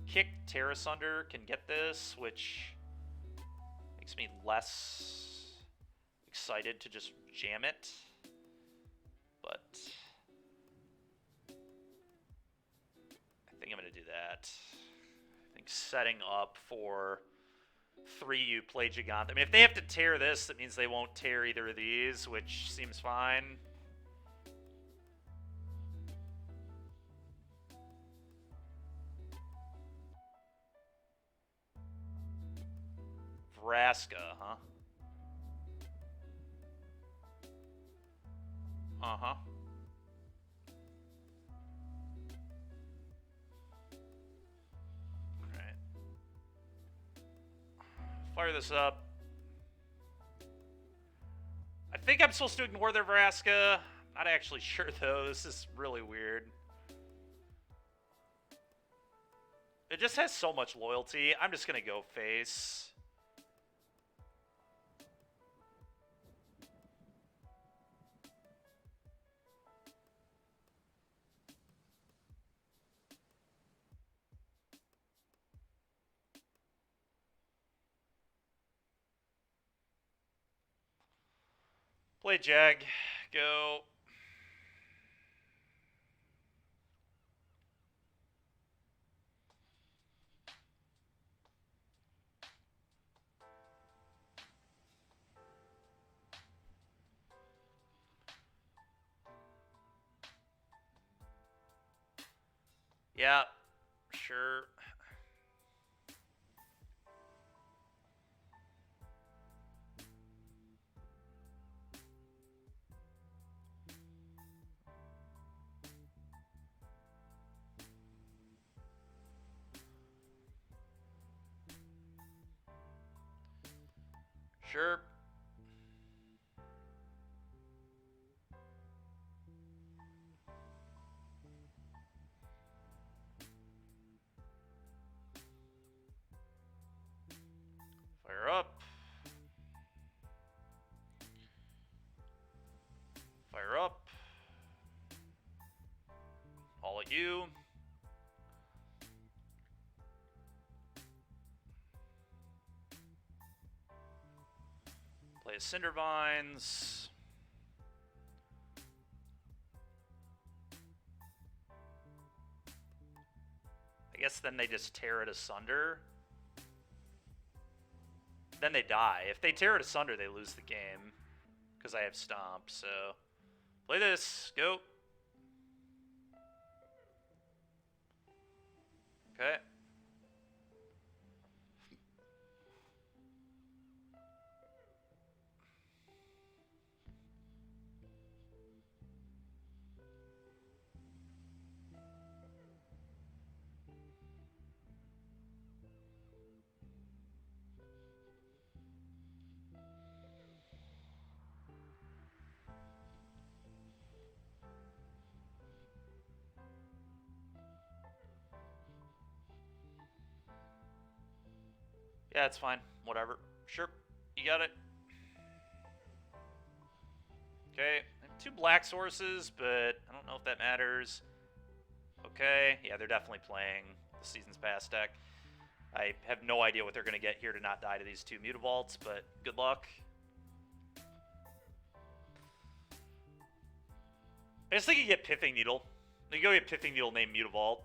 Kick Terrace Under can get this, which makes me less excited to just jam it. But... I think I'm going to do that. I think setting up for... 3U play Gigant. I mean, if they have to tear this, that means they won't tear either of these, which seems fine. Vraska, huh? Uh-huh. Fire this up. I think I'm supposed to ignore their Vraska. Not actually sure, though. This is really weird. It just has so much loyalty. I'm just going to go face. Play Jag. Go. Yeah, sure. Sure. Fire up. Fire up. All at you. Play Cinder Vines. I guess then they just tear it asunder. Then they die. If they tear it asunder, they lose the game. Because I have Stomp, so... Play this. Go. Okay. Yeah, it's fine. Whatever. Sure. You got it. Okay. I have 2 black sources, but I don't know if that matters. Okay. Yeah, they're definitely playing the Seasons Pass deck. I have no idea what they're going to get here to not die to these 2 Mutavaults, but good luck. I just think you get Pithing Needle. You go get Pithing Needle named Mutavault,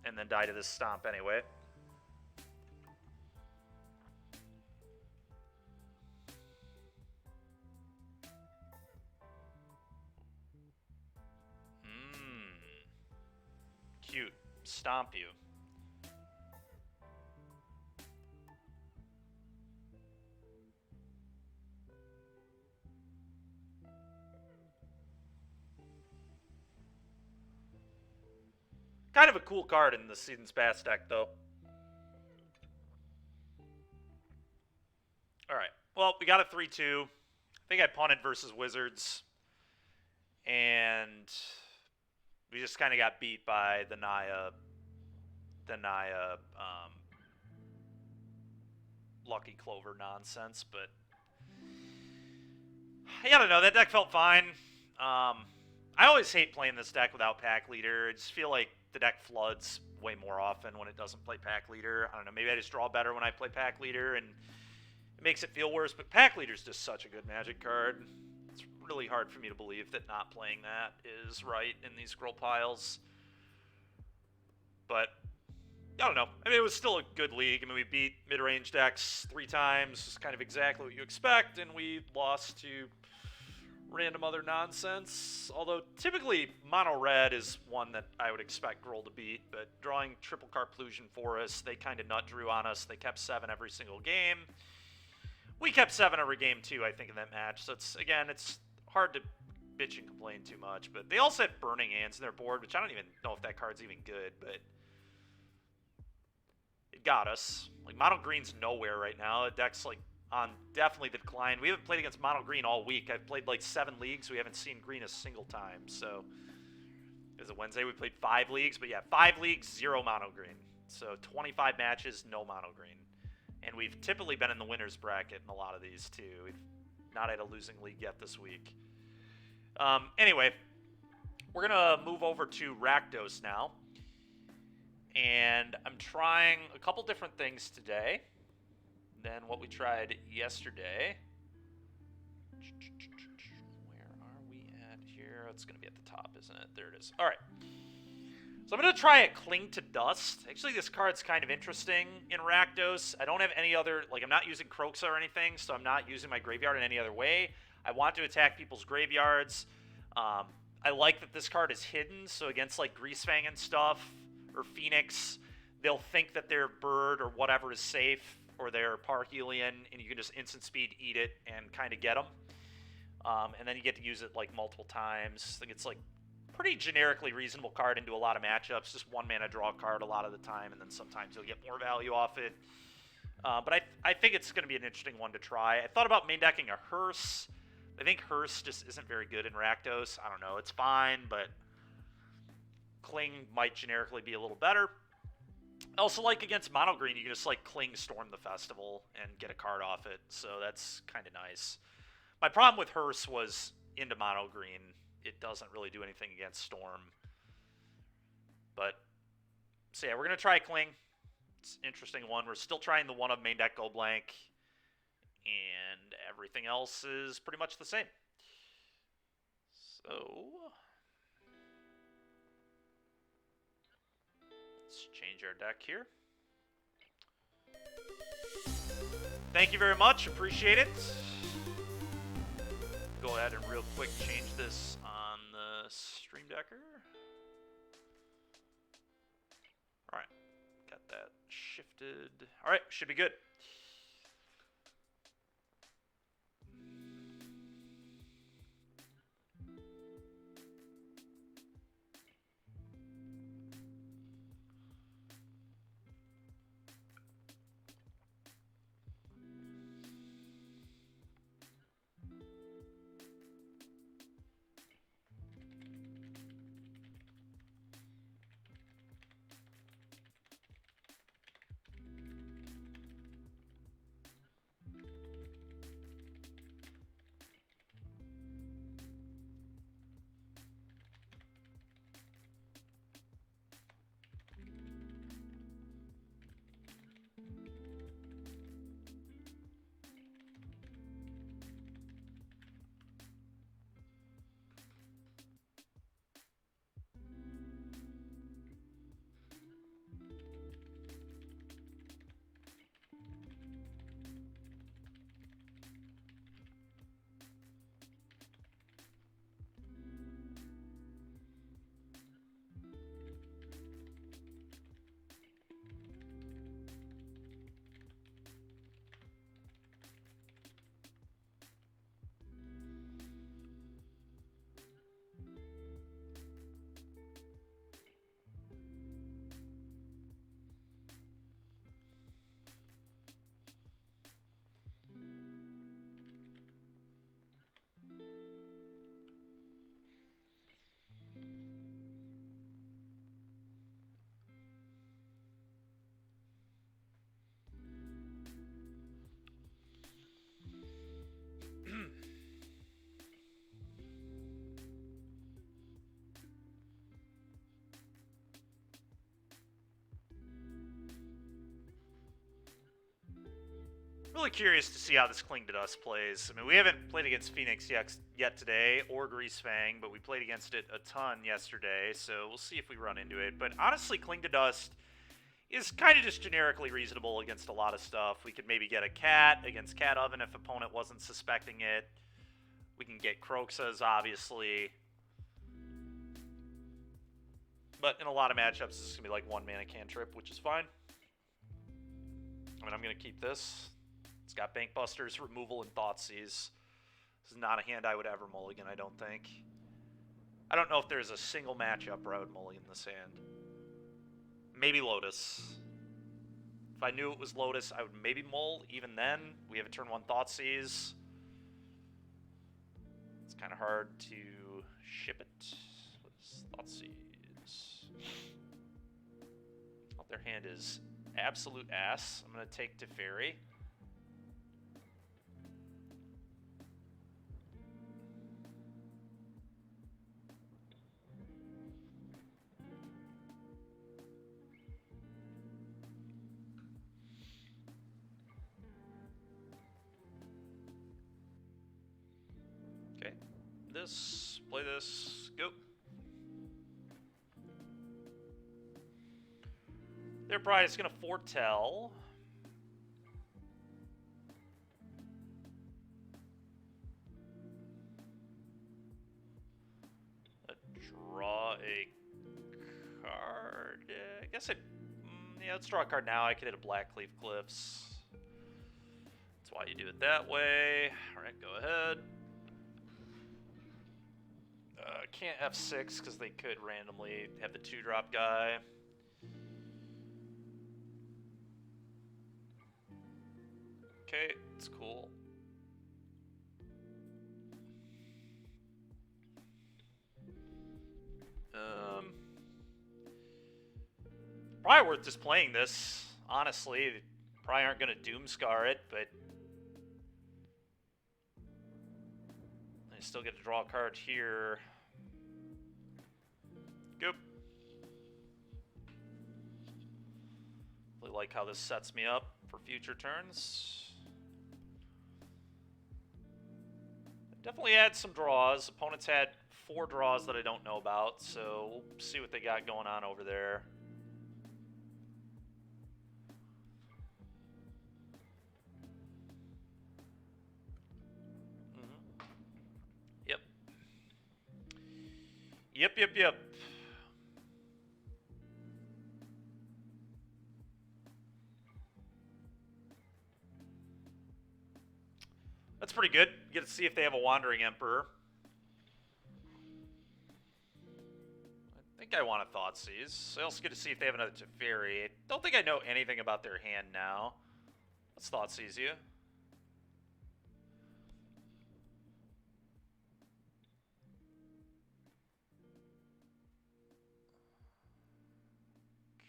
and then die to this Stomp anyway. Cute. Stomp you. Kind of a cool card in the Seasons Pass deck, though. Alright. Well, we got a 3-2. I think I punted versus Wizards. And... we just kind of got beat by the Naya Lucky Clover nonsense, but I don't know. That deck felt fine. I always hate playing this deck without Pack Leader. I just feel like the deck floods way more often when it doesn't play Pack Leader. I don't know. Maybe I just draw better when I play Pack Leader, and it makes it feel worse. But Pack Leader is just such a good Magic card. It's really hard for me to believe that not playing that is right in these Grull piles. But I don't know. I mean, it was still a good league. I mean, we beat mid-range decks 3 times. It's kind of exactly what you expect, and we lost to random other nonsense. Although, typically, mono-red is one that I would expect Grull to beat, but drawing triple Carplusion for us, they kind of nut drew on us. They kept 7 every single game. We kept 7 every game, too, I think, in that match. So, it's hard to bitch and complain too much. But they also had Burning Hands in their board, which I don't even know if that card's even good, but it got us. Like, mono green's nowhere right now. The deck's, like, on definitely the decline. We haven't played against mono green all week. I've played, like, 7 leagues. We haven't seen green a single time. So, it was a Wednesday. We played 5 leagues. But, yeah, 5 leagues, 0 mono green. So, 25 matches, no mono green. And we've typically been in the winner's bracket in a lot of these, too. We've not had a losing league yet this week. Anyway, we're going to move over to Rakdos now. And I'm trying a couple different things today than what we tried yesterday. Where are we at here? It's going to be at the top, isn't it? There it is. All right. So I'm going to try a Cling to Dust. Actually, this card's kind of interesting in Rakdos. I don't have any other, like, I'm not using Kroxa or anything, so I'm not using my graveyard in any other way. I want to attack people's graveyards. I like that this card is hidden, so against, like, Greasefang and stuff, or Phoenix, they'll think that their bird or whatever is safe, or their Parhelion, and you can just instant speed eat it and kind of get them. And then you get to use it, like, multiple times. I think it's, like, pretty generically reasonable card into a lot of matchups. Just 1 mana draw card a lot of the time, and then sometimes you'll get more value off it. But I think it's going to be an interesting one to try. I thought about main decking a Hearse. I think Hearse just isn't very good in Rakdos. I don't know. It's fine, but Cling might generically be a little better. I also like against mono green, you can just like Cling Storm the Festival and get a card off it. So that's kind of nice. My problem with Hearse was into mono green. It doesn't really do anything against Storm. But, so yeah, we're going to try Cling. It's an interesting one. We're still trying the one of main deck Go Blank. And everything else is pretty much the same. So, let's change our deck here. Thank you very much. Appreciate it. Go ahead and real quick change this on the Stream Decker. Alright. Got that shifted. Alright, should be good. Really curious to see how this Cling to Dust plays. I mean, we haven't played against Phoenix yet today, or Greasefang, but we played against it a ton yesterday, so we'll see if we run into it. But honestly, Cling to Dust is kind of just generically reasonable against a lot of stuff. We could maybe get a Cat against Cat Oven if opponent wasn't suspecting it. We can get Croxas, obviously. But in a lot of matchups, this is going to be like 1 mana cantrip, which is fine. I mean, I'm going to keep this. It's got Bankbusters, Removal, and Thoughtseize. This is not a hand I would ever mulligan, I don't think. I don't know if there's a single matchup where I would mulligan this hand. Maybe Lotus. If I knew it was Lotus, I would maybe mull. Even then, we have a turn 1 Thoughtseize. It's kind of hard to ship it. What is Thoughtseize? Oh, their hand is absolute ass. I'm going to take Teferi. Okay. This, play this, go. They're probably just going to foretell. Draw a card. I guess yeah, let's draw a card now. I could hit a Blackleaf Cliffs. That's why you do it that way. Alright, go ahead. Can't F6 because they could randomly have the 2-drop guy. Okay, it's cool. Probably worth just playing this, honestly. They probably aren't going to Doomscar it, but I still get to draw a card here. Goop. Really like how this sets me up for future turns. Definitely had some draws. Opponents had 4 draws that I don't know about, so we'll see what they got going on over there. Yep. Yep. That's pretty good. You get to see if they have a Wandering Emperor. I think I want a Thoughtseize. I also get to see if they have another Teferi. I don't think I know anything about their hand now. Let's Thoughtseize you.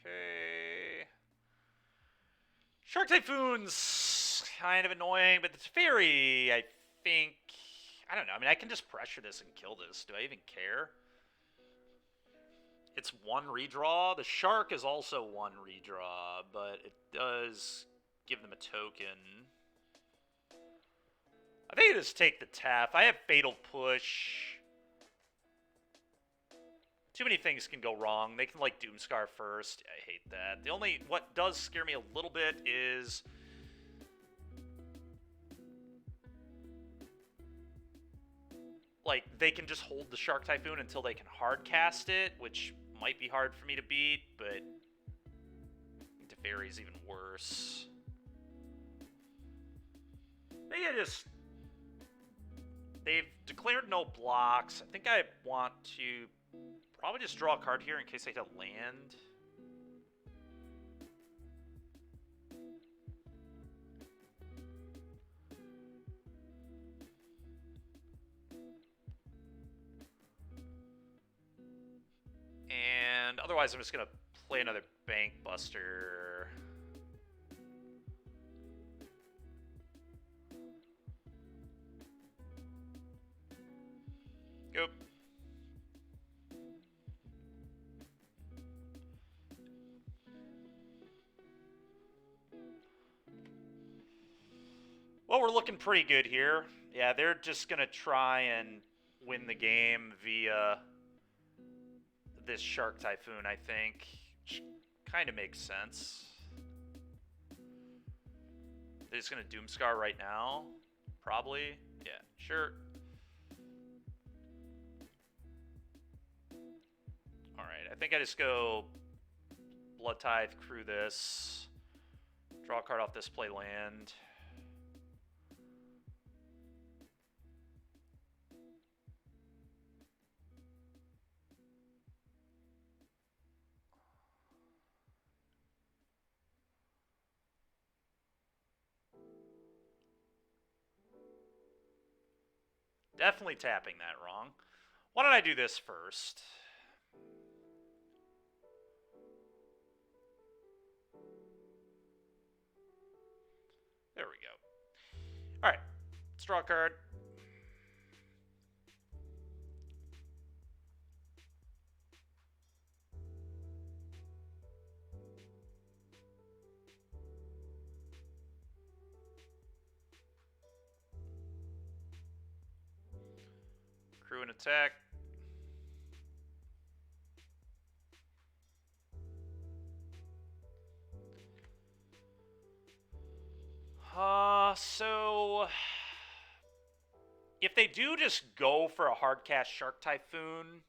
Okay. Shark Typhoon's kind of annoying, but the Teferi, I think... I don't know. I mean, I can just pressure this and kill this. Do I even care? It's 1 redraw. The Shark is also 1 redraw, but it does give them a token. I think I just take the tap. I have Fatal Push. Too many things can go wrong. They can, like, Doomscar first. I hate that. The only... What does scare me a little bit is... like, they can just hold the Shark Typhoon until they can hard cast it, which might be hard for me to beat, but Teferi's even worse. Maybe I just... They've declared no blocks. I think I want to probably just draw a card here in case I hit a land. And otherwise, I'm just going to play another Bank Buster. Go. Well, we're looking pretty good here. Yeah, they're just going to try and win the game via this Shark Typhoon, I think. Which kind of makes sense. They're just going to Doomscar right now? Probably. Yeah, sure. Alright, I think I just go Blood Tithe, crew this. Draw a card off this, play land. Definitely tapping that wrong. Why don't I do this first? There we go. Alright. Let's draw a card. Crew and attack. So if they do just go for a hard cast Shark Typhoon,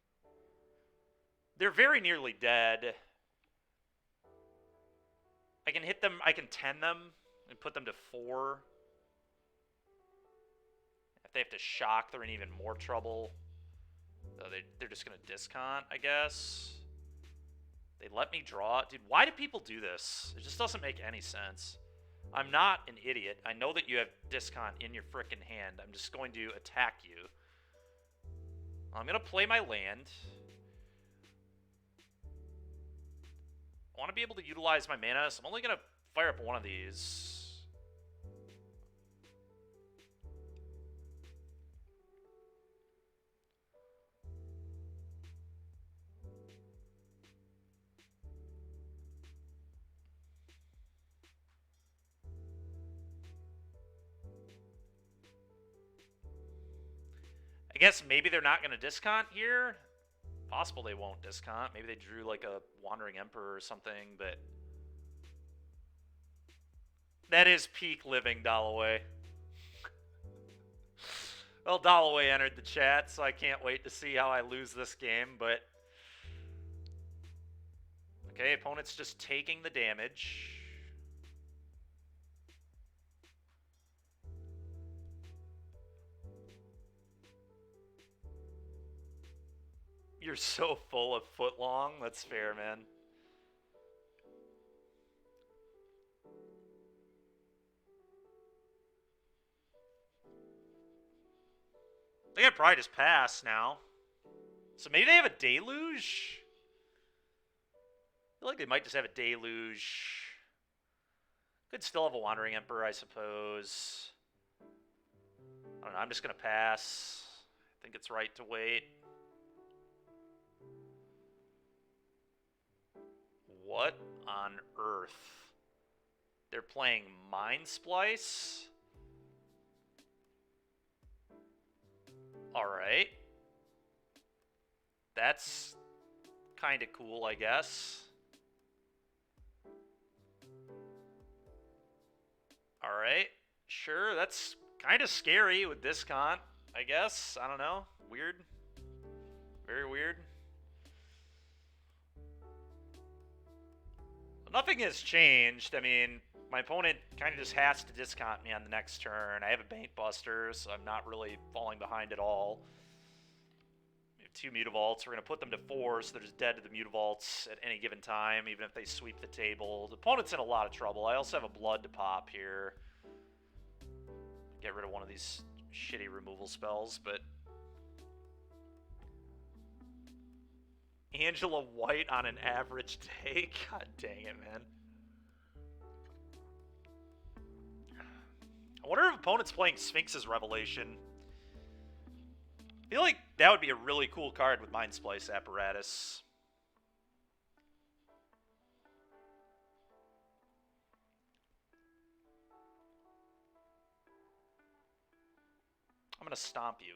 they're very nearly dead. I can hit them, I can 10 them and put them to 4. If they have to shock, they're in even more trouble. So they're just going to discount, I guess. They let me draw. Dude, why do people do this? It just doesn't make any sense. I'm not an idiot. I know that you have discount in your frickin' hand. I'm just going to attack you. I'm going to play my land. I want to be able to utilize my mana, so I'm only going to fire up one of these. I guess maybe they're not going to discount here. Possible they won't discount. Maybe they drew like a Wandering Emperor or something, but... That is peak living, Dalloway. Well, Dalloway entered the chat, so I can't wait to see how I lose this game, but... Okay, opponent's just taking the damage. You're so full of footlong. That's fair, man. I think I probably just pass now. So maybe they have a deluge? I feel like they might just have a deluge. Could still have a Wandering Emperor, I suppose. I don't know, I'm just going to pass. I think it's right to wait. What on earth? They're playing Mind Splice? Alright. That's kind of cool, I guess. Alright. Sure, that's kind of scary with discount, I guess. I don't know. Weird. Very weird. Nothing has changed. I mean, my opponent kind of just has to discount me on the next turn. I have a Bank Buster, so I'm not really falling behind at all. We have 2 Mutavaults. We're going to put them to 4, so they're just dead to the Mutavaults at any given time, even if they sweep the table. The opponent's in a lot of trouble. I also have a Blood to pop here. Get rid of one of these shitty removal spells, but... Angela White on an average day? God dang it, man. I wonder if opponent's playing Sphinx's Revelation. I feel like that would be a really cool card with Mind Splice Apparatus. gonna stomp you.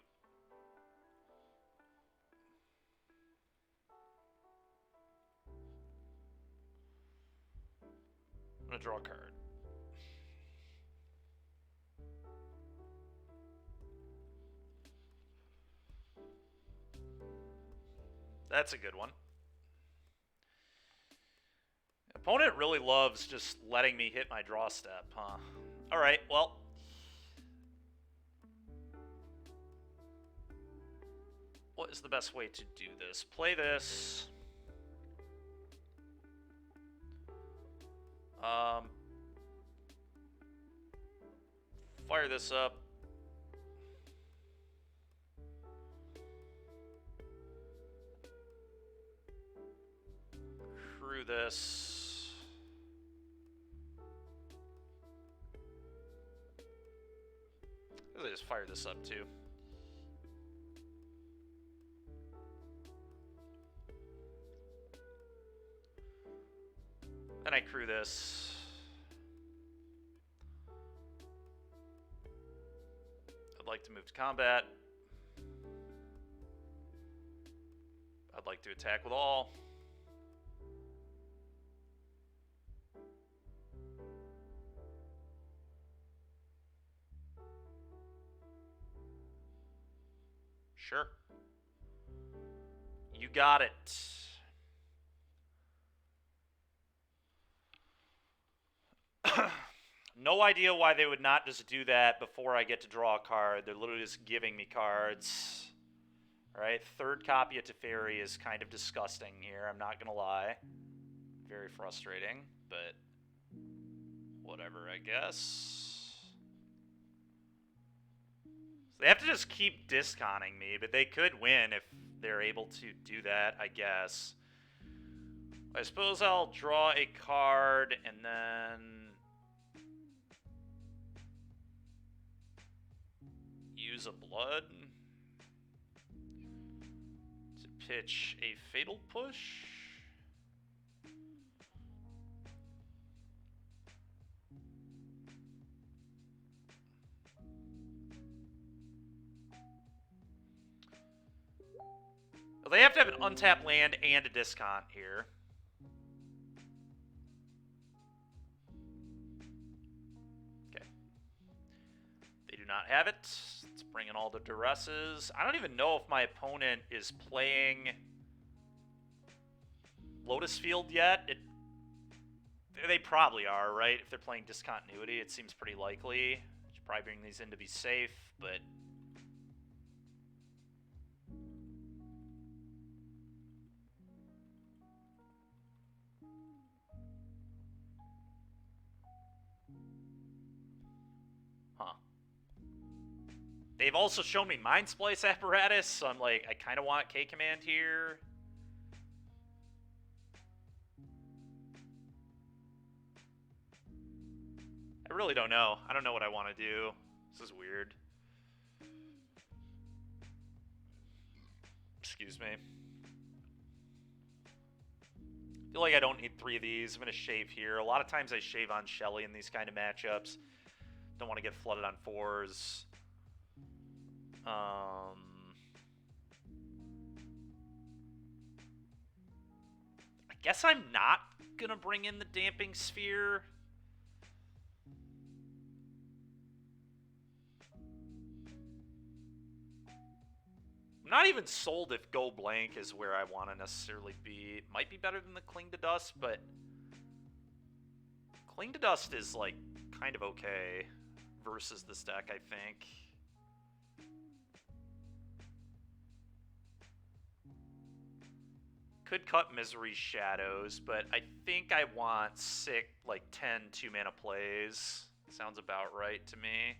I'm gonna draw a card. That's a good one. Opponent really loves just letting me hit my draw step, huh? Alright, well. What is the best way to do this? Play this. Fire this up. Crew this. I just fire this up too. Then I crew this. I'd like to move to combat. I'd like to attack with all. Sure. You got it. No idea why they would not just do that before I get to draw a card. They're literally just giving me cards. Alright, third copy of Teferi is kind of disgusting here, I'm not gonna lie. Very frustrating, but whatever, I guess. So they have to just keep disconning me, but they could win if they're able to do that, I guess. I suppose I'll draw a card and then use a blood to pitch a fatal push. Well, they have to have an untapped land and a discount here. Okay. They do not have it. Let's bring in all the duresses. I don't even know if my opponent is playing Lotus Field yet. They probably are, right? If they're playing Discontinuity, it seems pretty likely. Should probably bring these in to be safe, but... Huh. They've also shown me Mind Splice Apparatus, so I'm like, I kind of want K-Command here. I really don't know. I don't know what I want to do. This is weird. Excuse me. I feel like I don't need 3 of these. I'm going to shave here. A lot of times I shave on Shelly in these kind of matchups. Don't want to get flooded on 4s. I guess I'm not going to bring in the Damping Sphere. I'm not even sold if Go Blank is where I want to necessarily be. It might be better than the Cling to Dust, but Cling to Dust is, like, kind of okay versus this deck, I think. Could cut Misery Shadows, but I think I want 10 2-mana plays. Sounds about right to me.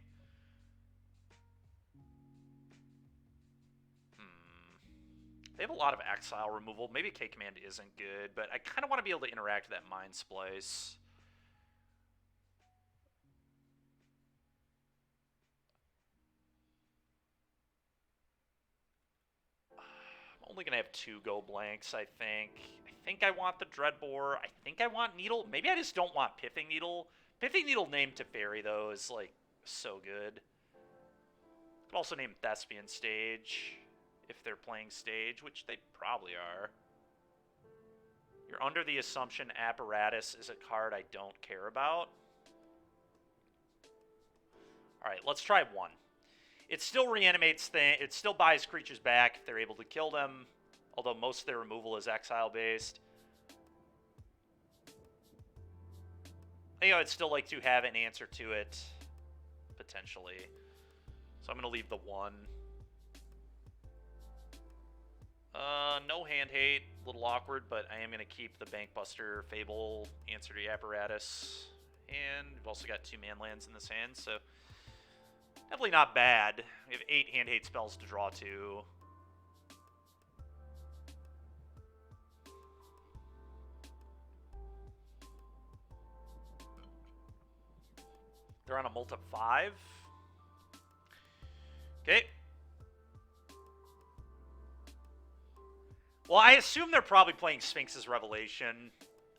They have a lot of exile removal. Maybe K-Command isn't good, but I kind of want to be able to interact with that Mind Splice. I'm only going to have 2 Go Blanks, I think. I think I want the Dreadbore. I think I want Needle. Maybe I just don't want Pithing Needle. Pithing Needle named Teferi, though, is, like, so good. Could also name Thespian Stage if they're playing Stage, which they probably are. You're under the assumption Apparatus is a card I don't care about. Alright, let's try 1. It still reanimates it still buys creatures back if they're able to kill them, although most of their removal is exile-based. You know, I'd still like to have an answer to it, potentially. So I'm going to leave the 1. No hand hate, a little awkward, but I am going to keep the Bankbuster Fable answer to Apparatus. And we've also got 2 man lands in this hand, so definitely not bad. We have 8 hand hate spells to draw to. They're on a multi 5. Okay. Well, I assume they're probably playing Sphinx's Revelation.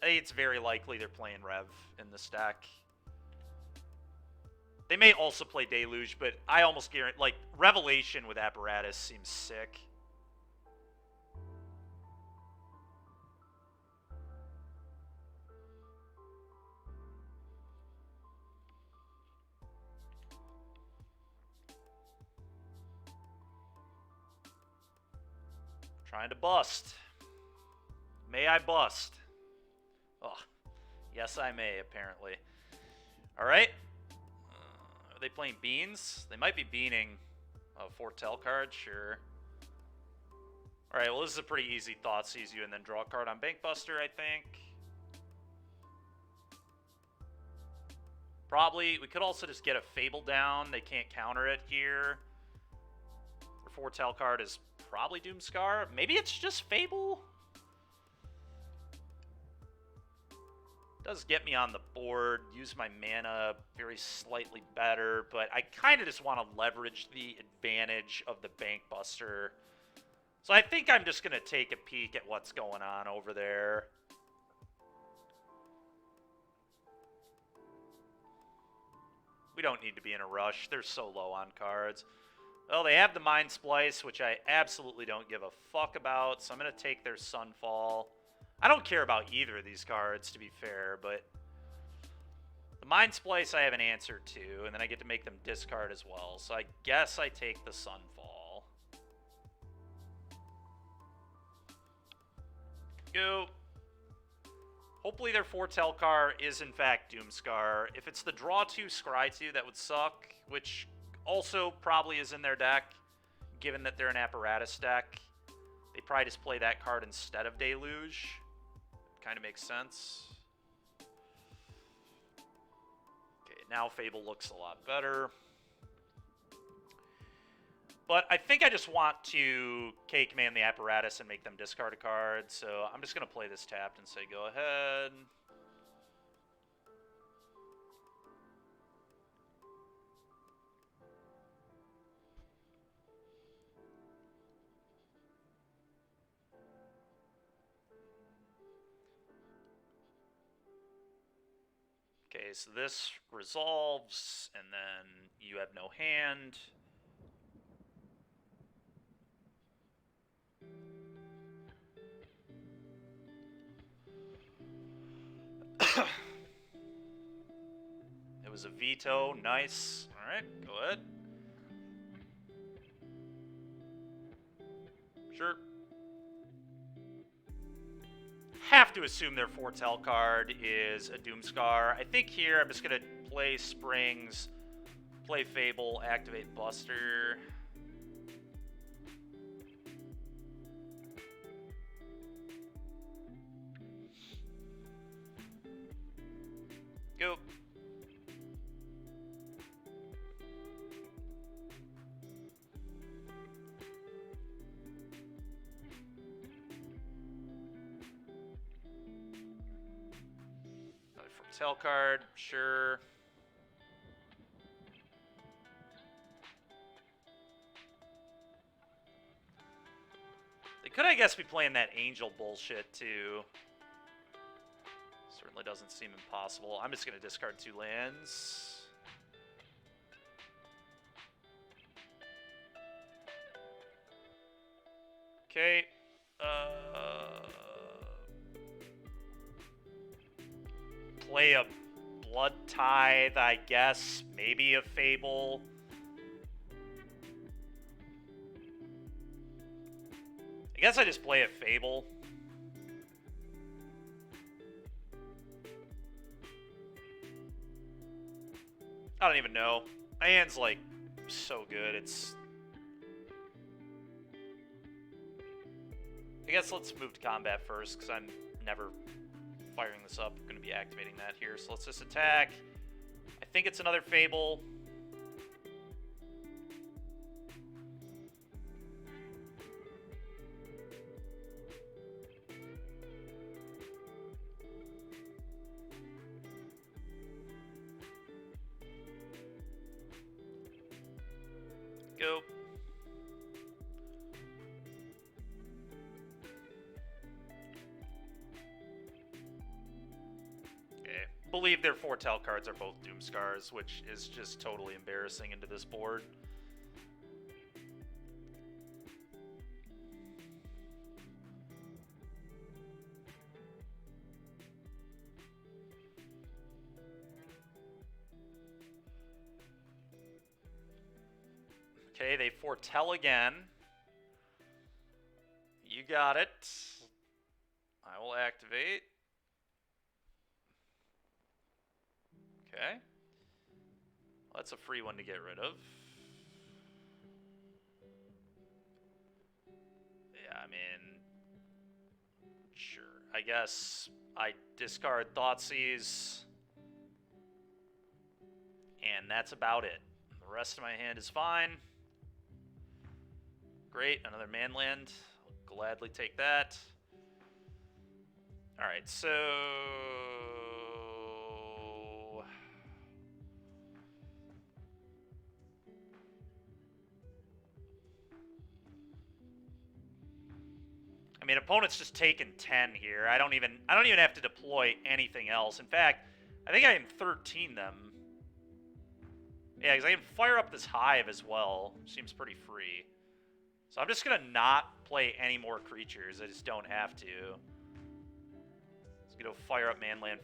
I think it's very likely they're playing Rev in this deck. They may also play Deluge, but I almost guarantee, like, Revelation with Apparatus seems sick. Trying to bust. May I bust? Oh, yes I may, apparently. Alright. Are they playing Beans? They might be beaning a Foretell card, sure. Alright, well this is a pretty easy thought. Seize you and then draw a card on Bankbuster, I think. Probably. We could also just get a Fable down. They can't counter it here. Their Foretell card is probably Doomscar. Maybe it's just Fable? Does get me on the board, use my mana very slightly better, but I kind of just want to leverage the advantage of the Bankbuster. So I think I'm just going to take a peek at what's going on over there. We don't need to be in a rush. They're so low on cards. Well, they have the Mind Splice, which I absolutely don't give a fuck about, so I'm going to take their Sunfall. I don't care about either of these cards, to be fair, but the Mind Splice I have an answer to, and then I get to make them discard as well, so I guess I take the Sunfall. Go. Hopefully their Foretell card is in fact Doomscar. If it's the draw 2, scry 2, that would suck, which also probably is in their deck, given that they're an Apparatus deck. They probably just play that card instead of Deluge. Kind of makes sense. Okay, now Fable looks a lot better. But I think I just want to K-command the Apparatus and make them discard a card, so I'm just going to play this tapped and say go ahead. Okay, so this resolves, and then you have no hand. It was a veto. Nice. Alright, go ahead. Sure. Have to assume their Foretell card is a Doomscar. I think here I'm just going to play Springs, play Fable, activate Buster. Go. Foretell card, sure. They could, I guess, be playing that Angel bullshit, too. Certainly doesn't seem impossible. I'm just going to discard 2 lands. Okay. Play a Blood Tithe, I guess. Maybe a Fable. I guess I just play a Fable. I don't even know. My hand's, like, so good. It's... I guess let's move to combat first, because I'm never firing this up. I'm going to be activating that here. So let's just attack. I think it's another Fable. Go. Okay. Believe their foretell cards are both Doomscars, which is just totally embarrassing into this board. Okay, they foretell again. You got it. I will activate. Okay. Well, that's a free one to get rid of. Yeah, I mean... Sure. I guess I discard Thoughtseize. And that's about it. The rest of my hand is fine. Great, another manland. I'll gladly take that. Alright, so... I mean, opponent's just taken 10 here. I don't even have to deploy anything else. In fact, I think I can 13 them. Yeah, because I can fire up this hive as well. Seems pretty free. So I'm just going to not play any more creatures. I just don't have to. Let's go fire up manland,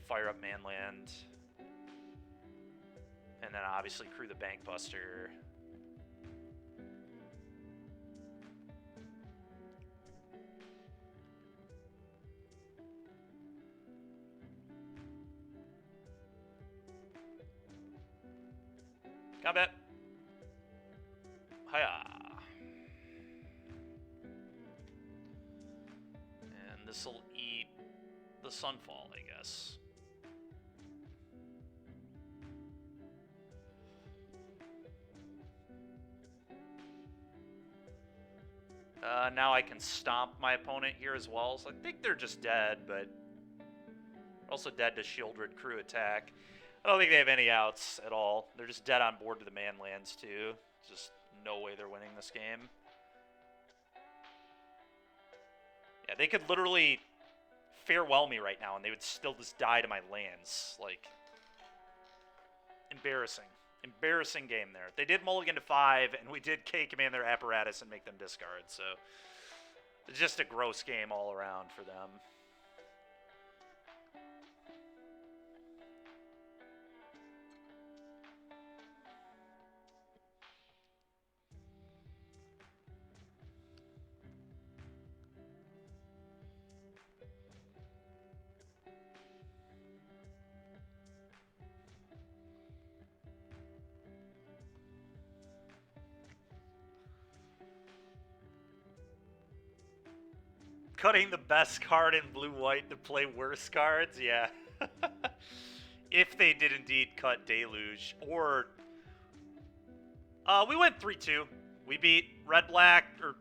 and then obviously crew the Bankbuster. Combat. Hiya. And this'll eat the Sunfall, I guess. Now I can stomp my opponent here as well. So I think they're just dead, but also dead to Shieldred crew attack. I don't think they have any outs at all. They're just dead on board to the manlands too. Just no way they're winning this game. Yeah, they could literally farewell me right now and they would still just die to my lands. Like, embarrassing. Embarrassing game there. They did mulligan to 5, and we did K-command their apparatus and make them discard, so it's just a gross game all around for them. Cutting the best card in blue-white to play worse cards? Yeah. If they did indeed cut Deluge. Or... we went 3-2. We beat red-black, or...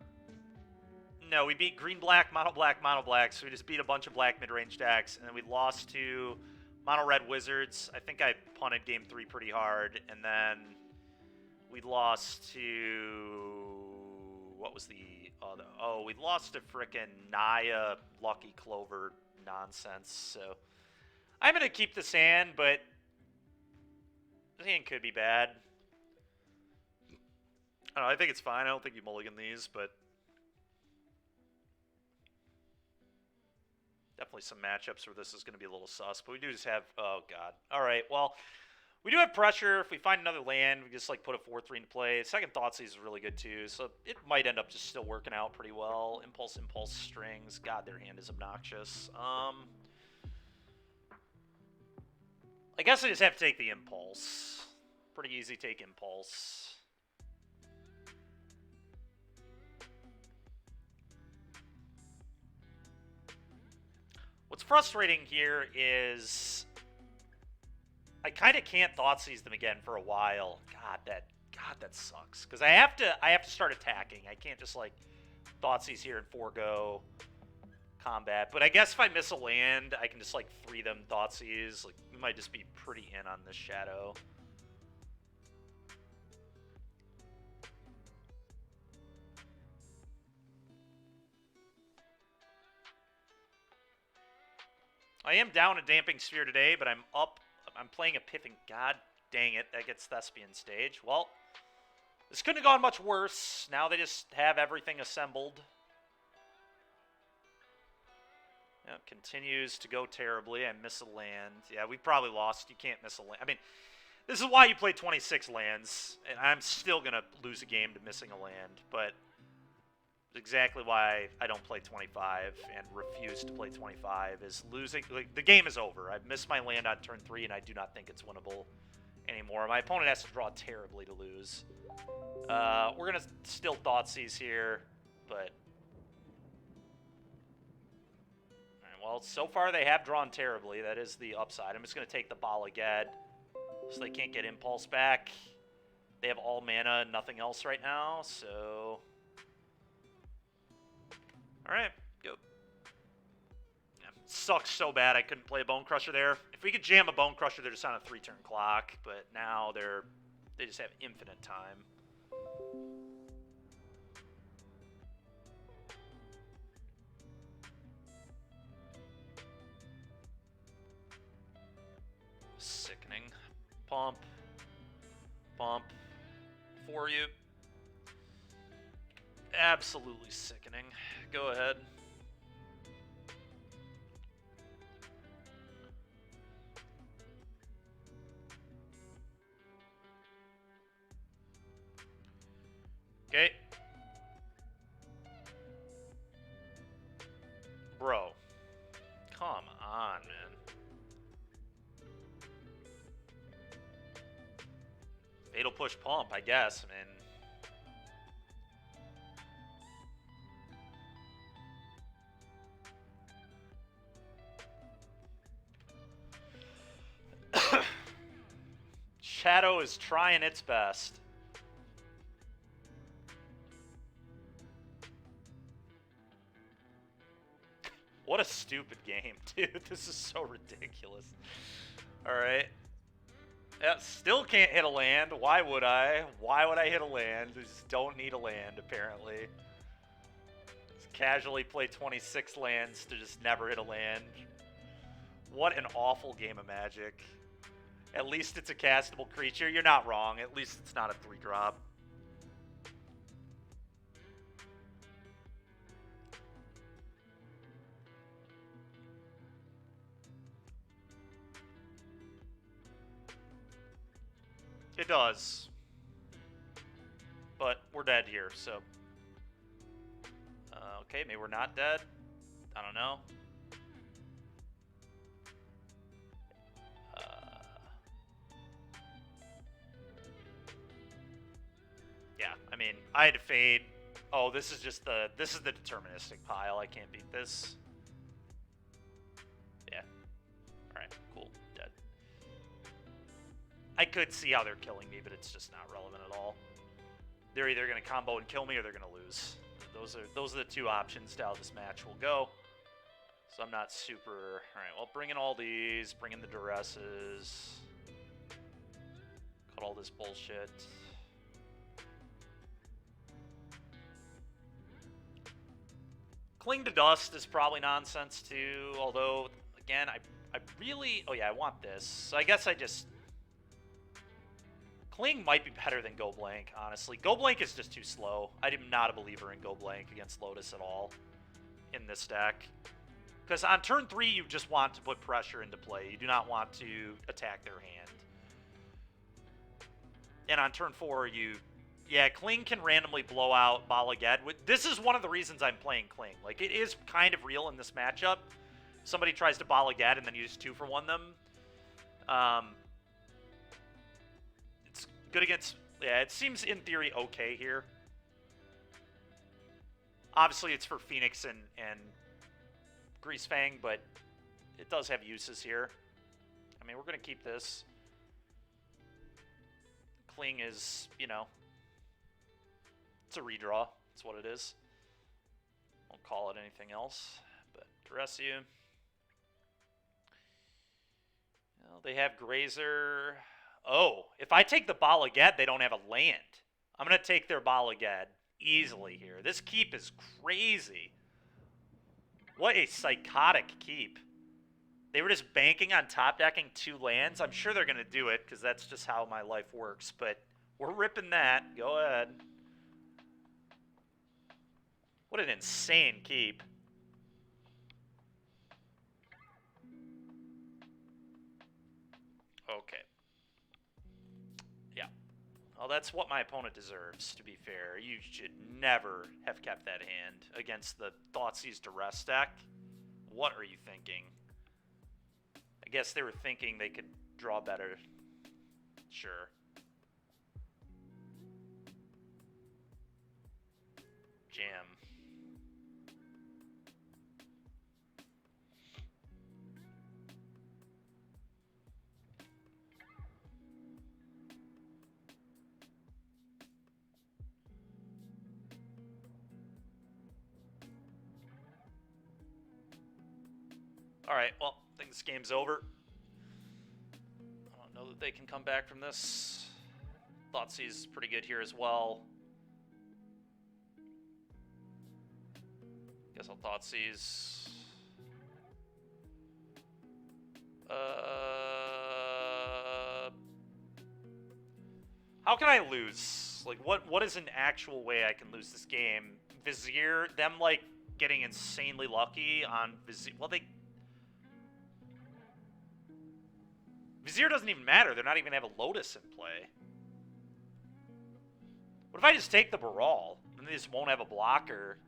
No, we beat green-black, mono-black, so we just beat a bunch of black mid-range decks, and then we lost to mono-red wizards. I think I punted game 3 pretty hard, and then we lost to... What was the... Oh, we lost to frickin' Naya Lucky Clover nonsense, so... I'm gonna keep this hand, but... This hand could be bad. I don't know, I think it's fine. I don't think you mulligan these, but... Definitely some matchups where this is going to be a little sus, but we do just have... Oh, God. All right, well, we do have pressure. If we find another land, we just, like, put a 4-3 into play. Second Thoughtseize is really good, too, so it might end up just still working out pretty well. Impulse, strings. God, their hand is obnoxious. I guess I just have to take the Impulse. Pretty easy take Impulse. What's frustrating here is I kind of can't Thoughtseize them again for a while. God, that sucks. Because I have to start attacking. I can't just like Thoughtseize here and forego combat. But I guess if I miss a land, I can just like 3 them Thoughtseize. Like we might just be pretty in on this Shadow. I am down a Damping Sphere today, but I'm playing a Pithing. God dang it, that gets Thespian stage. Well, this couldn't have gone much worse. Now they just have everything assembled. Yeah, continues to go terribly. I miss a land. Yeah, we probably lost. You can't miss a land. I mean, this is why you play 26 lands, and I'm still going to lose a game to missing a land, but exactly why I don't play 25 and refuse to play 25 is losing. Like, the game is over. I've missed my land on turn 3, and I do not think it's winnable anymore. My opponent has to draw terribly to lose. We're going to still Thoughtseize here, but... Alright, well, so far they have drawn terribly. That is the upside. I'm just going to take the Bala Ged so they can't get Impulse back. They have all mana and nothing else right now, so... Alright, go. Yeah, sucks so bad I couldn't play a Bone Crusher there. If we could jam a Bone Crusher, they're just on a 3-turn clock, but now they just have infinite time. Sickening. Pump. Pump. For you. Absolutely sickening. Go ahead. Okay. Bro. Come on, man. Fatal Push Pump, I guess. I mean... Shadow is trying its best. What a stupid game, dude. This is so ridiculous. Alright. Yeah, still can't hit a land. Why would I? Why would I hit a land? I just don't need a land, apparently. Just casually play 26 lands to just never hit a land. What an awful game of Magic. At least it's a castable creature. You're not wrong. At least it's not a 3-drop. It does. But we're dead here, so... okay, maybe we're not dead. I don't know. Yeah, I mean, I had to fade. Oh, this is just the... This is the deterministic pile. I can't beat this. Yeah. Alright, cool. Dead. I could see how they're killing me, but it's just not relevant at all. They're either going to combo and kill me, or they're going to lose. Those are the two options to how this match will go. So I'm not super... Alright, well, bring in all these. Bring in the Duresses. Cut all this bullshit. Cling to Dust is probably nonsense, too. Although, again, I really... Oh, yeah, I want this. So I guess I just... Cling might be better than Go Blank, honestly. Go Blank is just too slow. I am not a believer in Go Blank against Lotus at all in this deck. Because on turn 3, you just want to put pressure into play. You do not want to attack their hand. And on turn 4, yeah, Kling can randomly blow out Bala Ged. This is one of the reasons I'm playing Kling. Like, it is kind of real in this matchup. Somebody tries to Bala Ged and then you just 2-for-1 them. It's good against... Yeah, it seems in theory okay here. Obviously, it's for Phoenix and Greasefang, but it does have uses here. I mean, we're going to keep this. Kling is, you know, it's a redraw. That's what it is. Won't call it anything else. But Dress you. Well, they have Grazer. Oh, if I take the Bala Ged, they don't have a land. I'm going to take their Bala Ged easily here. This keep is crazy. What a psychotic keep. They were just banking on top decking 2 lands. I'm sure they're going to do it because that's just how my life works. But we're ripping that. Go ahead. What an insane keep. Okay. Yeah. Well, that's what my opponent deserves, to be fair. You should never have kept that hand against the Thoughtseize Duress deck. What are you thinking? I guess they were thinking they could draw better. Sure. Jam. Alright, well, I think this game's over. I don't know that they can come back from this. Thoughtseize is pretty good here as well. Guess I'll Thoughtseize. How can I lose? Like, what is an actual way I can lose this game? Vizier, them, like, getting insanely lucky on Vizier. Well, Vizier doesn't even matter. They're not even going to have a Lotus in play. What if I just take the Baral? And they just won't have a blocker.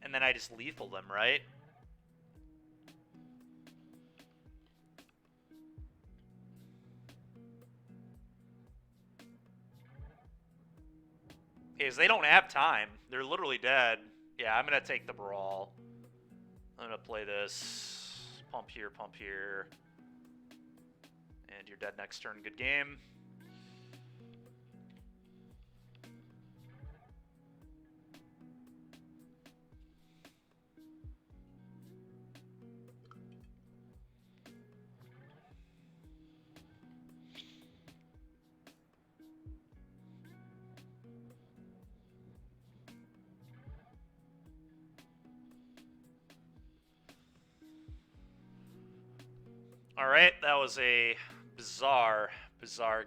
And then I just lethal them, right? Because they don't have time. They're literally dead. Yeah, I'm going to take the Baral. I'm going to play this. Pump here, pump here. And you're dead next turn. Good game. All right, that was a bizarre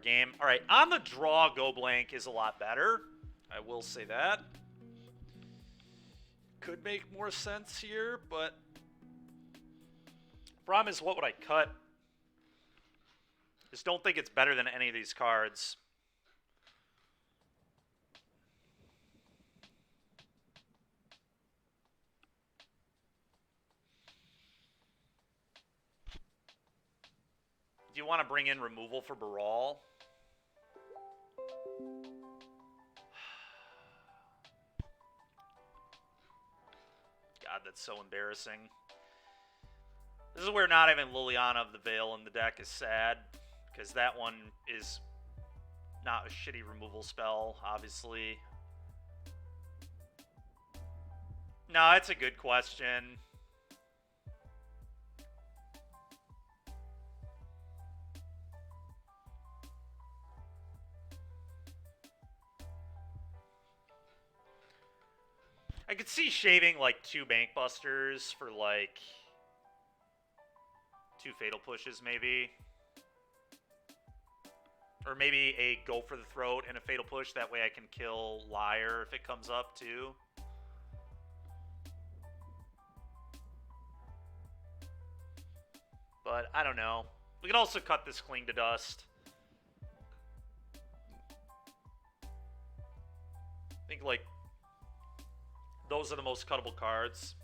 game. All right, on the draw, Go Blank is a lot better. I will say that. Could make more sense here, but problem is, what would I cut? Just don't think it's better than any of these cards. Do you want to bring in removal for Baral? God, that's so embarrassing. This is where not having Liliana of the Veil in the deck is sad, because that one is not a shitty removal spell, obviously. No, it's a good question. I could see shaving like 2 Bank Busters for like 2 Fatal Pushes maybe. Or maybe a go for the throat and a fatal push. That way I can kill Liar if it comes up too. But I don't know. We can also cut this Cling to Dust. I think, like, those are the most cuttable cards.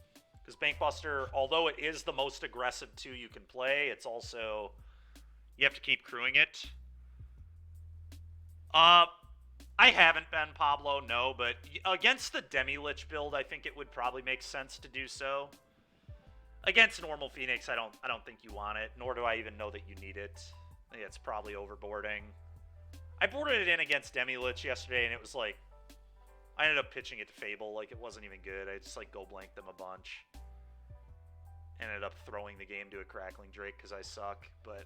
Because Bankbuster, although it is the most aggressive 2 you can play, it's also... You have to keep crewing it. I haven't been, Pablo, no, but against the Demi-Lich build, I think it would probably make sense to do so. Against normal Phoenix, I don't think you want it, nor do I even know that you need it. I think it's probably overboarding. I boarded it in against Demi-Lich yesterday, and it was like... I ended up pitching it to Fable, like, it wasn't even good. I just, like, go-blanked them a bunch. Ended up throwing the game to a Crackling Drake because I suck, but...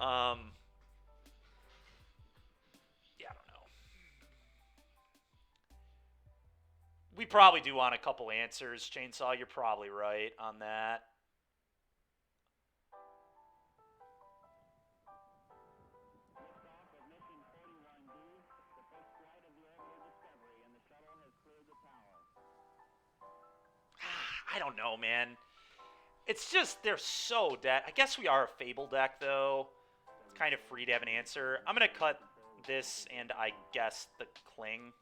Yeah, I don't know. We probably do want a couple answers, Chainsaw. You're probably right on that. I don't know, man. It's just, they're so dead. I guess we are a Fable deck, though. It's kind of free to have an answer. I'm going to cut this and I guess the Cling.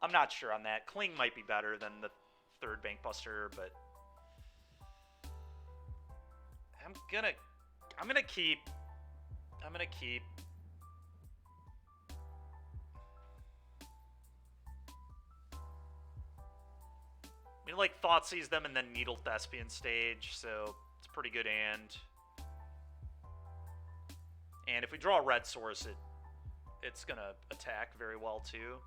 I'm not sure on that. Cling might be better than the third Bankbuster, but... I'm gonna keep... I mean, like, Thoughtseize them and then Needle Thespian stage, so it's a pretty good end. And if we draw a red source, it's gonna attack very well, too.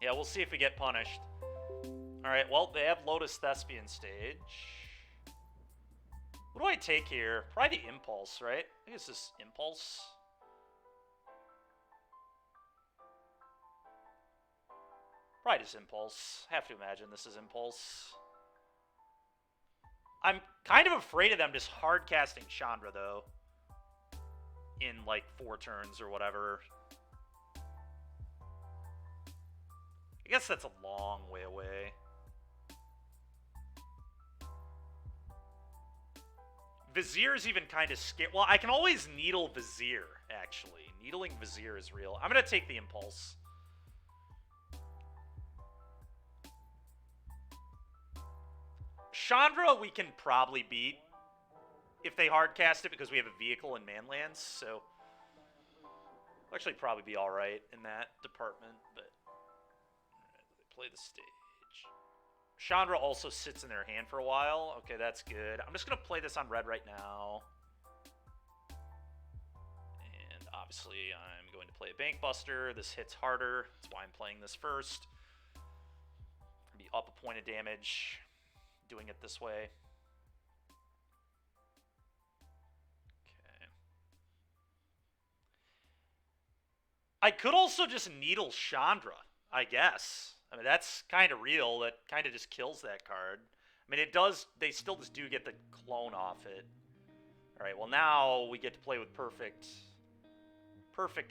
Yeah, we'll see if we get punished. Alright, well, they have Lotus Thespian stage. What do I take here? Probably the Impulse, right? I think it's this Impulse. Probably just Impulse. I have to imagine this is Impulse. I'm kind of afraid of them just hard casting Chandra, though. In, like, 4 turns or whatever. I guess that's a long way away. Vizier's even kind of scary. Well, I can always Needle Vizier, actually. Needling Vizier is real. I'm going to take the Impulse. Chandra we can probably beat if they hardcast it because we have a vehicle in Manlands, so we'll actually probably be alright in that department, but play the stage. Chandra also sits in their hand for a while. Okay, that's good. I'm just going to play this on red right now. And obviously I'm going to play a Bankbuster. This hits harder. That's why I'm playing this first. Be up a point of damage doing it this way. Okay. I could also just Needle Chandra, I guess. I mean, that's kind of real. That kind of just kills that card. I mean, it does... They still just do get the clone off it. Alright, well now we get to play with perfect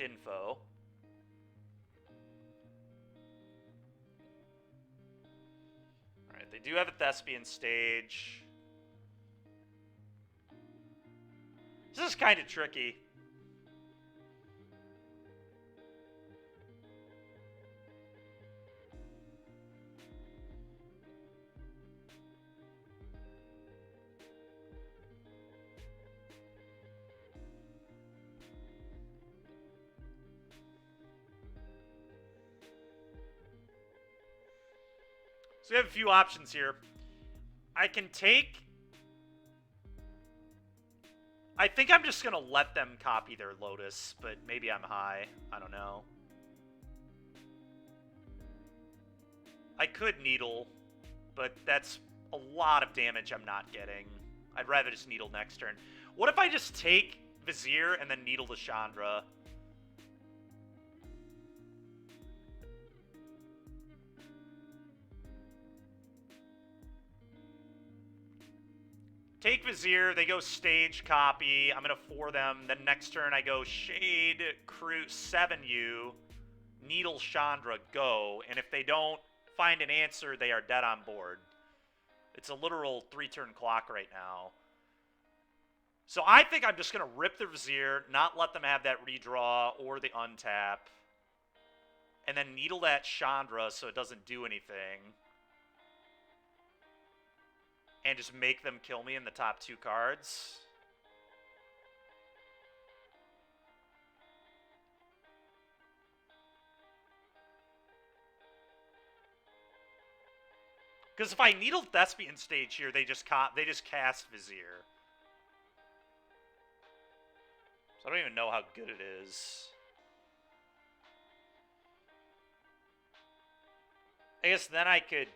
info. Alright, they do have a Thespian stage. This is kind of tricky. So we have a few options here. I can take... I think I'm just going to let them copy their Lotus, but maybe I'm high. I don't know. I could Needle, but that's a lot of damage I'm not getting. I'd rather just Needle next turn. What if I just take Vizier and then Needle to Chandra? take Vizier, they go stage copy, I'm gonna 4 them, then next turn I go Shade, Crew, 7U, Needle, Chandra, go, and if they don't find an answer, they are dead on board. It's a literal 3-turn clock right now. So I think I'm just gonna rip the Vizier, not let them have that redraw or the untap, and then Needle that Chandra so it doesn't do anything. And just make them kill me in the top 2 cards. Because if I Needle Thespian stage here, they just cast Vizier. So I don't even know how good it is. I guess then I could...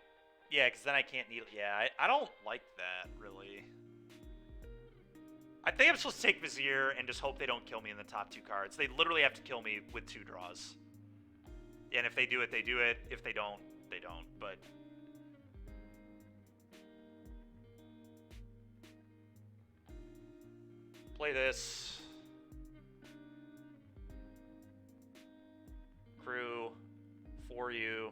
Yeah, because then I can't Needle... Yeah, I don't like that, really. I think I'm supposed to take Vizier and just hope they don't kill me in the top 2 cards. They literally have to kill me with 2 draws. And if they do it, they do it. If they don't, they don't. But... Play this. Crew. For you.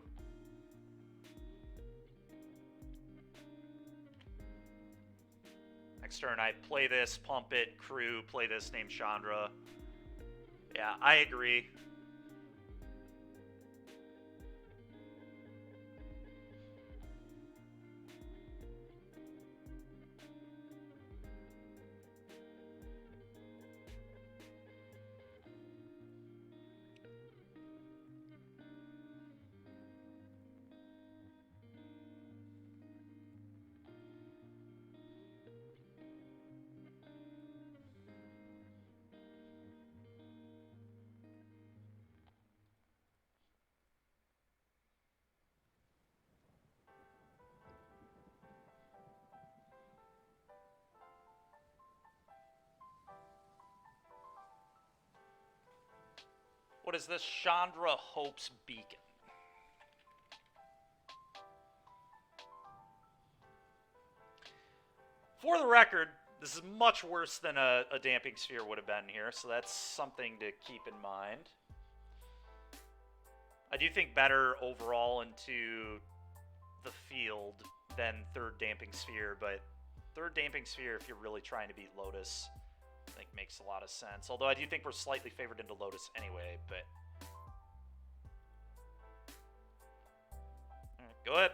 Next turn, I play this, pump it, Crew, play this, name Chandra. Yeah, I agree. What is this? Chandra Hope's Beacon. For the record, this is much worse than a Damping Sphere would have been here, so that's something to keep in mind. I do think better overall into the field than 3rd Damping Sphere, but 3rd Damping Sphere, if you're really trying to beat Lotus, I think makes a lot of sense. Although I do think we're slightly favored into Lotus anyway, but... Alright, go ahead.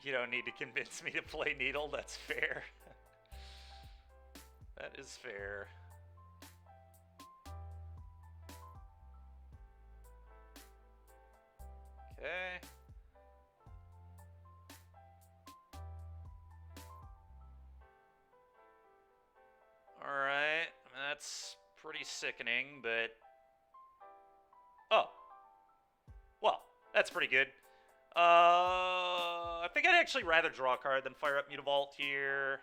You don't need to convince me to play Needle, that's fair. That is fair. Okay. Alright, that's pretty sickening, but... Oh. Well, that's pretty good. I think I'd actually rather draw a card than fire up Mutavault here.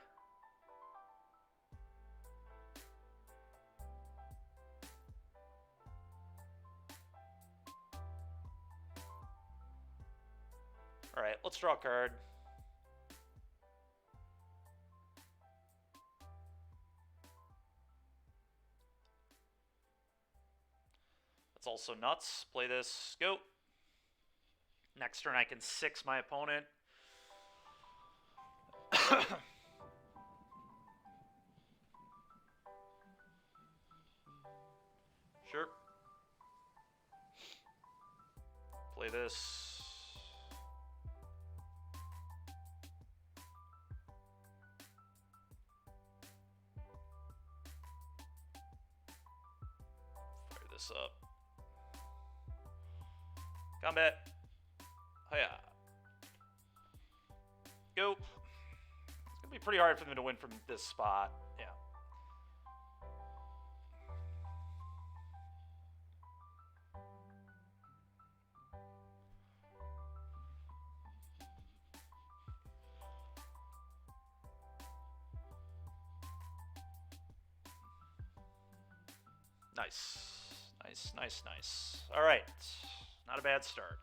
Alright, let's draw a card. That's also nuts. Play this. Go. Next turn I can 6 my opponent. Sure. Play this. Fire this up. Combat. Oh yeah. Go. It's gonna be pretty hard for them to win from this spot. Yeah. Nice. Nice, nice, nice. All right. Not a bad start.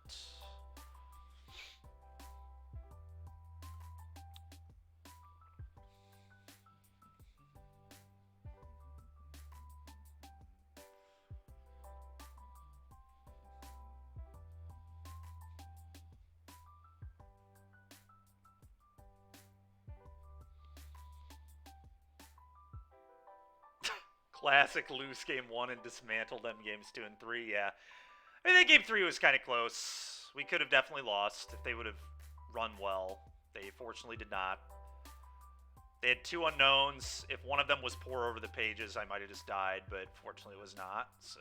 Classic lose game 1 and dismantle them games 2 and 3, yeah. I mean, that game 3 was kind of close. We could have definitely lost if they would have run well. They fortunately did not. They had 2 unknowns. If one of them was poor over the pages, I might have just died, but fortunately it was not, so...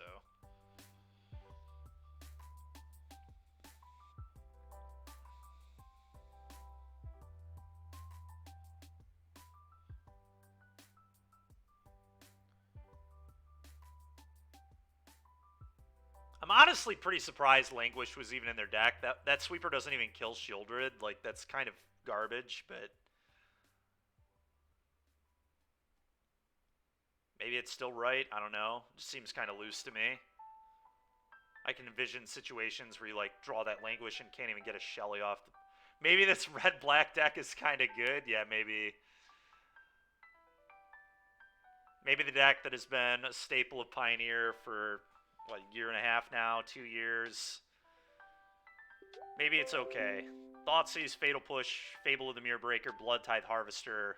I'm honestly pretty surprised Languish was even in their deck. That sweeper doesn't even kill Shieldred. Like, that's kind of garbage, but... maybe it's still right. I don't know. It just seems kind of loose to me. I can envision situations where you, like, draw that Languish and can't even get a Shelly off. Maybe this red-black deck is kind of good. Yeah, maybe... maybe the deck that has been a staple of Pioneer for... what, a year and a half now, 2 years. Maybe it's okay. Thoughtseize, Fatal Push, Fable of the Mirror Breaker, Blood Tithe Harvester,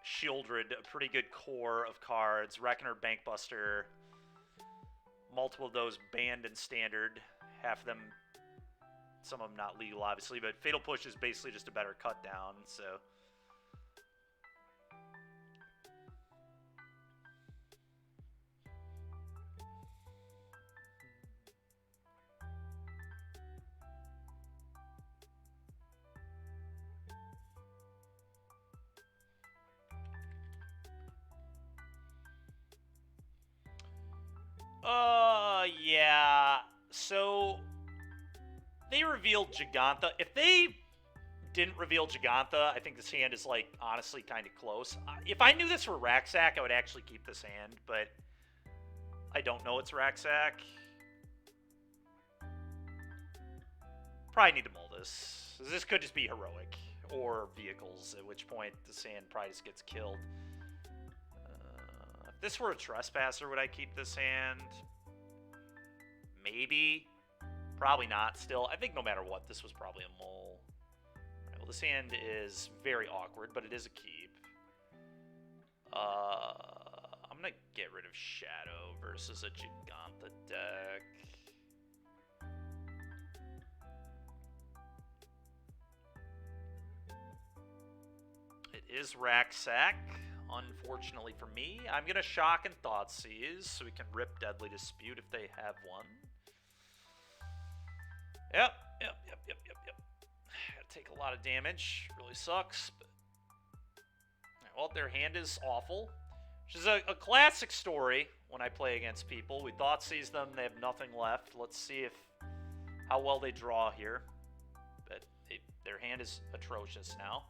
Shieldred, a pretty good core of cards, Reckoner, Bankbuster, multiple of those banned in Standard, half of them, some of them not legal obviously, but Fatal Push is basically just a better cut down, so... yeah. So, they revealed Gigantha. If they didn't reveal Gigantha, I think this hand is, like, honestly kind of close. If I knew this were Racksack, I would actually keep this hand, but I don't know it's Racksack. Probably need to mull this. This could just be Heroic or Vehicles, at which point this hand probably just gets killed. If this were a Trespasser, would I keep this hand? Maybe. Probably not still. I think no matter what, this was probably a mull. Right, well, this hand is very awkward, but it is a keep. I'm going to get rid of Shadow versus a Gigantha deck. It is Racksack. Unfortunately for me, I'm going to Shock and Thoughtseize so we can rip Deadly Dispute if they have one. Yep. Gotta take a lot of damage. Really sucks. But... well, their hand is awful. Which is a classic story when I play against people. We Thoughtseize them, they have nothing left. Let's see how well they draw here. But their hand is atrocious now.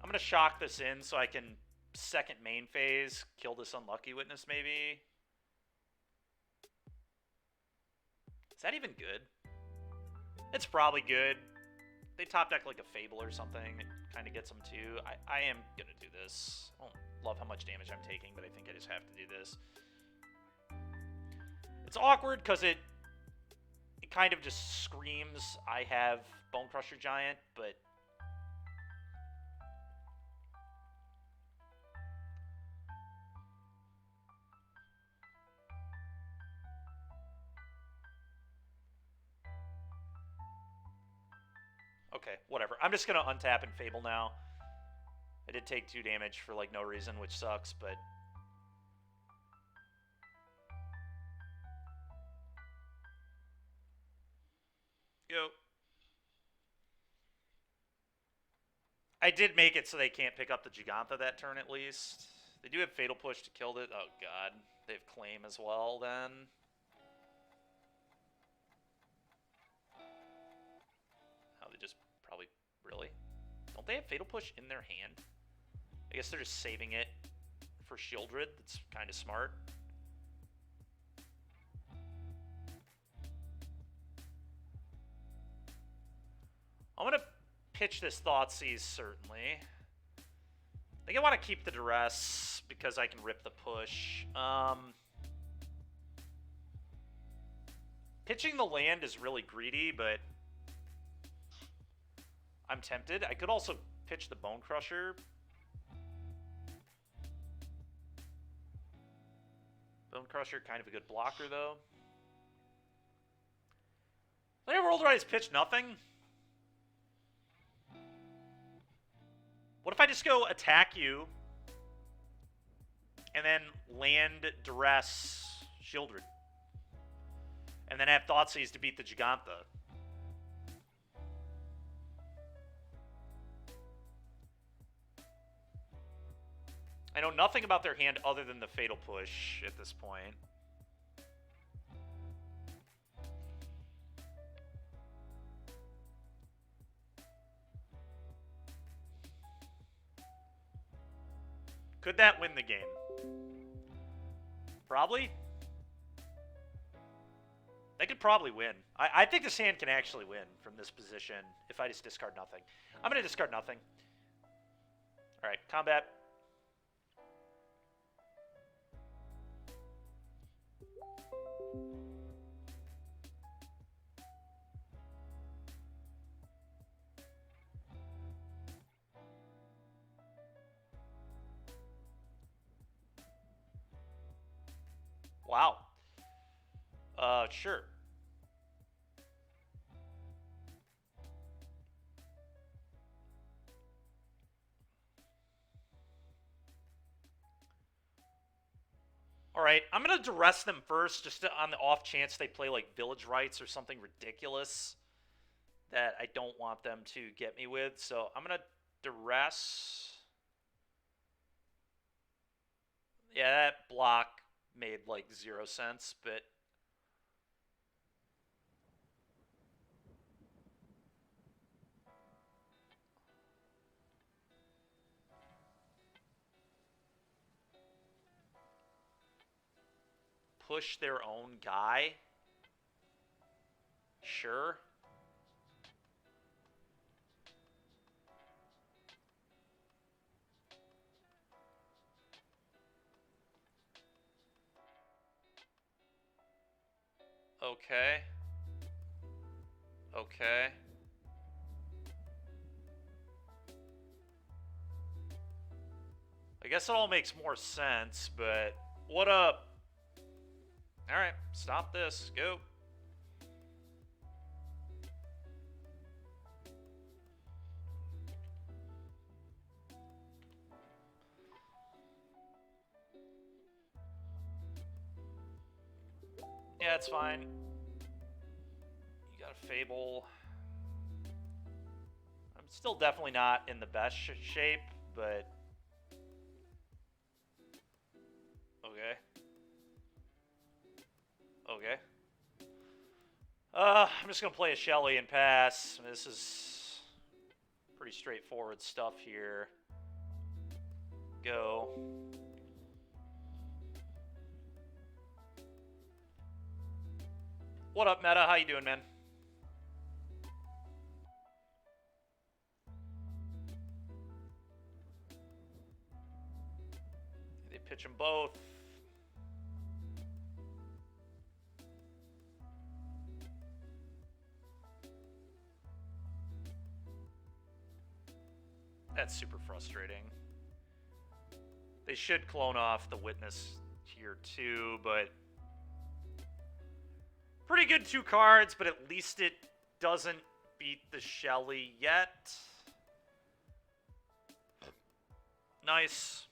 I'm going to Shock this in so I can second main phase, kill this Unlucky Witness maybe. Is that even good? It's probably good. They top deck like a Fable or something. It kind of gets them too. I am going to do this. I don't love how much damage I'm taking, but I think I just have to do this. It's awkward because it kind of just screams I have Bone Crusher Giant, but... okay, whatever. I'm just going to untap and Fable now. I did take 2 damage for, like, no reason, which sucks, but... go. I did make it so they can't pick up the Gigantha that turn, at least. They do have Fatal Push to kill it. Oh, God. They have Claim as well, then. Oh, they just probably... really? Don't they have Fatal Push in their hand? I guess they're just saving it for Shieldred. That's kind of smart. I'm going to pitch this Thoughtseize, certainly. I think I want to keep the Duress because I can rip the push. Pitching the land is really greedy, but I'm tempted. I could also pitch the Bone Crusher. Bone Crusher, kind of a good blocker, though. Did I ever roll right pitch nothing? What if I just go attack you and then land Duress Shieldred? And then have Thoughtseize to beat the Gigantha? I know nothing about their hand other than the Fatal Push at this point. Could that win the game? Probably. They could probably win. I think this hand can actually win from this position if I just discard nothing. I'm going to discard nothing. All right, combat. Wow. Sure. All right, I'm going to duress them first, just on the off chance they play like Village Rites or something ridiculous that I don't want them to get me with. So I'm going to duress. Yeah, that block made like 0 sense, but push their own guy? Sure. Okay. Okay. I guess it all makes more sense, but what up? Alright, stop this. Go. Yeah, it's fine. You got a Fable. I'm still definitely not in the best shape, but okay. Okay. I'm just gonna play a Shelly and pass. This is pretty straightforward stuff here. Go. What up, Meta? How you doing, man? They pitch them both. That's super frustrating. They should clone off the Witness here too, but pretty good 2 cards, but at least it doesn't beat the Shelly yet. Nice.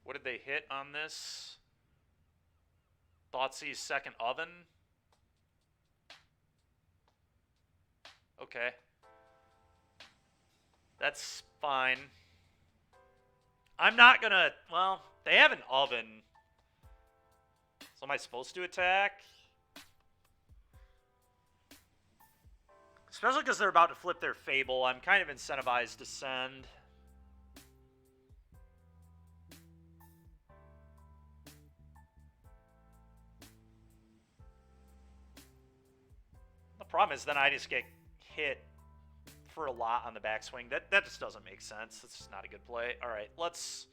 What did they hit on this? Thoughtseize second oven? Okay. That's fine. I'm not gonna... Well, they have an oven. So am I supposed to attack? Especially because they're about to flip their Fable. I'm kind of incentivized to send. The problem is then I just get hit for a lot on the backswing. That just doesn't make sense. It's just not a good play. All right, let's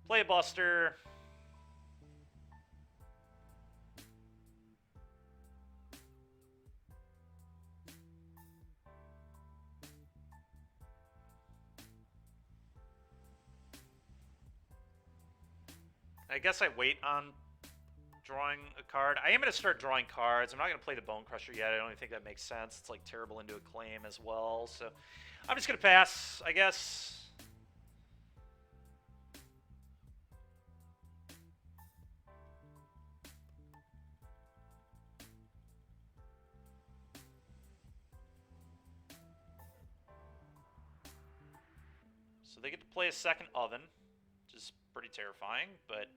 play a Buster. I guess I wait on drawing a card. I am going to start drawing cards. I'm not going to play the Bone Crusher yet. I don't even think that makes sense. It's like terrible into a claim as well. So I'm just going to pass, I guess. So they get to play a second oven, which is pretty terrifying, but...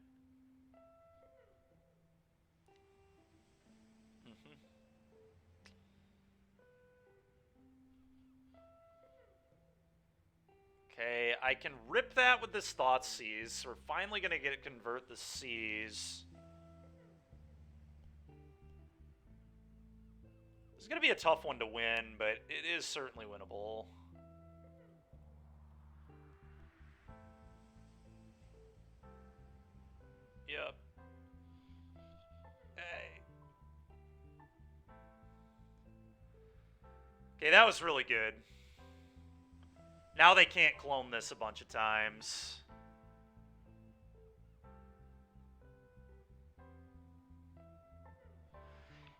Okay, I can rip that with this Thought Seize. We're finally going to get to convert the Seize. It's going to be a tough one to win, but it is certainly winnable. Yep. Hey. Okay, that was really good. Now they can't clone this a bunch of times.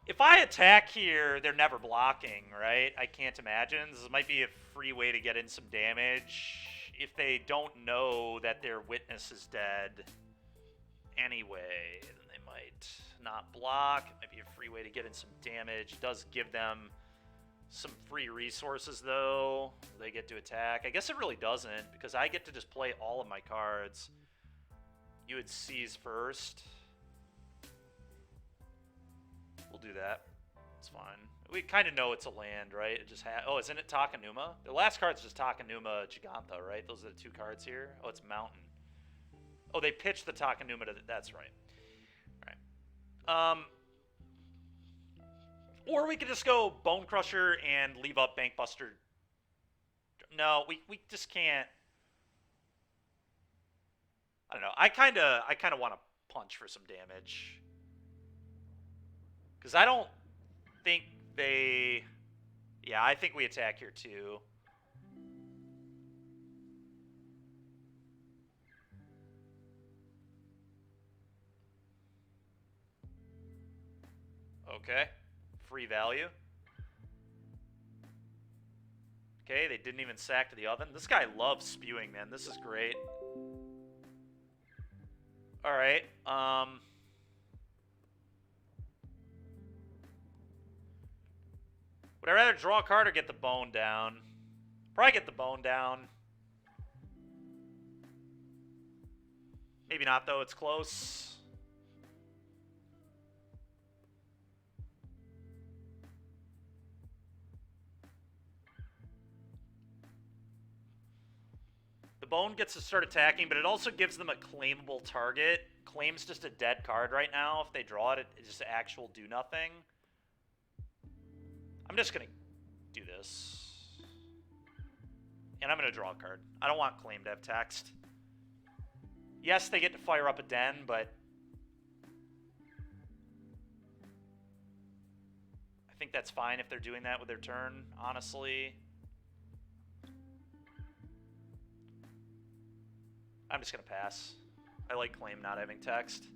If I attack here, they're never blocking, right? I can't imagine. This might be a free way to get in some damage. If they don't know that their witness is dead anyway, then they might not block. It might be a free way to get in some damage. It does give them some free resources, though. They get to attack. I guess it really doesn't, because I get to just play all of my cards. You would seize first. We'll do that. It's fine. We kind of know it's a land, right? It just oh, isn't it Takanuma? The last card's just Takanuma Giganta, right? Those are the two cards here. Oh, it's Mountain. Oh, they pitched the Takanuma to that's right. All right. Or we could just go Bone Crusher and leave up Bankbuster. No, we just can't. I don't know. I kind of want to punch for some damage. Because I don't think they... Yeah, I think we attack here too. Okay. Free value. Okay, they didn't even sack to the oven. This guy loves spewing, man. This is great. Alright, would I rather draw a card or get the bone down? Probably get the bone down. Maybe not, though. It's close. The bone gets to start attacking, but it also gives them a claimable target. Claim's just a dead card right now. If they draw it, it's just actual do nothing. I'm just going to do this. And I'm going to draw a card. I don't want claim to have text. Yes, they get to fire up a den, but I think that's fine if they're doing that with their turn, honestly. I'm just going to pass. I like claim not having text.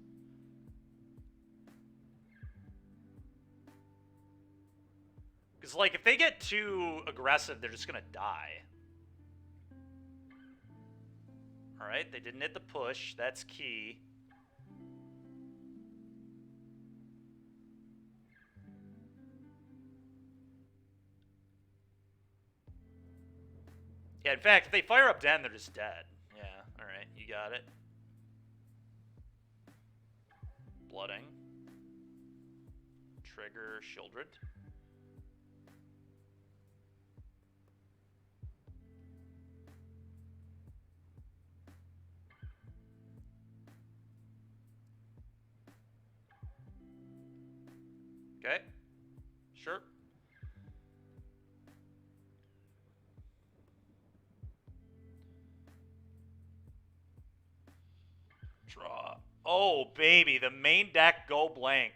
Because, like, if they get too aggressive, they're just going to die. Alright, they didn't hit the push. That's key. Yeah, in fact, if they fire up Den, they're just dead. Yeah, alright, you got it. Blooding. Trigger Shieldred. Okay. Sure. Draw. Oh, baby. The main deck go blank.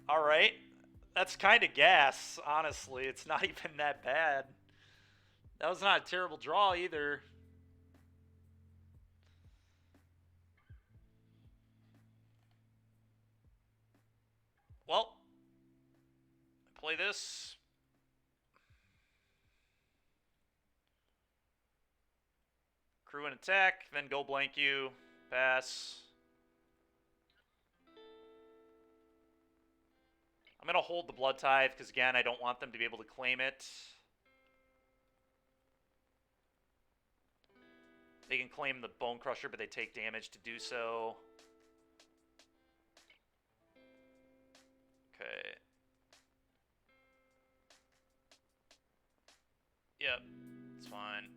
All right. That's kind of gas, honestly. It's not even that bad. That was not a terrible draw either. Well, play this. Crew and attack, then go blank you. Pass. I'm going to hold the Blood Tithe because, again, I don't want them to be able to claim it. They can claim the Bone Crusher, but they take damage to do so. Okay. Yep, it's fine.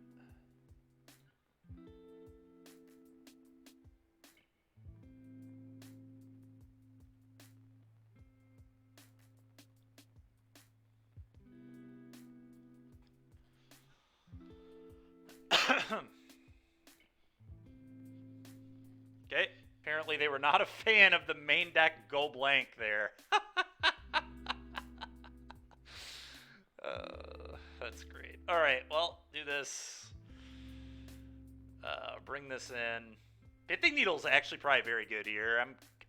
Okay, apparently they were not a fan of the main deck go blank there. That's great. All right, well, do this. Bring this in. Pithing Needle's actually probably very good here.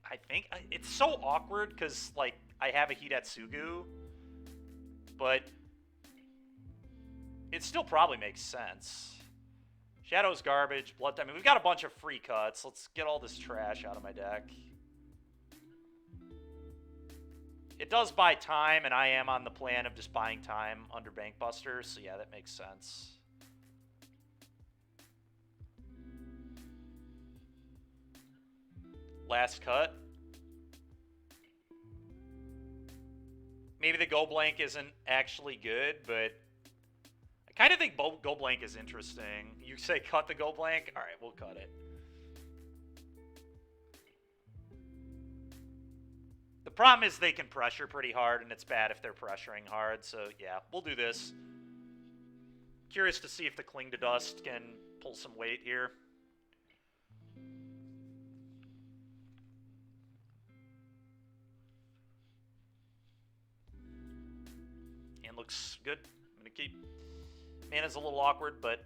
I think it's so awkward because like I have a Hidatsugu, but it still probably makes sense. Shadow's garbage, Blood. I mean, we've got a bunch of free cuts. Let's get all this trash out of my deck. It does buy time, and I am on the plan of just buying time under Bankbuster, so yeah, that makes sense. Last cut. Maybe the go blank isn't actually good, but I kind of think go blank is interesting. You say cut the go blank? All right, we'll cut it. The problem is they can pressure pretty hard, and it's bad if they're pressuring hard. So, yeah, we'll do this. Curious to see if the Cling to Dust can pull some weight here. And looks good. I'm going to keep. Mana's a little awkward, but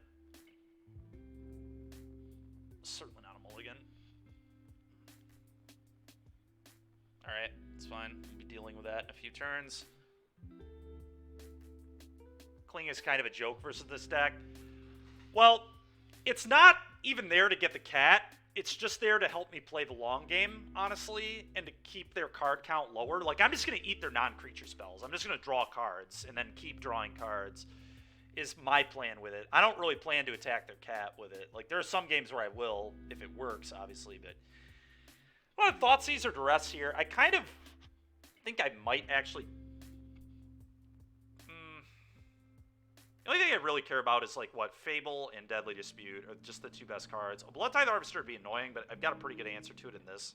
certainly not a mulligan. Alright, it's fine. We'll be dealing with that in a few turns. Cling is kind of a joke versus this deck. Well, it's not even there to get the cat. It's just there to help me play the long game, honestly, and to keep their card count lower. Like, I'm just going to eat their non-creature spells. I'm just going to draw cards and then keep drawing cards is my plan with it. I don't really plan to attack their cat with it. Like, there are some games where I will, if it works, obviously, but I want to Thoughtseize or Duress here. I kind of think I might actually... The only thing I really care about is, like, what? Fable and Deadly Dispute are just the two best cards. A Blood Tithe Harvester would be annoying, but I've got a pretty good answer to it in this.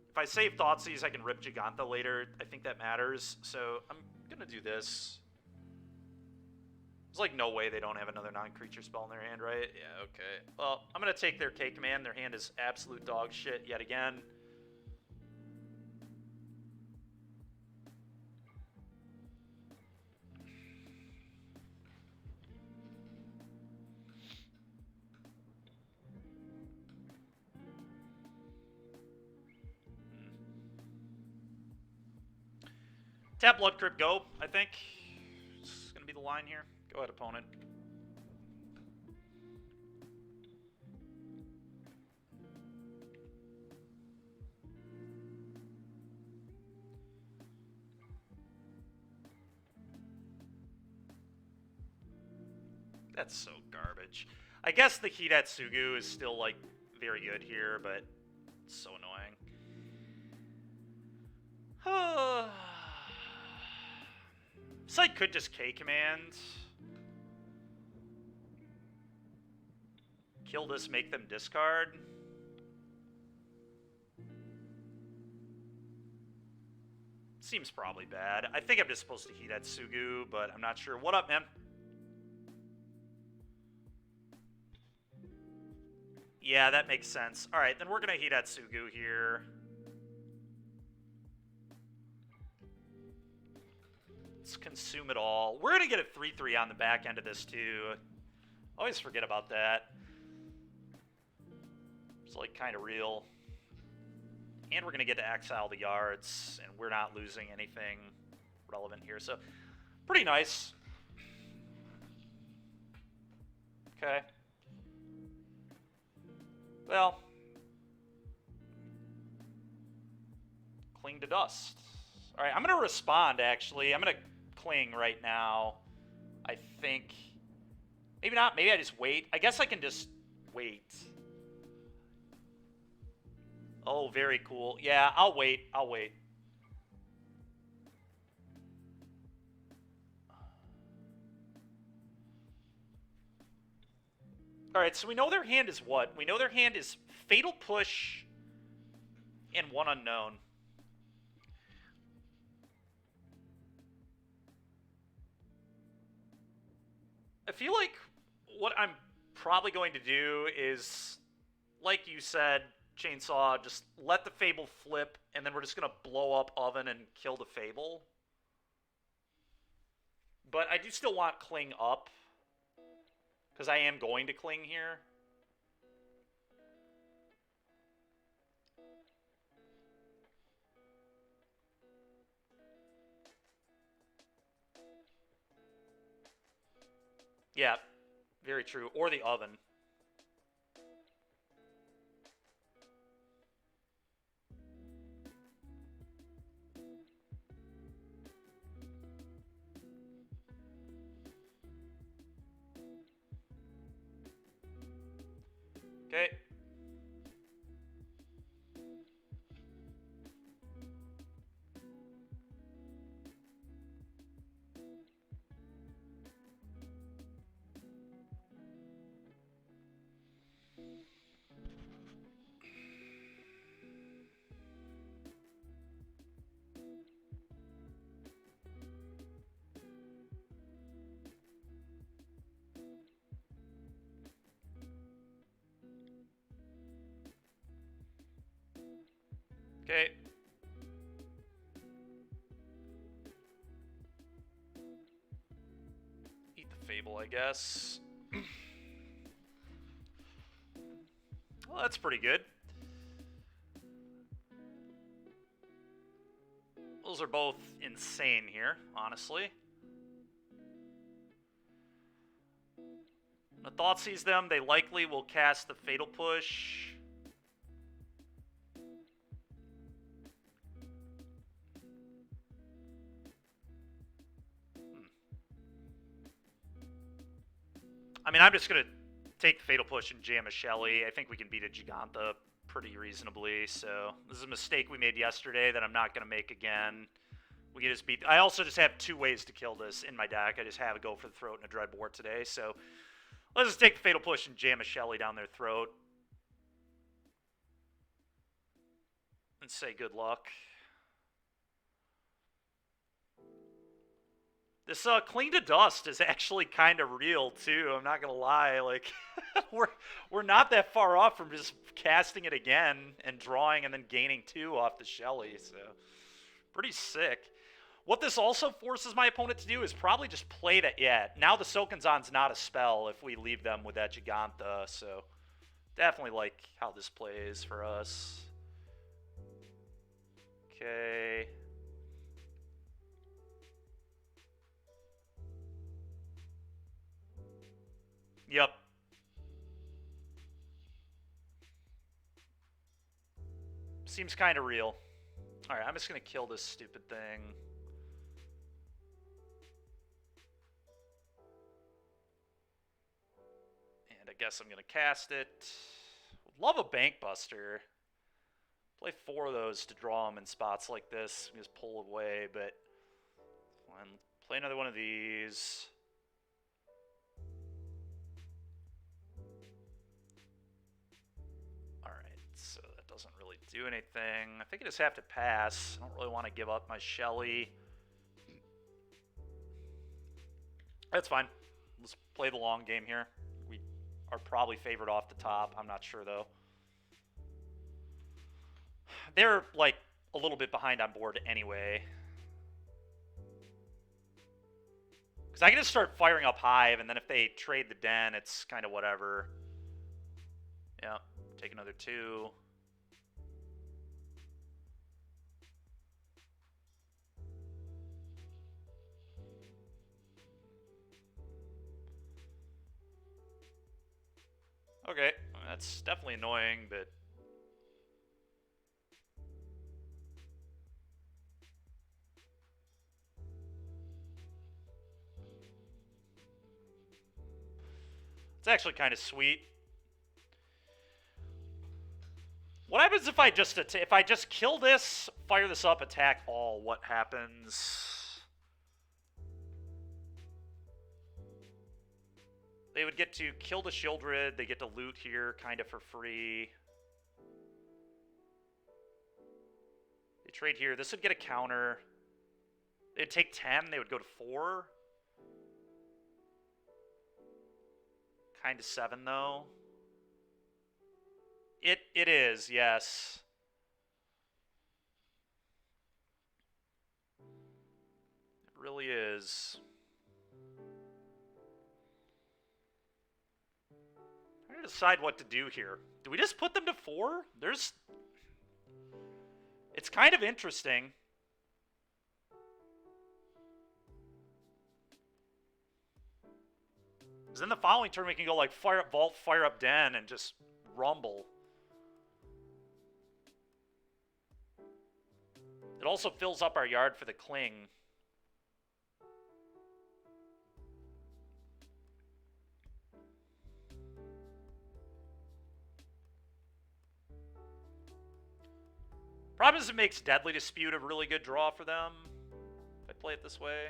If I save Thoughtseize, I can rip Giganta later. I think that matters, so I'm going to do this. There's, like, no way they don't have another non-creature spell in their hand, right? Yeah, okay. Well, I'm going to take their K-Command. Their hand is absolute dog shit yet again. Tap Blood Crypt, go, I think. It's going to be the line here. Go ahead, opponent. That's so garbage. I guess the Hidatsugu is still, like, very good here, but it's so annoying. Site could just K-command. Kill this, make them discard. Seems probably bad. I think I'm just supposed to Hidatsugu, but I'm not sure. What up, man? Yeah, that makes sense. Alright, then we're going to Hidatsugu here. Let's consume it all. We're going to get a 3-3 on the back end of this, too. Always forget about that. It's, like, kind of real. And we're going to get to exile the yards, and we're not losing anything relevant here. So, pretty nice. Okay. Well. Cling to dust. Alright, I'm going to respond, actually. I'm going to cling right now. I think. Maybe not. Maybe I just wait. I guess I can just wait. Oh, very cool. Yeah, I'll wait. I'll wait. Alright, so we know their hand is what? We know their hand is Fatal Push and one unknown. I feel like what I'm probably going to do is, like you said, Chainsaw, just let the Fable flip, and then we're just going to blow up Oven and kill the Fable. But I do still want Cling up, because I am going to Cling here. Yeah, very true. Or the Oven. Okay. Okay. Eat the Fable, I guess. Well, that's pretty good. Those are both insane here, honestly. The Thought sees them. They likely will cast the Fatal Push. I mean, I'm just going to take the Fatal Push and jam a Shelly. I think we can beat a Giganta pretty reasonably, so this is a mistake we made yesterday that I'm not going to make again. We can just beat... I also just have two ways to kill this in my deck. I just have a Go for the Throat and a Dreadbore today, so let's just take the Fatal Push and jam a Shelly down their throat. And say good luck. This Cling to Dust is actually kind of real, too. I'm not going to lie. Like, we're not that far off from just casting it again and drawing and then gaining 2 off the Shelly, so pretty sick. What this also forces my opponent to do is probably just play that. Yeah, now the Sokenzan's not a spell if we leave them with that Giganta, so definitely like how this plays for us. Okay. Yep. Seems kind of real. Alright, I'm just going to kill this stupid thing. guess I'm going to cast it. Love a Bank Buster. Play 4 of those to draw them in spots like this. Just pull away, but fine. Play another one of these. Alright, so that doesn't really do anything. I think I just have to pass. I don't really want to give up my Shelly. That's fine. Let's play the long game here. We are probably favored off the top. I'm not sure, though. They're, like, a little bit behind on board anyway. Because I can just start firing up Hive, and then if they trade the Den, it's kind of whatever. Yeah, take another 2. Okay, that's definitely annoying, but... It's actually kind of sweet. What happens if I just kill this, fire this up, attack all? What happens? They would get to kill the Shieldred. They get to loot here kind of for free. They trade here. This would get a counter. They'd take 10. They would go to 4. Kind of 7, though. It is, yes. It really is. I'm trying to decide what to do here. Do we just put them to 4? It's kind of interesting. Because then the following turn we can go like fire up Vault, fire up Den, and just rumble. It also fills up our yard for the Cling. Problem is it makes Deadly Dispute a really good draw for them, if I play it this way.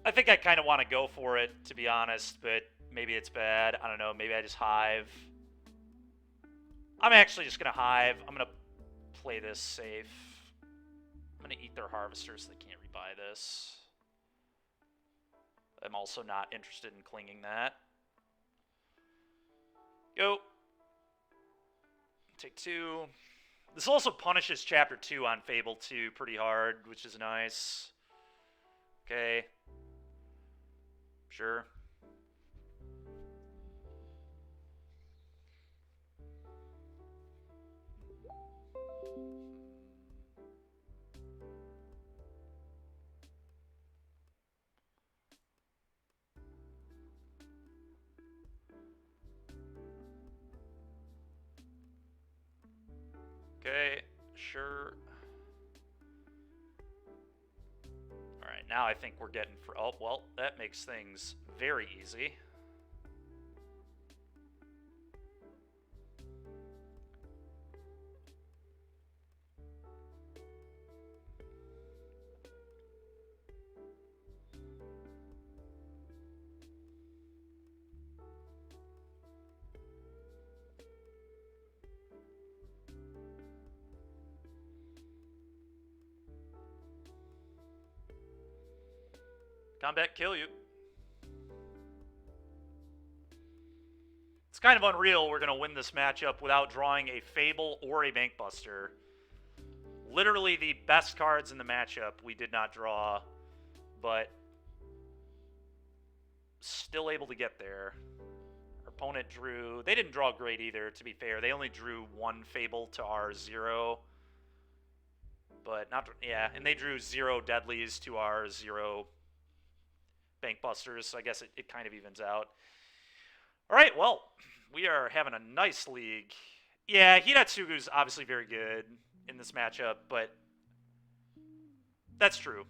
I think I kind of want to go for it, to be honest, but maybe it's bad. I don't know. Maybe I just Hive. I'm actually just going to Hive. I'm going to play this safe. I'm going to eat their Harvester so they can't rebuy this. I'm also not interested in clinging that. Go. Take 2. This also punishes Chapter 2 on Fable 2 pretty hard, which is nice. Okay. Sure. Okay, sure. Alright, now I think we're getting for... Oh, well, that makes things very easy. Combat kill you. It's kind of unreal we're going to win this matchup without drawing a Fable or a Bankbuster. Literally the best cards in the matchup we did not draw, but still able to get there. Our opponent drew... They didn't draw great either, to be fair. They only drew 1 Fable to our 0. But not, yeah, and they drew 0 deadlies, 2 Rs, 0 bank busters, so I guess it kind of evens out. All right, well, we are having a nice league. Yeah, Hidatsugu's obviously very good in this matchup, but that's true.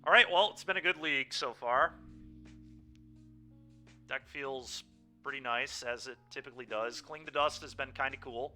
All right, well, it's been a good league so far. Deck feels pretty nice, as it typically does. Cling to Dust has been kind of cool.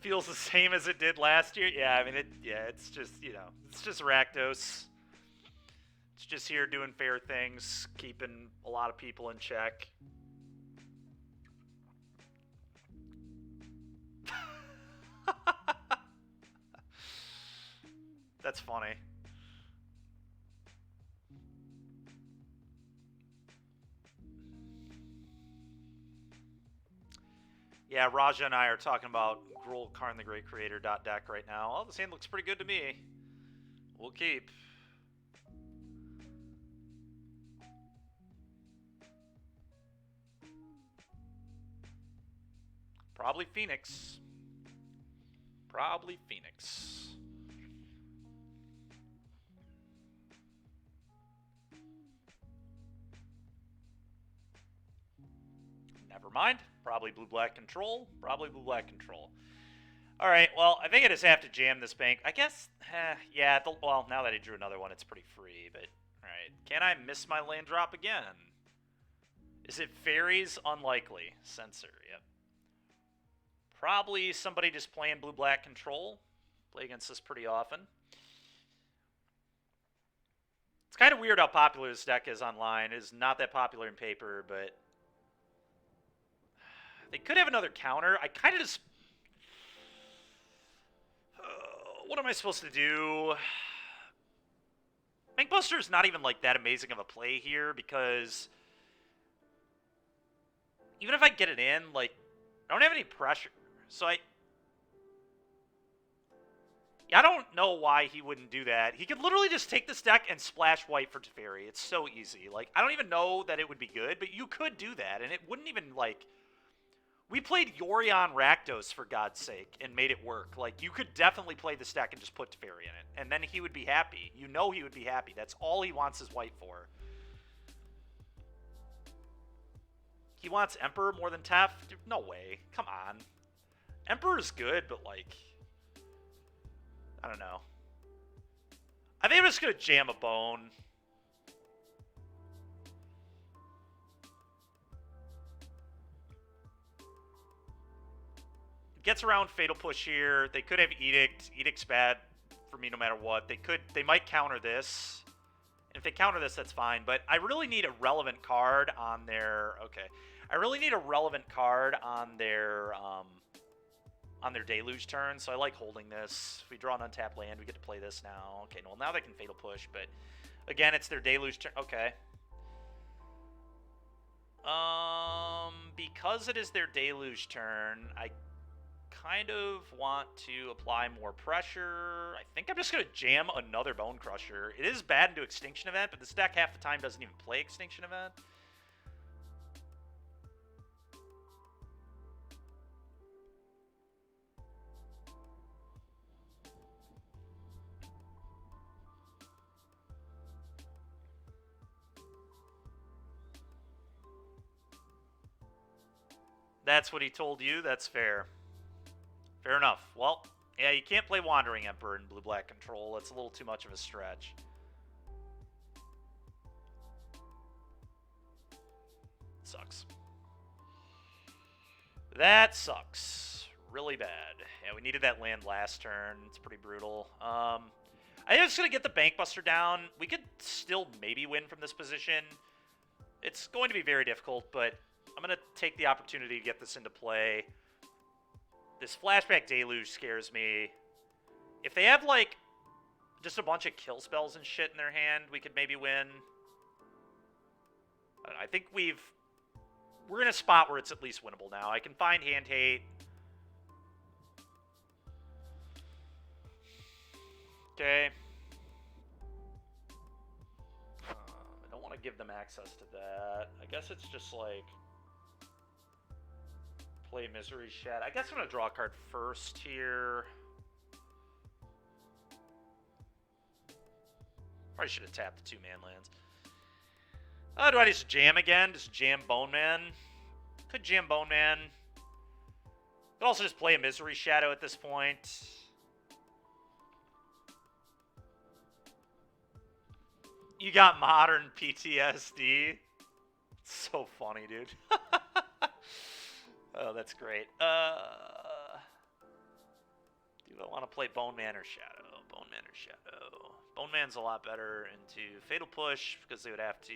Feels the same as it did last year. Yeah, I mean, it's just, it's just Rakdos. It's just here doing fair things, keeping a lot of people in check. That's funny. Yeah, Raja and I are talking about Grull Karn the Great Creator .deck right now. Oh, this hand looks pretty good to me. We'll keep. Probably Phoenix. Probably Phoenix. Never mind. Probably blue-black control. Probably blue-black control. All right, well, I think I just have to jam this bank. I guess, yeah, well, now that I drew another one, it's pretty free, but, all right. Can I miss my land drop again? Is it fairies? Unlikely. Censor, yep. Probably somebody just playing blue-black control. Play against this pretty often. It's kind of weird how popular this deck is online. It is not that popular in paper, but they could have another counter. I kind of just... what am I supposed to do? Bankbuster is not even like that amazing of a play here because even if I get it in, like, I don't have any pressure. So I don't know why he wouldn't do that. He could literally just take this deck and splash white for Teferi. It's so easy. Like, I don't even know that it would be good, but you could do that, and it wouldn't even, like... We played Yorion Rakdos, for God's sake, and made it work. Like, you could definitely play this deck and just put Teferi in it, and then he would be happy. You know he would be happy. That's all he wants his white for. He wants Emperor more than Tef? Dude, no way. Come on. Emperor's good, but, like... I don't know. I think I'm just going to jam a bone. Gets around Fatal Push here. They could have Edict. Edict's bad for me no matter what. They might counter this. And if they counter this, that's fine. But I really need a relevant card on their... Okay. I really need a relevant card on their Deluge turn, so I like holding this. If we draw an untapped land, we get to play this now. Okay, well, now they can Fatal Push, but again, it's their Deluge turn. Okay. Because it is their Deluge turn, I kind of want to apply more pressure. I think I'm just going to jam another Bone Crusher. It is bad into Extinction Event, but this deck half the time doesn't even play Extinction Event. That's what he told you? That's fair. Fair enough. Well, yeah, you can't play Wandering Emperor in blue-black control. That's a little too much of a stretch. Sucks. That sucks. Really bad. Yeah, we needed that land last turn. It's pretty brutal. I think I'm just going to get the Bankbuster down. We could still maybe win from this position. It's going to be very difficult, but I'm going to take the opportunity to get this into play. This Flashback Deluge scares me. If they have, like, just a bunch of kill spells and shit in their hand, we could maybe win. I think we're in a spot where it's at least winnable now. I can find hand hate. Okay. I don't want to give them access to that. I guess it's just like play Misery Shed. I guess I'm going to draw a card first here. Probably should have tapped the 2-man lands. Do I just jam again? Just jam Bone Man? Could jam Bone Man. Could also just play a Misery Shadow at this point. You got modern PTSD. It's so funny, dude. Oh, that's great. Do I want to play Bone Man or Shadow? Bone Man or Shadow? Bone Man's a lot better into Fatal Push because they would have to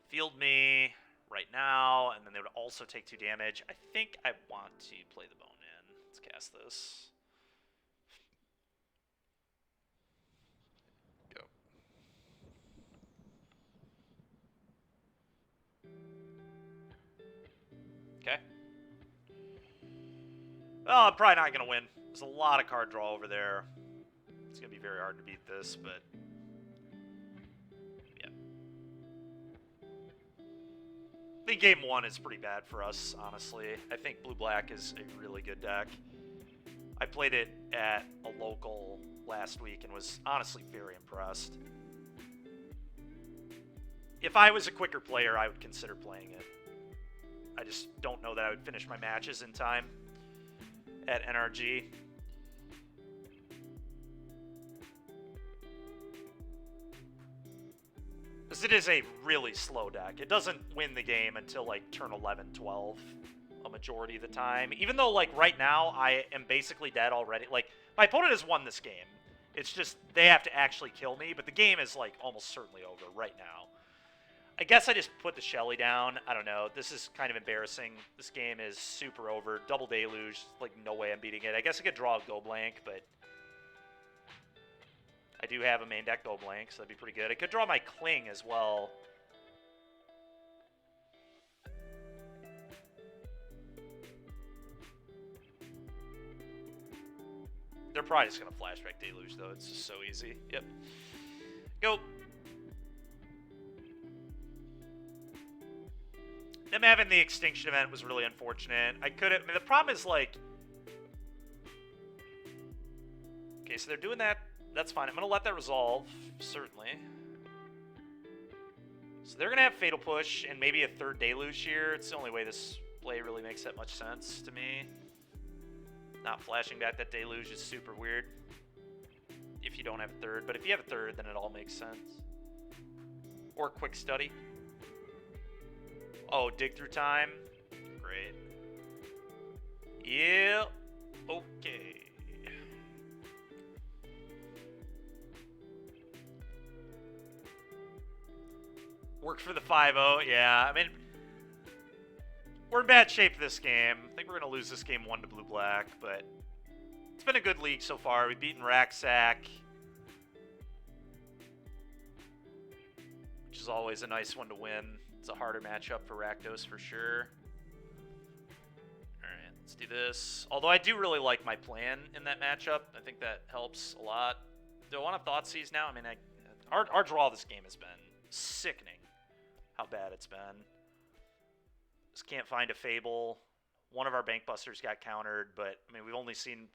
field me right now, and then they would also take 2 damage. I think I want to play the Bone Man. Let's cast this. Go. Okay. Well, I'm probably not going to win. There's a lot of card draw over there. It's going to be very hard to beat this, but yeah. I think game 1 is pretty bad for us, honestly. I think blue-black is a really good deck. I played it at a local last week and was honestly very impressed. If I was a quicker player, I would consider playing it. I just don't know that I would finish my matches in time at NRG. Because it is a really slow deck. It doesn't win the game until like turn 11, 12 a majority of the time. Even though like right now I am basically dead already. Like my opponent has won this game. It's just they have to actually kill me, but the game is like almost certainly over right now. I guess I just put the Shelly down. I don't know. This is kind of embarrassing. This game is super over. Double Deluge. Like, no way I'm beating it. I guess I could draw a Go Blank, but I do have a main deck Go Blank, so that'd be pretty good. I could draw my Cling as well. They're probably just going to Flashback Deluge, though. It's just so easy. Yep. Go. Them having the Extinction event was really unfortunate. I mean, the problem is, like... Okay, so they're doing that. That's fine. I'm going to let that resolve, certainly. So they're going to have Fatal Push and maybe a third Deluge here. It's the only way this play really makes that much sense to me. Not flashing back that Deluge is super weird if you don't have a third. But if you have a third, then it all makes sense. Or Quick Study. Oh, Dig Through Time. Great. Yeah. Okay. Worked for the 5-0. Yeah, I mean, we're in bad shape this game. I think we're going to lose this game 1 to blue-black, but it's been a good league so far. We've beaten Racksack, which is always a nice one to win. It's a harder matchup for Rakdos for sure. Alright, let's do this. Although I do really like my plan in that matchup. I think that helps a lot. Do I want to Thoughtseize now? I mean, our draw this game has been sickening how bad it's been. Just can't find a Fable. One of our Bankbusters got countered, but I mean, we've only seen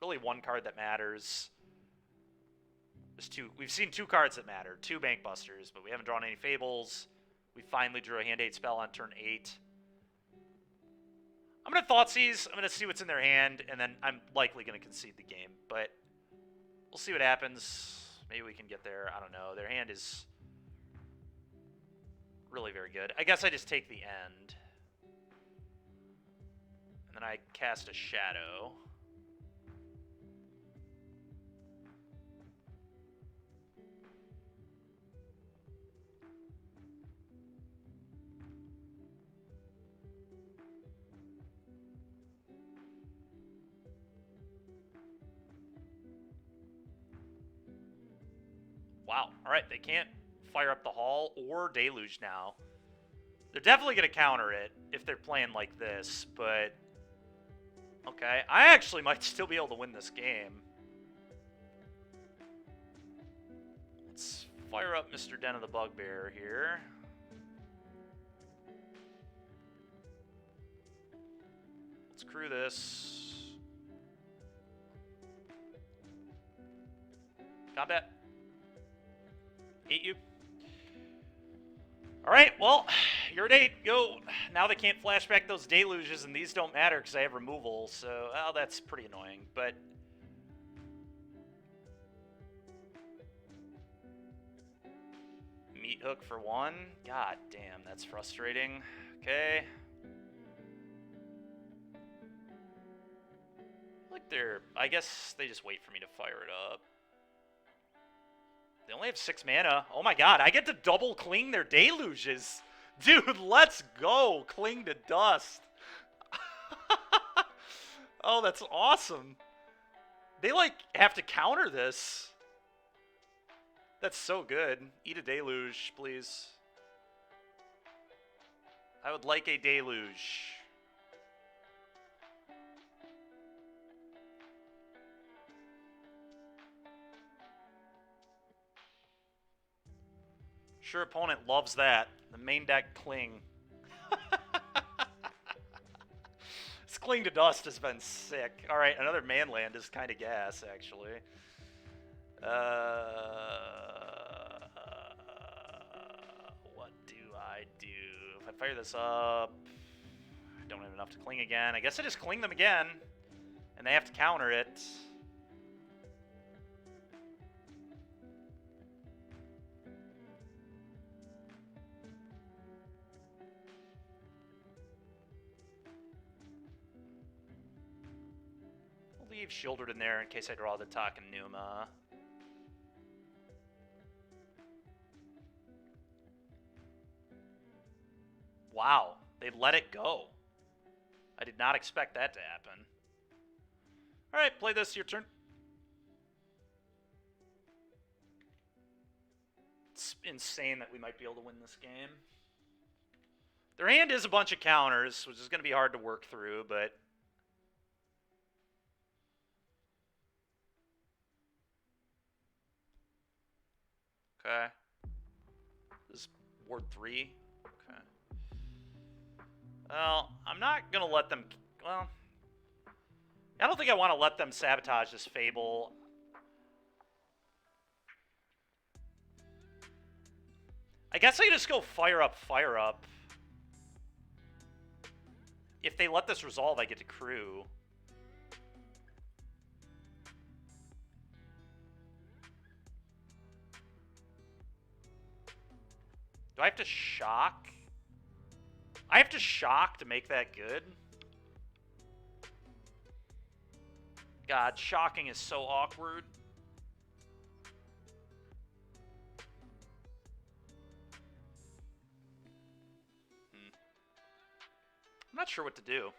really one card that matters. We've seen 2 cards that matter, 2 Bankbusters, but we haven't drawn any Fables. We finally drew a Hand 8 spell on turn 8. I'm going to Thoughtseize. I'm going to see what's in their hand, and then I'm likely going to concede the game. But we'll see what happens. Maybe we can get there. I don't know. Their hand is really very good. I guess I just take the end. And then I cast a Shadow. Wow. All right, they can't fire up the Hall or Deluge now. They're definitely going to counter it if they're playing like this, but... Okay, I actually might still be able to win this game. Let's fire up Mr. Den of the Bugbear here. Let's crew this. Combat. Hate you. Alright, well, you're at 8. Go. Now they can't flashback those deluges, and these don't matter because I have removal, so, well, that's pretty annoying, but... Meat hook for 1? God damn, that's frustrating. Okay. Like they're... I guess they just wait for me to fire it up. They only have 6 mana. Oh my god, I get to double cling their deluges. Dude, let's go. Cling to dust. Oh, that's awesome. They, like, have to counter this. That's so good. Eat a deluge, please. I would like a deluge. Sure, opponent loves that. The main deck Cling. This Cling to Dust has been sick. Alright, another manland is kind of gas, actually. What do I do? If I fire this up, I don't have enough to Cling again. I guess I just Cling them again, and they have to counter it. Leave Shieldred in there in case I draw the Takenuma. Wow, they let it go. I did not expect that to happen. Alright, play this, your turn. It's insane that we might be able to win this game. Their hand is a bunch of counters, which is going to be hard to work through, but... Okay. This is Ward 3. Okay. Well, I'm not going to let them... Well... I don't think I want to let them sabotage this Fable. I guess I just go fire up, fire up. If they let this resolve, I get to crew. Do I have to shock? I have to shock to make that good? God, shocking is so awkward. I'm not sure what to do.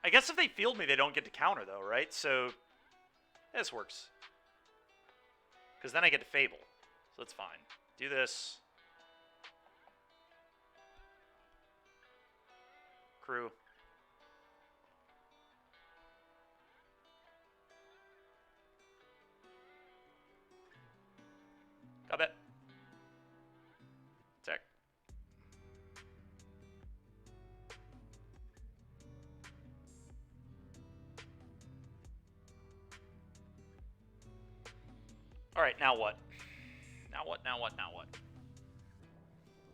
I guess if they field me, they don't get to counter, though, right? So, this works. Because then I get to Fable. So that's fine. Do this. Crew. Got it. Attack. Alright, now what? Now what, now what, now what?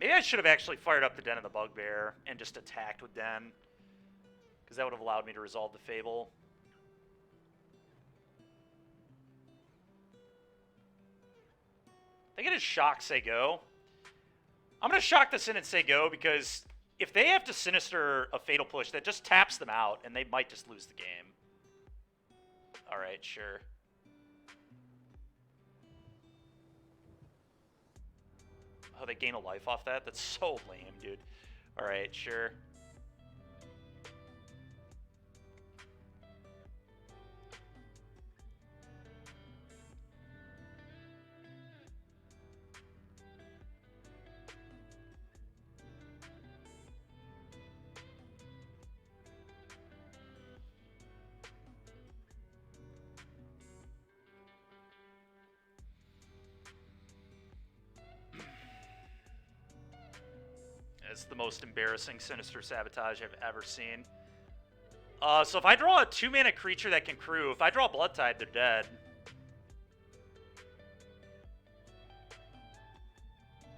Maybe I should have actually fired up the Den of the Bugbear and just attacked with Den. because that would have allowed me to resolve the Fable. They gonna shock, say go. I'm gonna shock this in and say go, because if they have to Sinister a Fatal Push, that just taps them out, and they might just lose the game. Alright, sure. Oh, they gain a life off that? That's so lame, dude. Alright, sure. It's the most embarrassing Sinister Sabotage I've ever seen. So if I draw a 2-mana creature that can crew, if I draw Blood Tide, they're dead.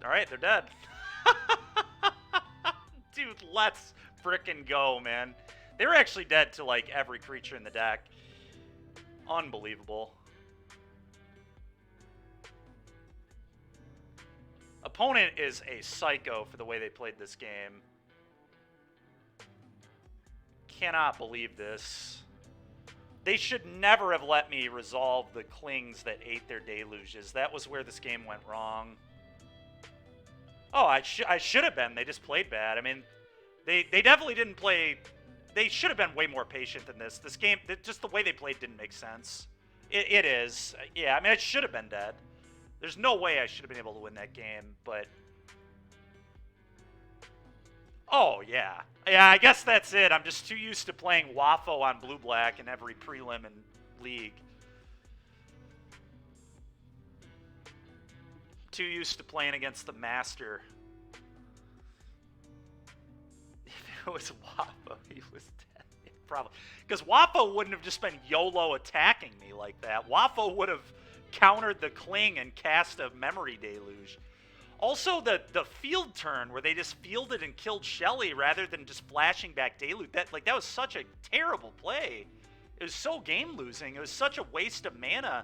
Alright, they're dead. Dude, let's frickin' go, man. They were actually dead to, like, every creature in the deck. Unbelievable. Opponent is a psycho for the way they played this game. Cannot believe this. They should never have let me resolve the Klings that ate their deluges. That was where this game went wrong. Oh, I should have been. They just played bad. I mean, they definitely didn't play... They should have been way more patient than this. This game, just the way they played didn't make sense. It is. Yeah, I mean, I should have been dead. There's no way I should have been able to win that game, but... Oh, yeah. Yeah, I guess that's it. I'm just too used to playing Waffo on blue-black in every prelim and league. Too used to playing against the Master. If it was Waffo, he was dead. Yeah, probably. Because Waffo wouldn't have just been YOLO attacking me like that. Waffo would have countered the Kling and cast a Memory Deluge. Also, the field turn where they just fielded and killed Shelly rather than just flashing back Deluge. That was such a terrible play. It was so game-losing. It was such a waste of mana.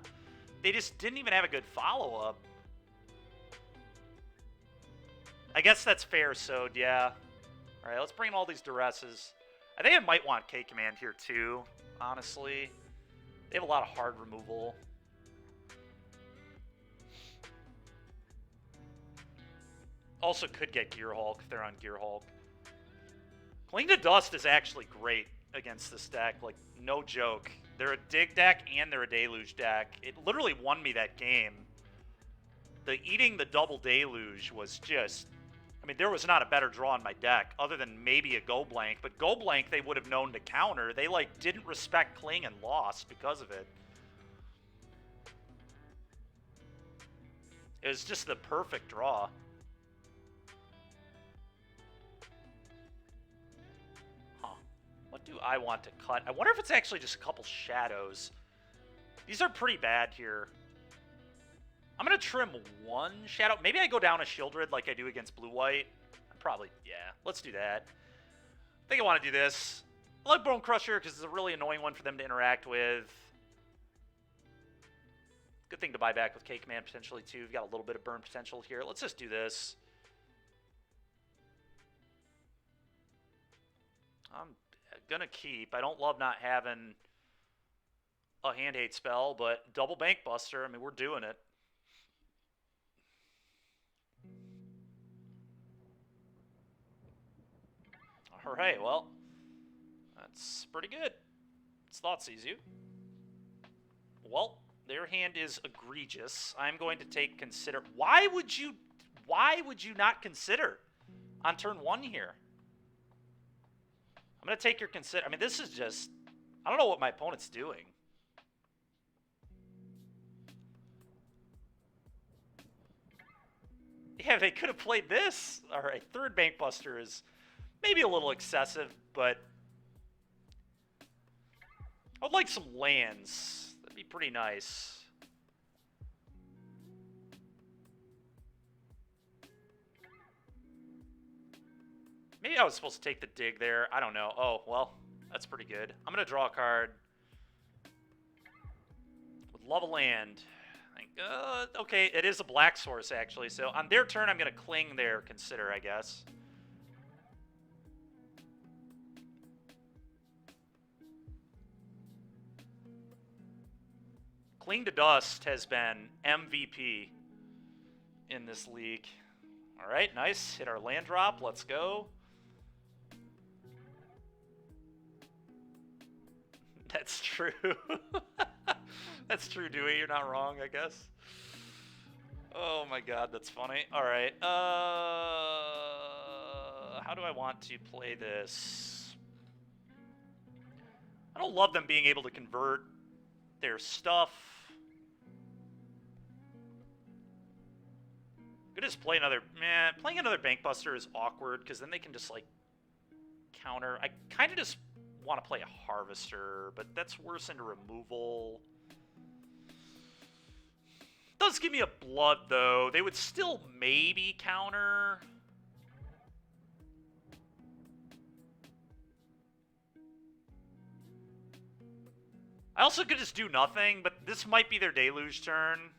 They just didn't even have a good follow-up. I guess that's fair, so yeah. Alright, let's bring in all these Duresses. I think I might want K-Command here, too, honestly. They have a lot of hard removal. Also could get Gear Hulk if they're on Gear Hulk. Cling to Dust is actually great against this deck. Like, no joke. They're a dig deck and they're a deluge deck. It literally won me that game. The eating the double deluge was just... I mean, there was not a better draw in my deck other than maybe a Go Blank. But Go Blank they would have known to counter. They, like, didn't respect Cling and lost because of it. It was just the perfect draw. What do I want to cut? I wonder if it's actually just a couple shadows. These are pretty bad here. I'm going to trim one shadow. Maybe I go down a Shieldred like I do against blue-white. Probably, yeah. Let's do that. I think I want to do this. I like Bone Crusher because it's a really annoying one for them to interact with. Good thing to buy back with K-Command potentially, too. We've got a little bit of burn potential here. Let's just do this. I'm gonna keep. I don't love not having a hand hate spell, but double Bank Buster, I mean, we're doing it. Alright, well, that's pretty good. It's Thoughtseize you. Well, their hand is egregious. I'm going to take consider. Why would you not consider on turn 1 here? I'm going to take your consider. I mean, this is just... I don't know what my opponent's doing. Yeah, they could have played this. All right, third Bank Buster is maybe a little excessive, but... I would like some lands. That'd be pretty nice. Maybe I was supposed to take the dig there. I don't know. Oh, well, That's pretty good. I'm going to draw a card. Would love a land. Okay, it is a black source, actually. So on their turn, I'm going to cling their consider, I guess. Cling to Dust has been MVP in this league. All right, nice. Hit our land drop. Let's go. That's true. That's true, Dewey. You're not wrong, I guess. Oh my god, that's funny. All right. How do I want to play this? I don't love them being able to convert their stuff. Could just play another... playing another Bankbuster is awkward, because then they can just, like, counter. I kind of just want to play a Harvester, but that's worse into removal. Does give me a Blood, though. They would still maybe counter. I also could just do nothing, but this might be their Deluge turn.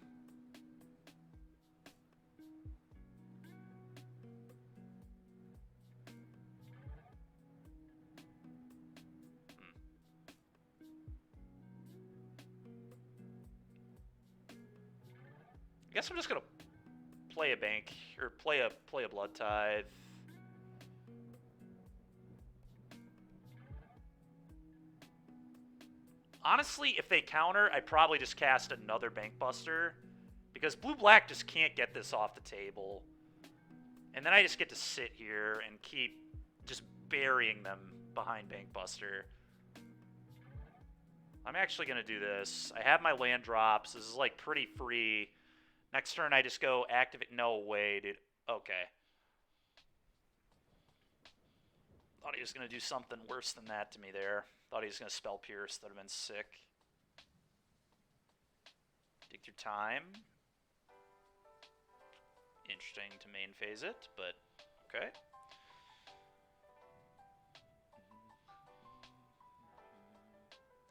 I guess I'm just gonna play a bank or play a Blood Tithe. Honestly, if they counter, I'd probably just cast another Bankbuster, because blue-black just can't get this off the table. And then I just get to sit here and keep just burying them behind Bankbuster. I'm actually going to do this. I have my land drops. This is, like, pretty free. Next turn, I just go activate. No way, dude. Okay. Thought he was going to do something worse than that to me there. Thought he was going to spell Pierce. That would have been sick. Take your time. Interesting to main phase it, but okay.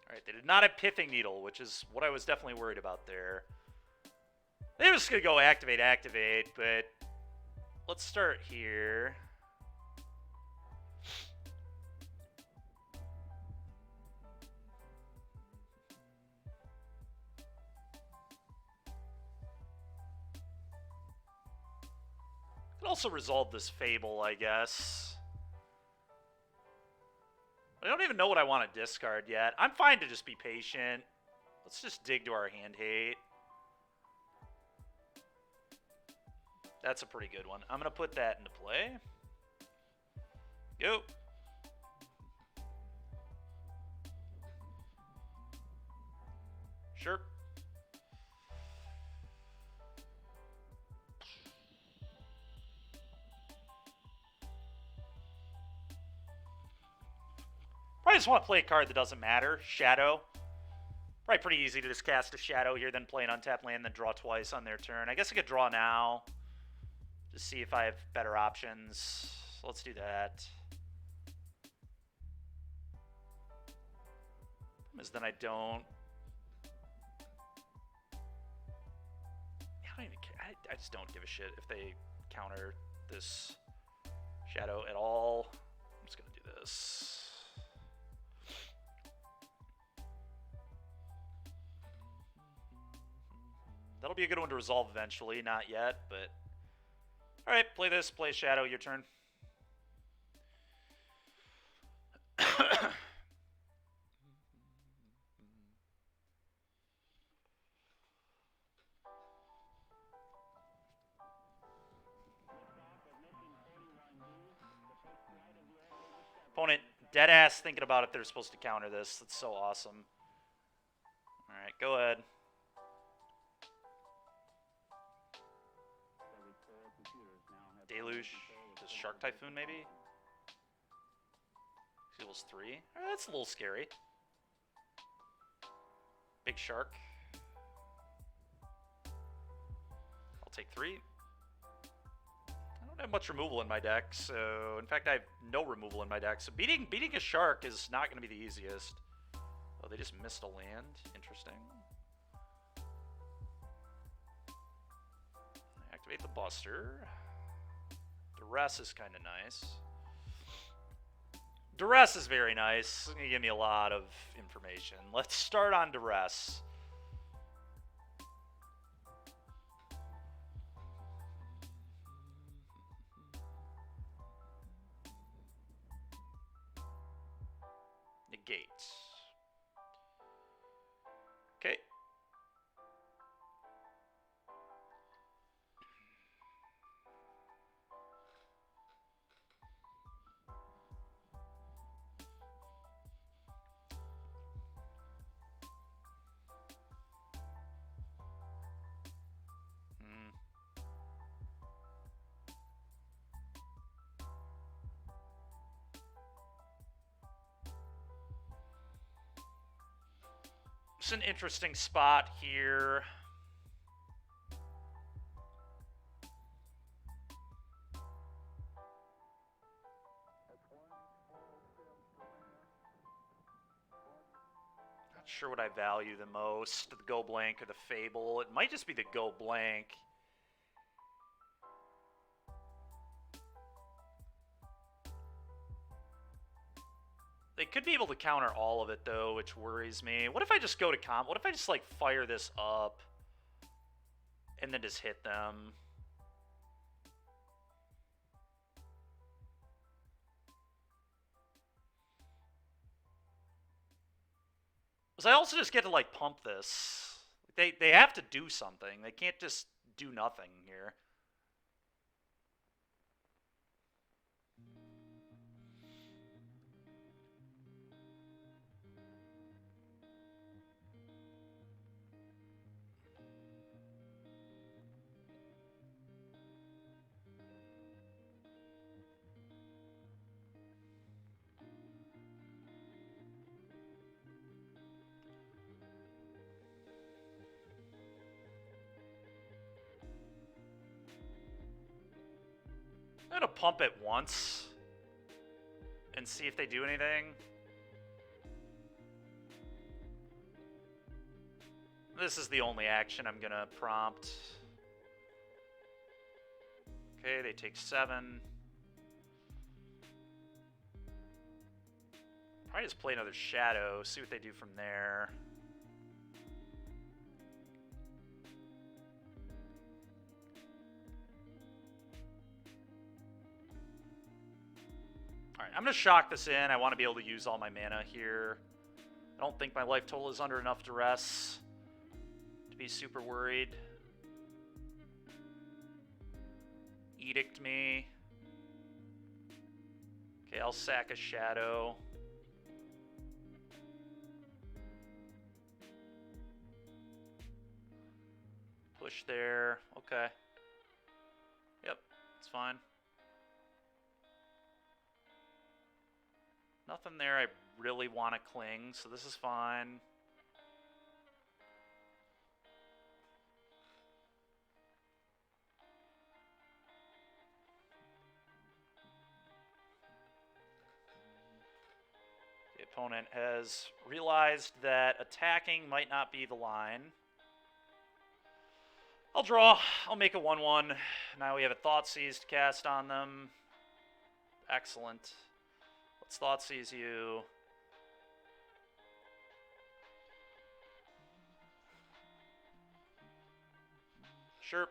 Alright, they did not have Pithing Needle, which is what I was definitely worried about there. They were just going to go activate, but let's start here. Could also resolve this Fable, I guess. I don't even know what I want to discard yet. I'm fine to just be patient. Let's just dig to our hand hate. That's a pretty good one. I'm going to put that into play. Go. Sure. Probably just want to play a card that doesn't matter. Shadow. Probably pretty easy to just cast a Shadow here, then play an untapped land, then draw twice on their turn. I guess I could draw now. Just see if I have better options. So let's do that. Because then I don't. I don't even care. I just don't give a shit if they counter this Shadow at all. I'm just going to do this. That'll be a good one to resolve eventually. Not yet, but... Alright, play this. Play Shadow. Your turn. Opponent deadass thinking about if they're supposed to counter this. That's so awesome. Alright, go ahead. Deluge. Does Shark Typhoon, maybe? Equals 3. Right, that's a little scary. Big Shark. I'll take 3. I don't I have much removal in my deck, so in fact I have no removal in my deck. So beating a shark is not going to be the easiest. Oh, they just missed a land. Interesting. Activate the Buster. Duress is kind of nice. Duress is very nice. It's going to give me a lot of information. Let's start on Duress. Negate. Okay. It's an interesting spot here. Not sure what I value the most, the Go Blank or the Fable. It might just be the Go Blank. They could be able to counter all of it, though, which worries me. What if I just go to comp? What if I just, like, fire this up and then just hit them? Because I also just get to, like, pump this. They have to do something. They can't just do nothing here. I'm gonna pump it once and see if they do anything. This is the only action I'm gonna prompt. Okay, they take 7. Probably just play another Shadow, see what they do from there. Alright, I'm going to shock this in. I want to be able to use all my mana here. I don't think my life total is under enough duress to be super worried. Edict me. Okay, I'll sack a Shadow. Push there. Okay. Yep, it's fine. Nothing there I really want to cling, so this is fine. The opponent has realized that attacking might not be the line. I'll draw. I'll make a 1/1. Now we have a Thoughtseize to cast on them. Excellent. Let's Thoughtseize you. Sure.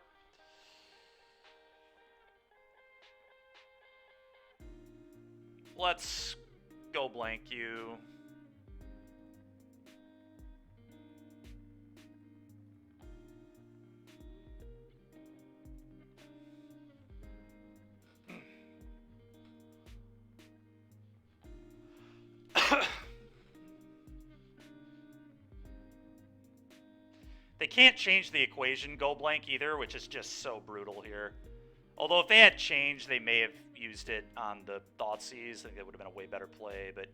Let's go blank you. They can't change the equation go blank either, which is just so brutal here. Although if they had changed, they may have used it on the Thoughtseize. I think that would have been a way better play, but...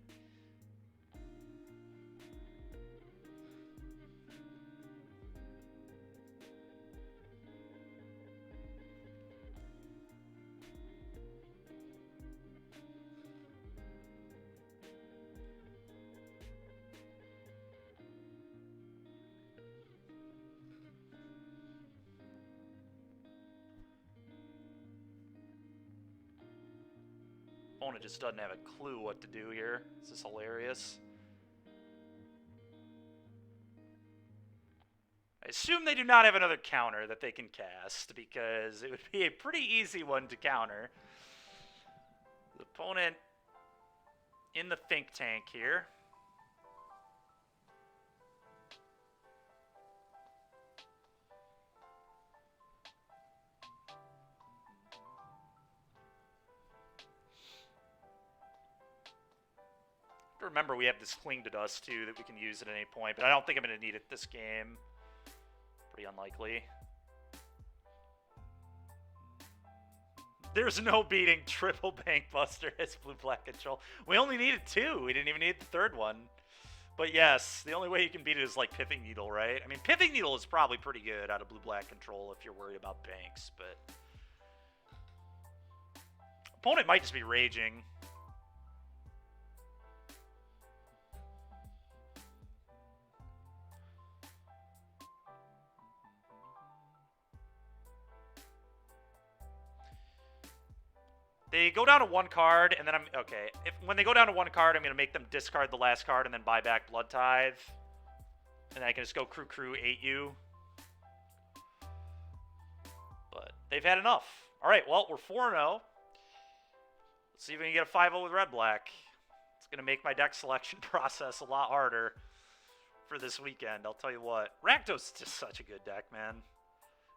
Opponent just doesn't have a clue what to do here. This is hilarious. I assume they do not have another counter that they can cast, because it would be a pretty easy one to counter. The opponent in the think tank here. Remember, we have this Cling to Dust, too, that we can use at any point, but I don't think I'm going to need it this game. Pretty unlikely. There's no beating triple Bankbuster as blue-black control. We only needed 2. We didn't even need the third one. But yes, the only way you can beat it is like Pithing Needle, right? I mean, Pithing Needle is probably pretty good out of blue-black control if you're worried about banks, but... Opponent might just be raging. They go down to 1 card, and then I'm... Okay, when they go down to 1 card, I'm going to make them discard the last card and then buy back Blood Tithe. And then I can just go Crew 8 you. But they've had enough. Alright, well, we're 4-0. Let's see if we can get a 5-0 with red-black. It's going to make my deck selection process a lot harder for this weekend, I'll tell you what. Rakdos is just such a good deck, man.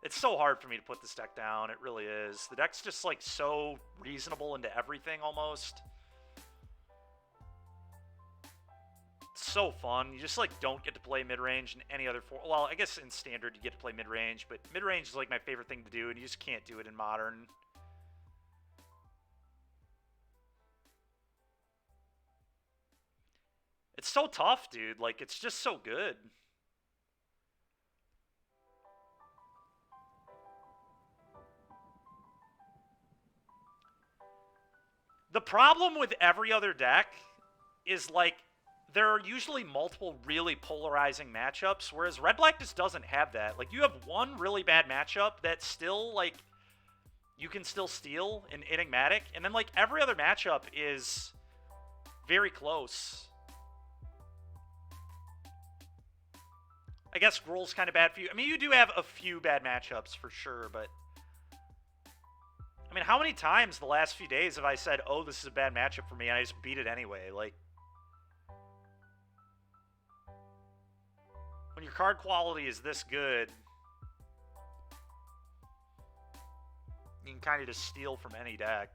It's so hard for me to put this deck down. It really is. The deck's just, like, so reasonable into everything, almost. It's so fun. You just, like, don't get to play mid-range in any other form. Well, I guess in Standard you get to play mid-range, but mid-range is, like, my favorite thing to do, and you just can't do it in Modern. It's so tough, dude. Like, it's just so good. The problem with every other deck is, like, there are usually multiple really polarizing matchups, whereas red-black just doesn't have that. Like, you have one really bad matchup that still, like, you can still steal in Enigmatic, and then, like, every other matchup is very close. I guess Grull's kind of bad for you. I mean, you do have a few bad matchups for sure, but... I mean, how many times the last few days have I said, oh, this is a bad matchup for me, and I just beat it anyway? Like, when your card quality is this good, you can kind of just steal from any deck.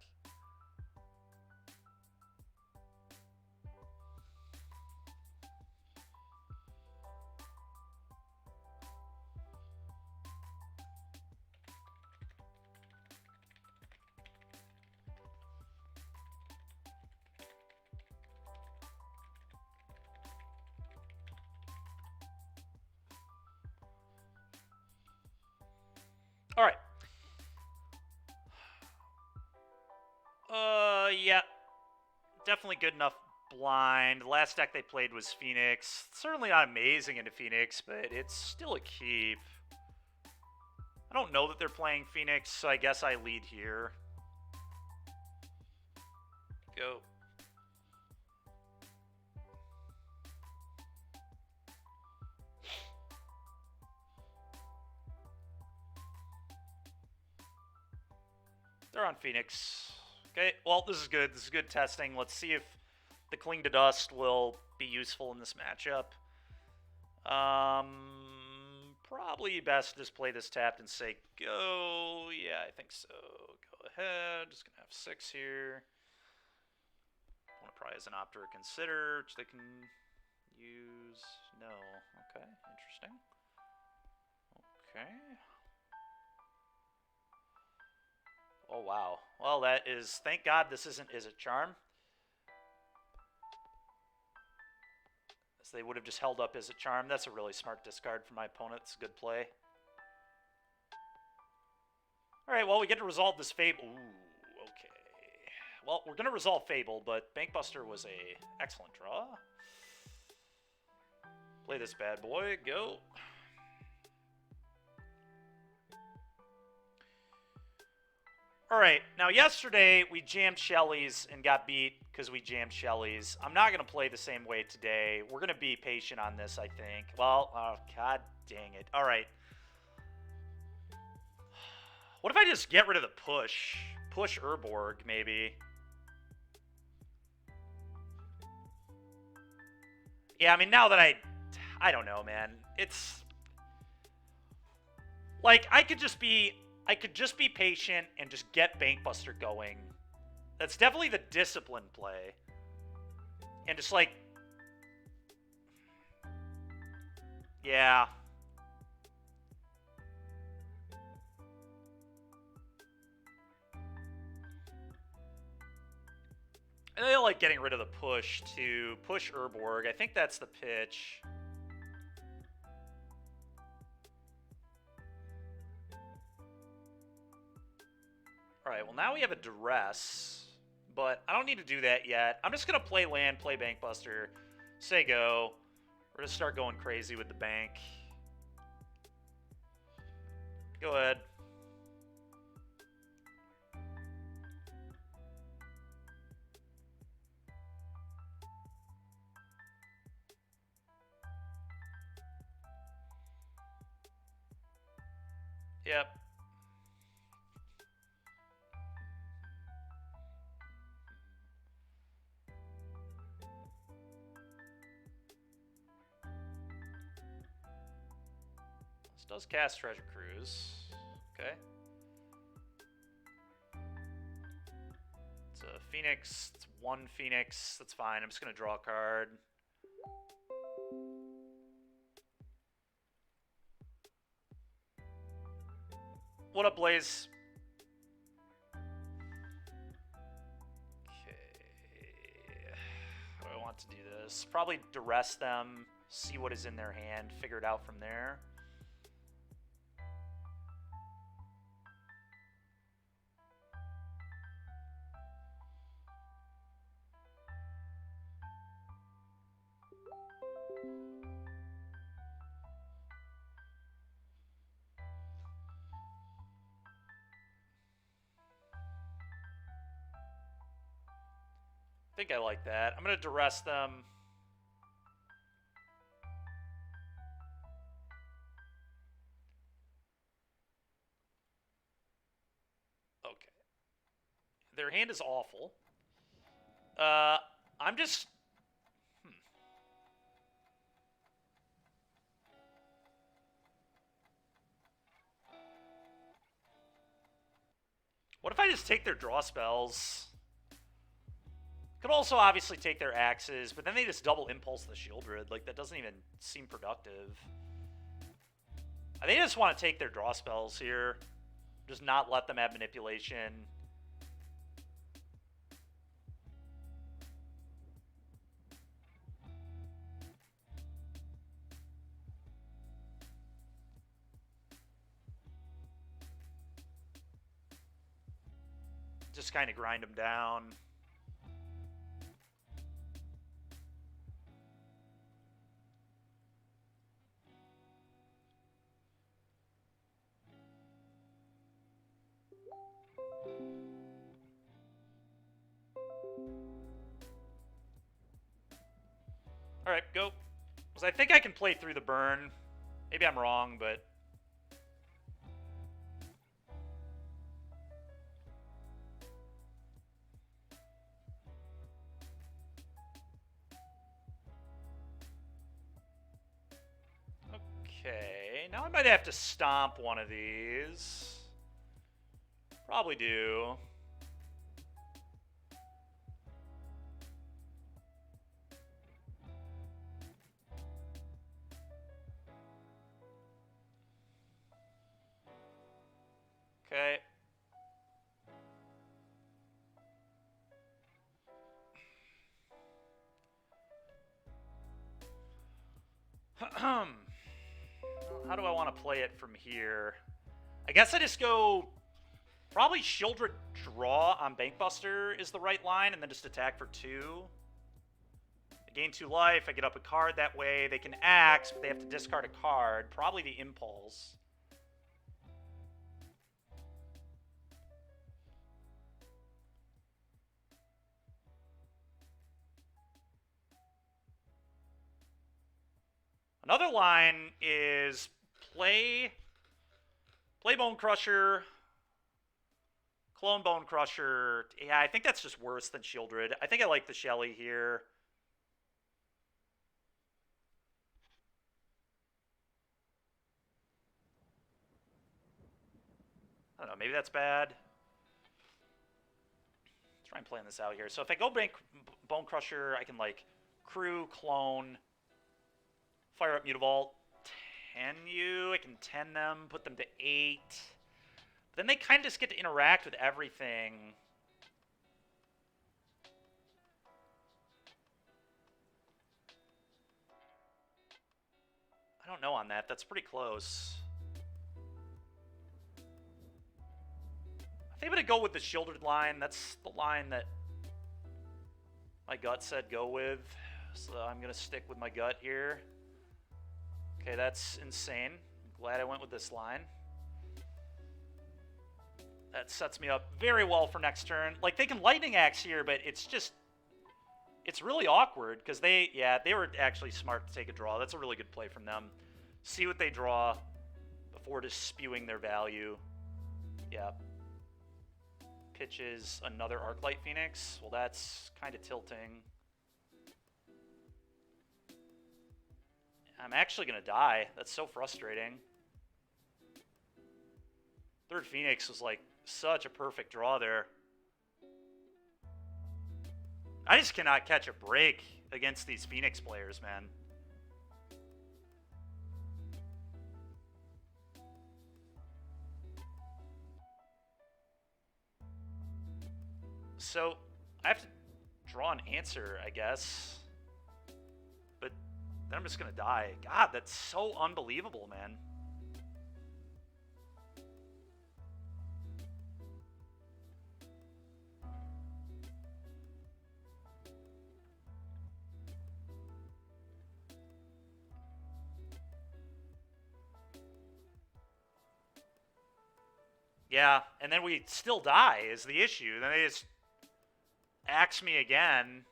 All right. Yeah. Definitely good enough blind. The last deck they played was Phoenix. Certainly not amazing into Phoenix, but it's still a keep. I don't know that they're playing Phoenix, so I guess I lead here. Go. They're on Phoenix. Okay, well, this is good. This is good testing. Let's see if the Cling to Dust will be useful in this matchup. Probably best to just play this tapped and say go. Yeah, I think so. Go ahead. Just going to have 6 here. Want to probably as an opter consider, which they can use. No. Okay, interesting. Okay. Oh, wow. Well, that is... Thank God this isn't Is It Charm? As they would have just held up Is It Charm. That's a really smart discard for my opponent. It's a good play. Alright, well, we get to resolve this Fable. Ooh, okay. Well, we're going to resolve Fable, but Bankbuster was a excellent draw. Play this bad boy. Go. All right, now yesterday we jammed Shelly's and got beat because we jammed Shelly's. I'm not going to play the same way today. We're going to be patient on this, I think. Well, oh, god dang it. All right. What if I just get rid of the push? Push Urborg, maybe. Yeah, I mean, now that I don't know, man. It's like I could just be patient and just get Bankbuster going. That's definitely the discipline play. And just like, yeah. And I like getting rid of the push to push Urborg. I think that's the pitch. Alright, well now we have a duress, but I don't need to do that yet. I'm just going to play land, play Bankbuster, say go. We're going to start going crazy with the bank. Go ahead. Yep. This does cast Treasure Cruise. Okay. It's a Phoenix. It's one Phoenix. That's fine. I'm just going to draw a card. What up, Blaze? Okay. How do I want to do this? Probably duress them, see what is in their hand, figure it out from there. I think I like that. I'm going to duress them. Okay. Their hand is awful. I'm just... What if I just take their draw spells? Could also obviously take their axes, but then they just double impulse the Shieldred. Like, that doesn't even seem productive. I think I just want to take their draw spells here. Just not let them have manipulation. Just kind of grind them down. All right, go. Because I think I can play through the burn. Maybe I'm wrong, but... Okay, now I might have to stomp one of these. Probably do. Okay. How do I want to play it from here? I guess I just go... Probably Shieldred draw on Bankbuster is the right line, and then just attack for 2. I gain 2 life, I get up a card that way. They can axe, but they have to discard a card. Probably the Impulse. Another line is play Bone Crusher, clone Bone Crusher. Yeah, I think that's just worse than Shieldred. I think I like the Shelly here. I don't know, maybe that's bad. Let's try and plan this out here. So if I go Bone Crusher, I can, like, crew, clone, fire up Mutavault, 10 you. I can 10 them, put them to 8. But then they kind of just get to interact with everything. I don't know on that. That's pretty close. I think I'm going to go with the Shieldred line. That's the line that my gut said go with. So I'm going to stick with my gut here. Okay, that's insane. I'm glad I went with this line. That sets me up very well for next turn. Like, they can Lightning Axe here, but it's just... It's really awkward, because they were actually smart to take a draw. That's a really good play from them. See what they draw before just spewing their value. Yeah. Pitches another Arclight Phoenix. Well, that's kind of tilting. I'm actually going to die. That's so frustrating. Third Phoenix was, like, such a perfect draw there. I just cannot catch a break against these Phoenix players, man. So, I have to draw an answer, I guess. But then I'm just going to die. God, that's so unbelievable, man. Yeah, and then we still die is the issue. Then they just axe me again.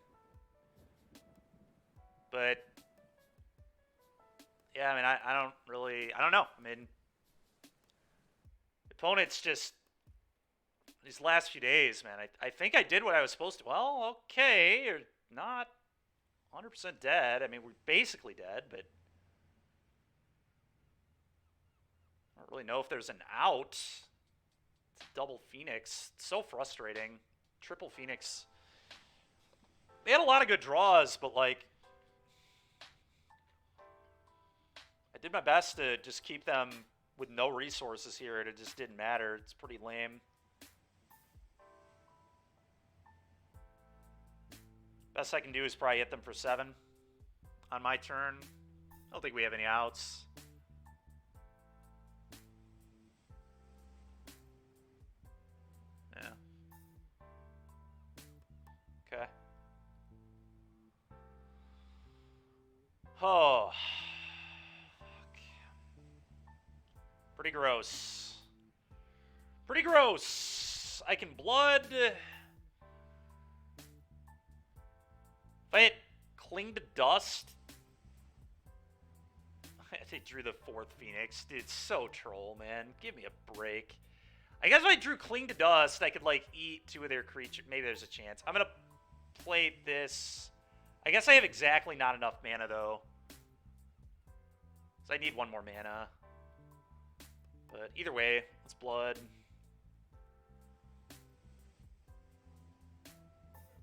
But, yeah, I mean, I don't know. I mean, opponents just, these last few days, man, I think I did what I was supposed to. Well, okay, you're not 100% dead. I mean, we're basically dead, but I don't really know if there's an out. It's double Phoenix. It's so frustrating. Triple Phoenix. They had a lot of good draws, but, like, I did my best to just keep them with no resources here, and it just didn't matter. It's pretty lame. Best I can do is probably hit them for 7 on my turn. I don't think we have any outs. Yeah. Okay. Oh. Fuck. Pretty gross. Pretty gross. I can blood. If I hit Cling to Dust. They drew the 4th Phoenix. Dude, it's so troll, man. Give me a break. I guess if I drew Cling to Dust, I could, like, eat 2 of their creatures. Maybe there's a chance. I'm going to play this. I guess I have exactly not enough mana, though. So I need 1 more mana. But either way, it's blood.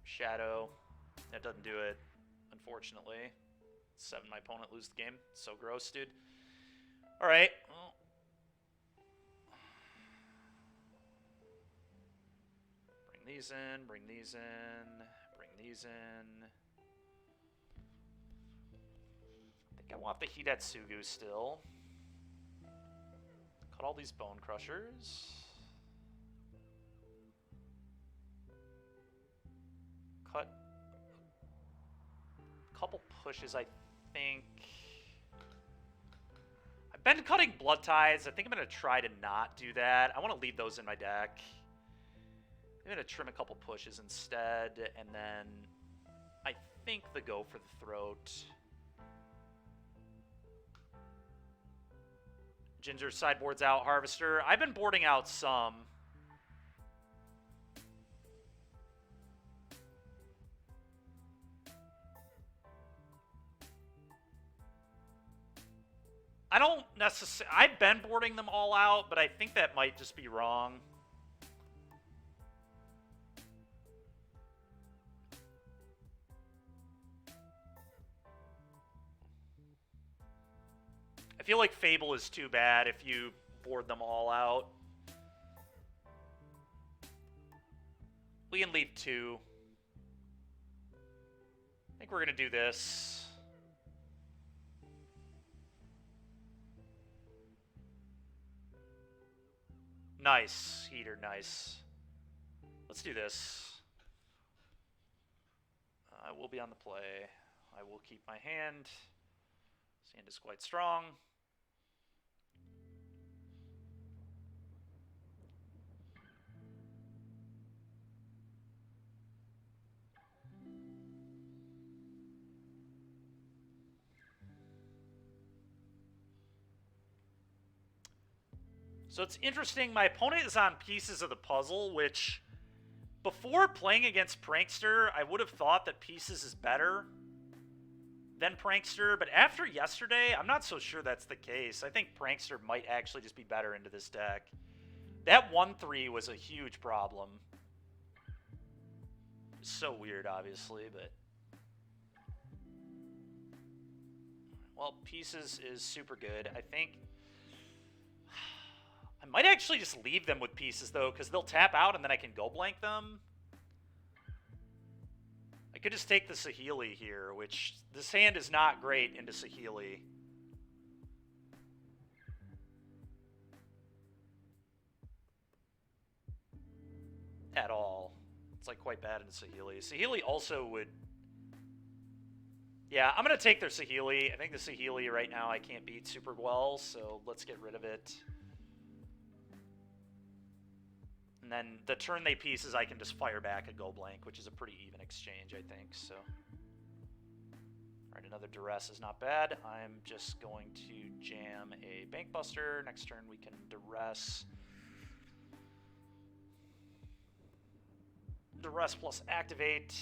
Shadow. That doesn't do it, unfortunately. 7, my opponent lose the game. So gross, dude. Alright. Well. Bring these in, bring these in, bring these in. I think I want the Hidetsugu still. Cut all these Bone Crushers. Cut a couple pushes, I think. I've been cutting Blood Ties. I think I'm going to try to not do that. I want to leave those in my deck. I'm going to trim a couple pushes instead, and then I think the Go for the Throat. Ginger sideboards out Harvester. I've been boarding out some. I don't necessarily... I've been boarding them all out, but I think that might just be wrong. I feel like Fable is too bad if you board them all out. We can leave 2. I think we're going to do this. Nice. Heater, nice. Let's do this. I will be on the play. I will keep my hand. This hand is quite strong. So it's interesting, my opponent is on Pieces of the Puzzle, which, before playing against Prankster, I would have thought that Pieces is better than Prankster, but after yesterday, I'm not so sure that's the case. I think Prankster might actually just be better into this deck. That 1-3 was a huge problem. It's so weird, obviously, but... Well, Pieces is super good. I think... I might actually just leave them with Pieces, though, because they'll tap out and then I can go blank them. I could just take the Saheeli here, which this hand is not great into Saheeli. At all. It's like quite bad into Saheeli. Saheeli also would... Yeah, I'm going to take their Saheeli. I think the Saheeli right now I can't beat super well, so let's get rid of it. And then the turn they Pieces, I can just fire back a go blank, which is a pretty even exchange, I think. So, all right, another Duress is not bad. I'm just going to jam a Bankbuster. Next turn we can Duress. Duress plus activate.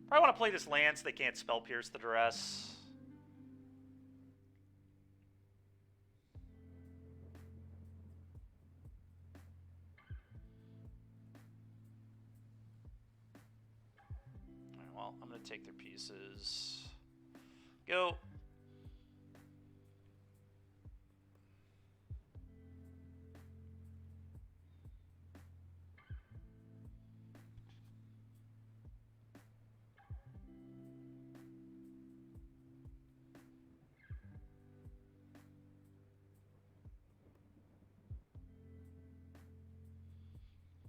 Probably want to play this land so they can't Spell Pierce the Duress. Well, I'm going to take their Pieces. Go.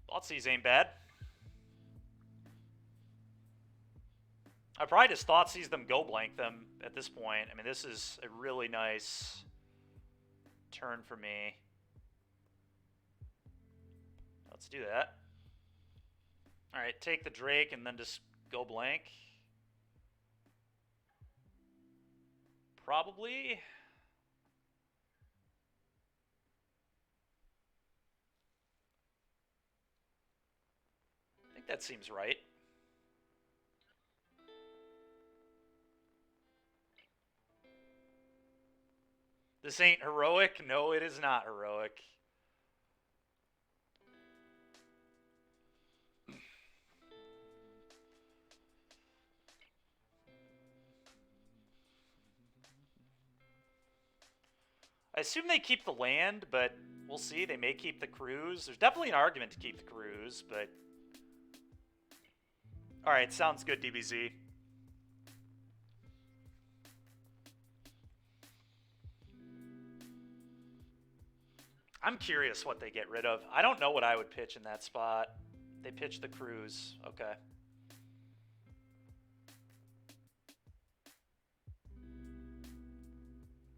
Thoughtseize ain't bad. I probably just Thoughtseize them, go blank them at this point. I mean, this is a really nice turn for me. Let's do that. All right, take the Drake and then just go blank. Probably. I think that seems right. This ain't heroic? No, it is not heroic. I assume they keep the land, but we'll see. They may keep the cruise. There's definitely an argument to keep the cruise, but... Alright, sounds good, DBZ. I'm curious what they get rid of. I don't know what I would pitch in that spot. They pitch the cruise. Okay.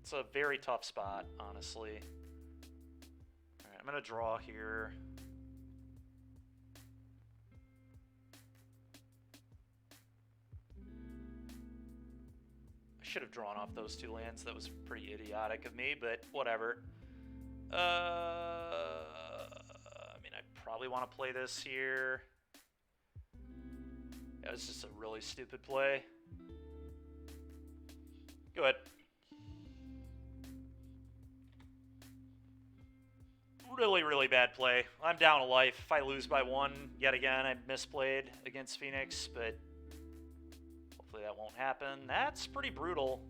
It's a very tough spot, honestly. All right, I'm going to draw here. should have drawn off those 2 lands. That was pretty idiotic of me, but whatever. I mean, I probably want to play this here. Yeah, it's just a really stupid play. Go ahead. Really, really bad play. I'm down a life. If I lose by 1, yet again, I misplayed against Phoenix, but hopefully that won't happen. That's pretty brutal.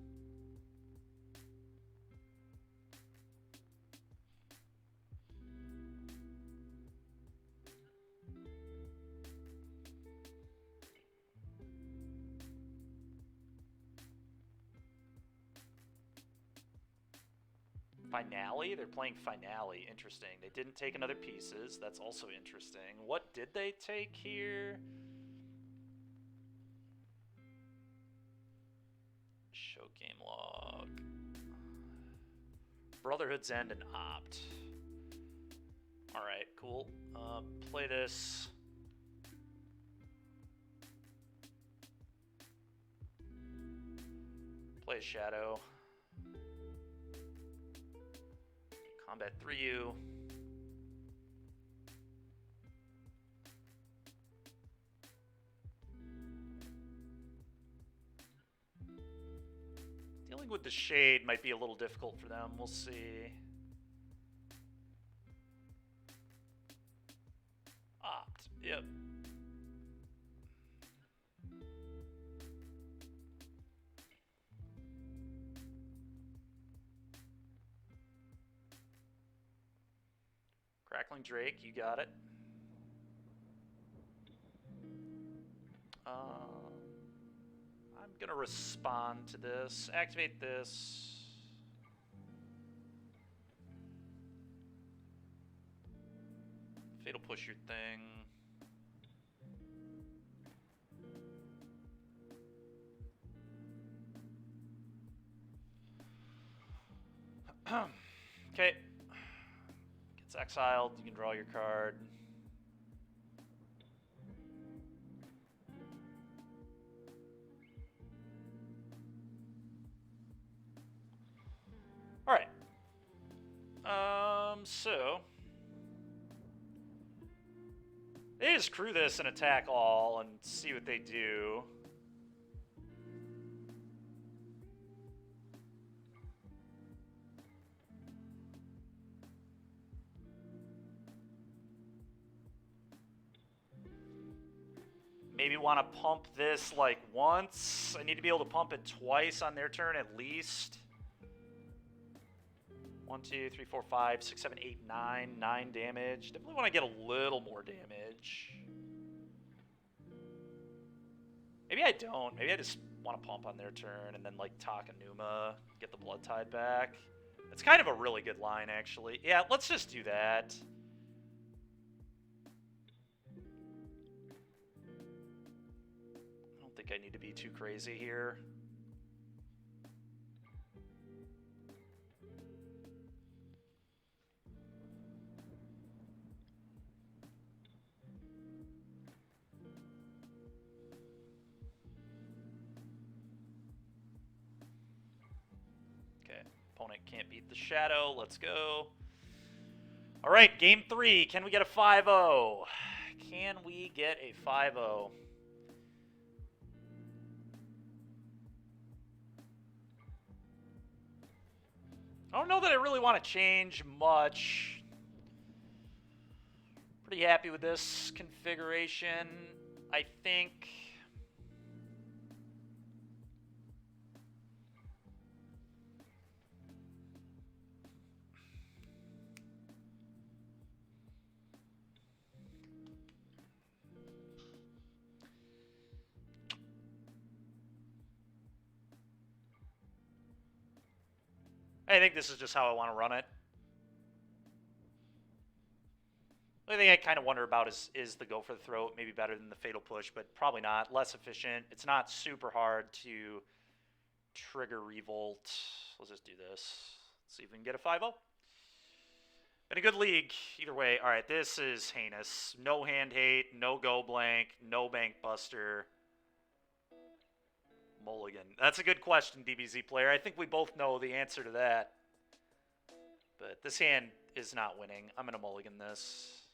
Finale? They're playing Finale. Interesting. They didn't take another pieces. That's also interesting. What did they take here? Show game log. Brotherhood's End and Opt. Alright, cool. Play this. Play a Shadow. Combat 3U. Dealing with the Shade might be a little difficult for them. We'll see. Opt. Yep. Crackling Drake, you got it. I'm gonna respond to this. Activate this. Fatal Push your thing. Okay. Gets exiled, you can draw your card. Alright. So they just crew this and attack all and see what they do. Maybe want to pump this like once. I need to be able to pump it twice on their turn at least. 1, 2, 3, 4, 5, 6, 7, 8, 9. 9 damage. Definitely want to get a little more damage. Maybe I don't. Maybe I just want to pump on their turn and then like Takanuma, get the Blood Tide back. It's kind of a really good line, actually. Yeah, let's just do that. I don't think I need to be too crazy here. Opponent can't beat the Shadow. Let's go. All right, game 3. Can we get a 5-0? Can we get a 5-0? I don't know that I really want to change much. Pretty happy with this configuration. I think... I think this is just how I want to run it. The only thing I kind of wonder about is the go for the throat. Maybe better than the fatal push, but probably not. Less efficient. It's not super hard to trigger revolt. Let's just do this. Let's see if we can get a 5-0. Been a good league either way. All right, this is heinous. No hand hate, no go blank, no bank buster. mulligan? That's a good question, DBZ player. I think we both know the answer to that. But this hand is not winning. I'm going to mulligan this.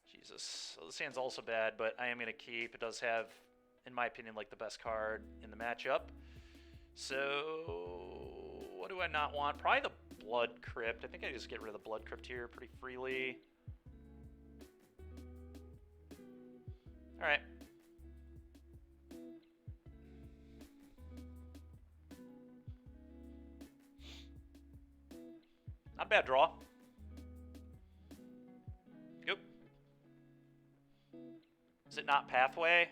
Jesus. So this hand's also bad, but I am going to keep. It does have, in my opinion, like the best card in the matchup. So what do I not want? Probably the Blood Crypt. I think I just get rid of the Blood Crypt here pretty freely. All right. Not a bad draw. Yep. Is it not Pathway?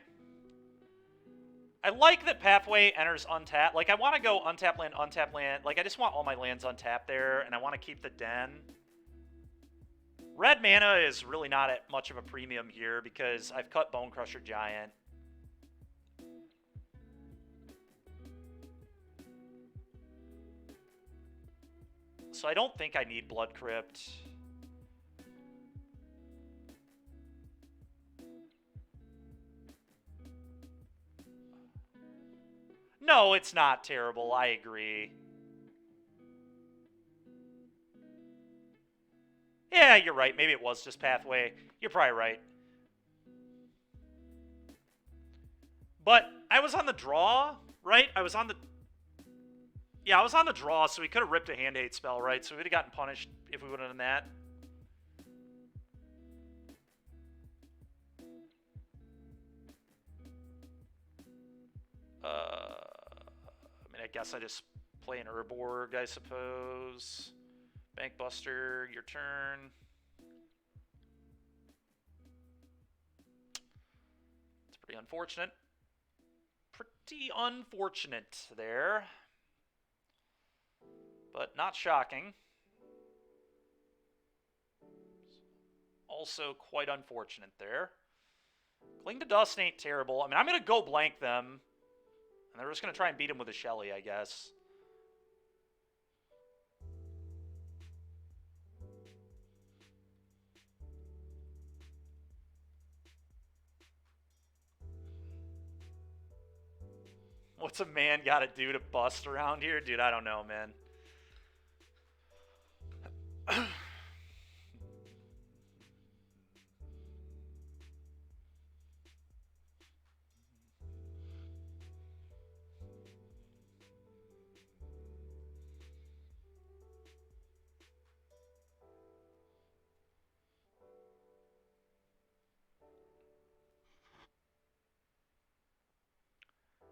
I like that Pathway enters untapped. Like, I want to go untap land, untap land. Like, I just want all my lands untapped there, and I want to keep the Den. Red mana is really not at much of a premium here because I've cut Bone Crusher Giant. So I don't think I need Blood Crypt. No, it's not terrible. I agree. Yeah, you're right. Maybe it was just Pathway. You're probably right. But I was on the draw, right? I was on the... Yeah, I was on the draw, so we could have ripped a hand hate spell, right? So we would have gotten punished if we would have done that. I mean, I guess I just play an Urborg, I suppose. Bankbuster, your turn. It's pretty unfortunate. Pretty unfortunate there. But not shocking. Also quite unfortunate there. Cling to Dust ain't terrible. I mean, I'm going to go blank them. And they're just going to try and beat him with a Shelly, I guess. What's a man got to do to bust around here? Dude, I don't know, man.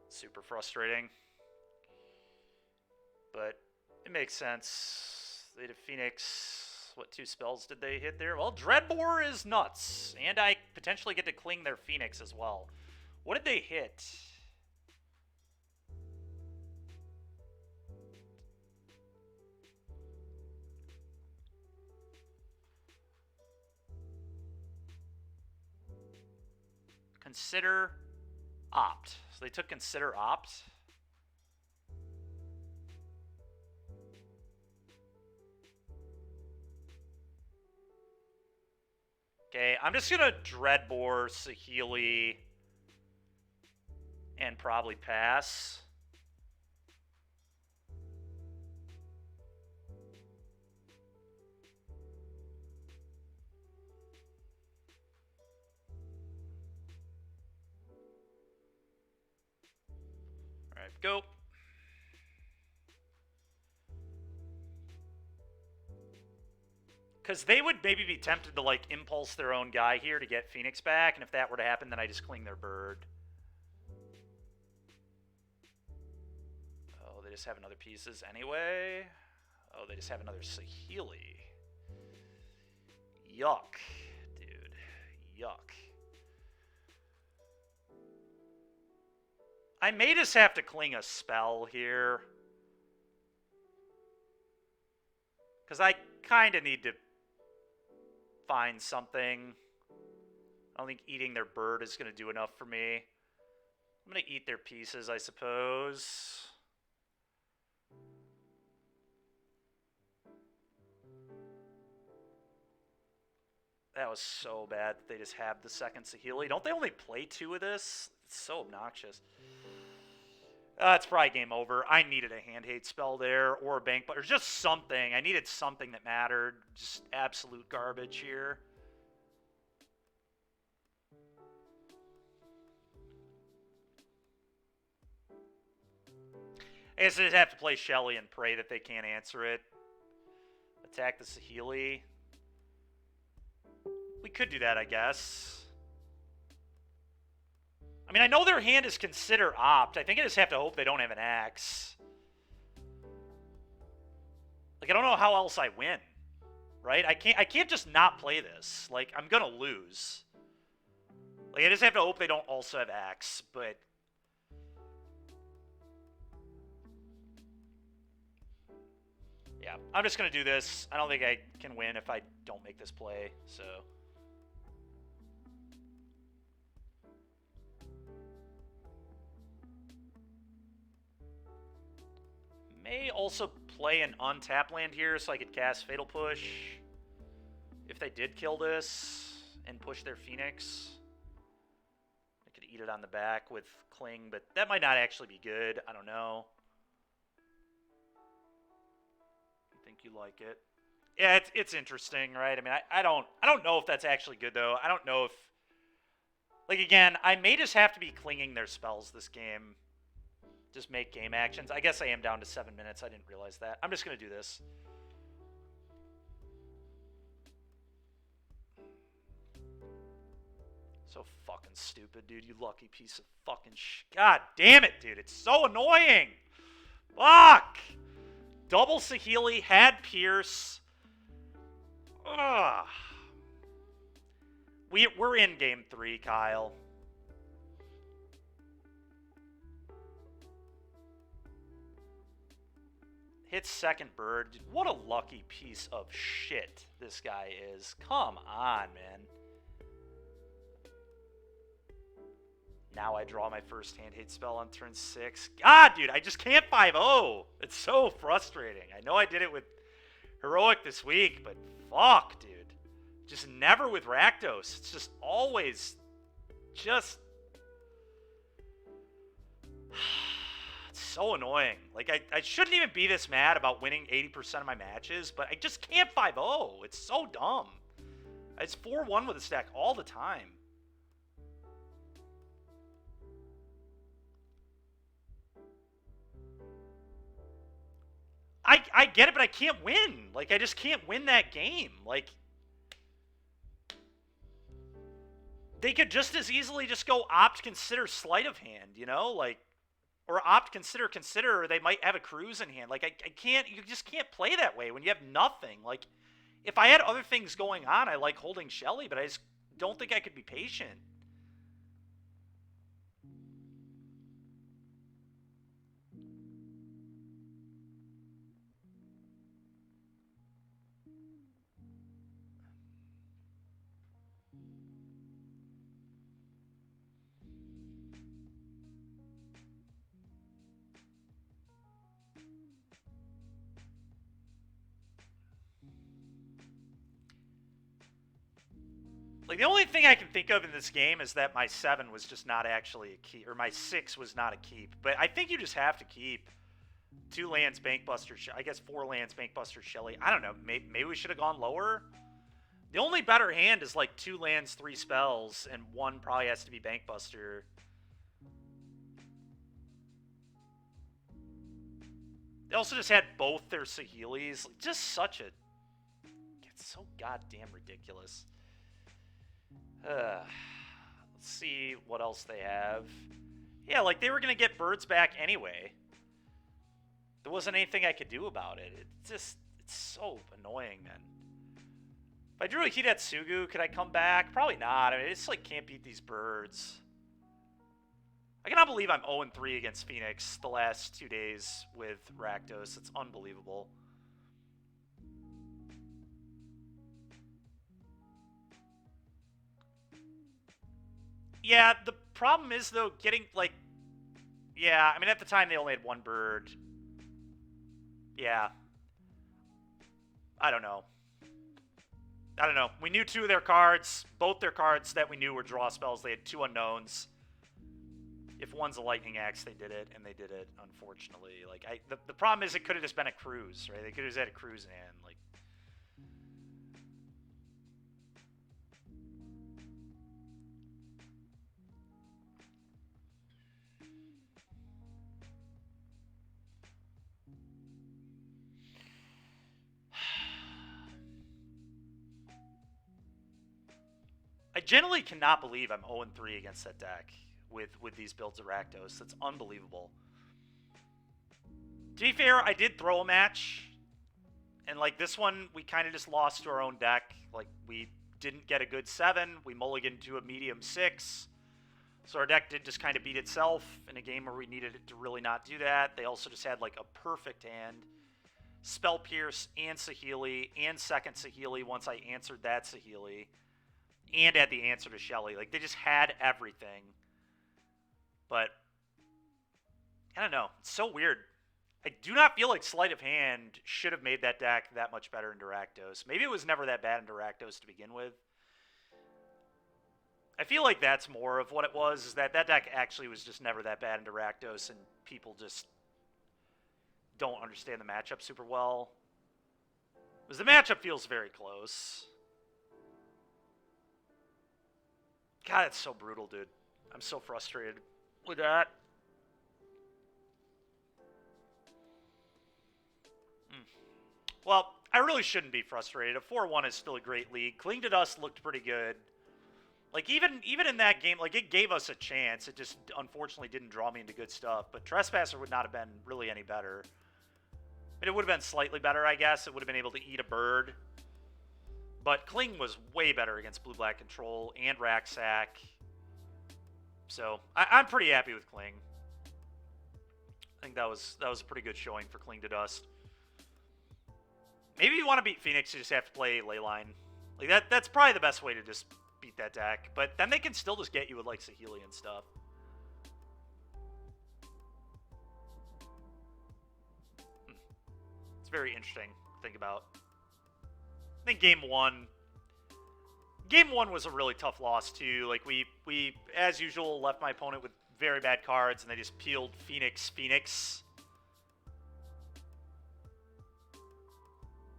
Super frustrating. But it makes sense. They had a Phoenix. What 2 spells did they hit there? Well, Dreadbore is nuts. And I potentially get to cling their Phoenix as well. What did they hit? Consider Opt. So they took Consider Opt. Okay, I'm just gonna Dreadbore, Saheeli, and probably pass. Alright, go. Because they would maybe be tempted to, like, impulse their own guy here to get Phoenix back, and if that were to happen, then I just cling their bird. Oh, they just have another pieces anyway? Oh, they just have another Saheeli. Yuck, dude. Yuck. I may just have to cling a spell here. Because I kind of need to find something. I don't think eating their bird is going to do enough for me. I'm going to eat their pieces, I suppose. That was so bad that they just have the second Saheeli. Don't they only play 2 of this? It's so obnoxious. It's probably game over. I needed a hand hate spell there or a bank, but or just something. I needed something that mattered. Just absolute garbage here. I guess I just have to play Shelly and pray that they can't answer it. Attack the Saheeli. We could do that, I guess. I mean, I know their hand is consider opt. I think I just have to hope they don't have an axe. Like, I don't know how else I win, right? I can't just not play this. Like, I'm gonna lose. Like, I just have to hope they don't also have axe, but... yeah, I'm just gonna do this. I don't think I can win if I don't make this play, so... may also play an untap land here so I could cast Fatal Push if they did kill this and push their Phoenix. I could eat it on the back with Cling, but that might not actually be good. I don't know. I think you like it. Yeah, it's interesting, right? I mean, I don't know if that's actually good though. I don't know if, like, again, I may just have to be clinging their spells this game. Just make game actions. I guess I am down to 7 minutes. I didn't realize that. I'm just going to do this. So fucking stupid, dude. You lucky piece of fucking God damn it, dude. It's so annoying. Fuck. Double Saheeli, had Pierce. Ugh. We're in game 3, Kyle. Hits second bird. Dude, what a lucky piece of shit this guy is. Come on, man. Now I draw my first hand hate spell on turn 6. God, dude, I just can't 5-0. It's so frustrating. I know I did it with Heroic this week, but fuck, dude. Just never with Rakdos. It's just always just... so annoying. Like, I shouldn't even be this mad about winning 80% of my matches, but I just can't 5-0. It's so dumb. It's 4-1 with a stack all the time. I get it, but I can't win. Like, I just can't win that game. Like, they could just as easily just go opt, consider, sleight of hand, you know? Like, or opt, consider, or they might have a cruise in hand. Like, I can't, you just can't play that way when you have nothing. Like, if I had other things going on, I like holding Shelly, but I just don't think I could be patient. Like, the only thing I can think of in this game is that my 7 was just not actually a keep, or my 6 was not a keep. But I think you just have to keep 2 lands, Bankbuster, I guess 4 lands, Bankbuster, Shelly. I don't know. Maybe we should have gone lower. The only better hand is like 2 lands, 3 spells, and 1 probably has to be Bankbuster. They also just had both their Saheelis. Like, just such a... it's so goddamn ridiculous. Let's see what else they have. Yeah, like, they were going to get birds back anyway. There wasn't anything I could do about it. It's so annoying, man. If I drew a Hidatsugu, could I come back? Probably not. I mean, it's like, can't beat these birds. I cannot believe I'm 0-3 against Phoenix the last 2 days with Rakdos. It's unbelievable. Yeah, the problem is, though, getting, like... yeah, I mean, at the time, they only had 1 bird. Yeah. I don't know. We knew 2 of their cards. Both their cards that we knew were draw spells. They had 2 unknowns. if one's a lightning axe, they did it, and they did it, unfortunately. Like, the problem is it could have just been a cruise, right? They could have just had a cruise in hand, like. I generally cannot believe I'm 0-3 against that deck with these builds of Rakdos. That's unbelievable. To be fair, I did throw a match. And, like, this one, we kind of just lost to our own deck. Like, we didn't get a good 7. We mulliganed to a medium 6. So our deck did just kind of beat itself in a game where we needed it to really not do that. They also just had, like, a perfect hand. Spell Pierce and Saheeli and second Saheeli once I answered that Saheeli. And had the answer to Shelly. Like, they just had everything. But, I don't know. It's so weird. I do not feel like Sleight of Hand should have made that deck that much better in Rakdos. Maybe it was never that bad in Rakdos to begin with. I feel like that's more of what it was, is that deck actually was just never that bad in Rakdos, and people just don't understand the matchup super well. Because the matchup feels very close. God, it's so brutal, dude. I'm so frustrated with that. Well, I really shouldn't be frustrated. A 4-1 is still a great league. Cling to Dust looked pretty good. Like, even in that game, like, it gave us a chance. It just, unfortunately, didn't draw me into good stuff. But Trespasser would not have been really any better. I mean, it would have been slightly better, I guess. It would have been able to eat a bird. But Kling was way better against Blue-Black Control and Racksack. So, I'm pretty happy with Kling. I think that was a pretty good showing for Cling to Dust. Maybe you want to beat Phoenix, you just have to play Leyline. Like, that's probably the best way to just beat that deck. But then they can still just get you with, like, Saheeli and stuff. It's very interesting to think about. I think game one was a really tough loss too. Like, we as usual left my opponent with very bad cards, and they just peeled Phoenix.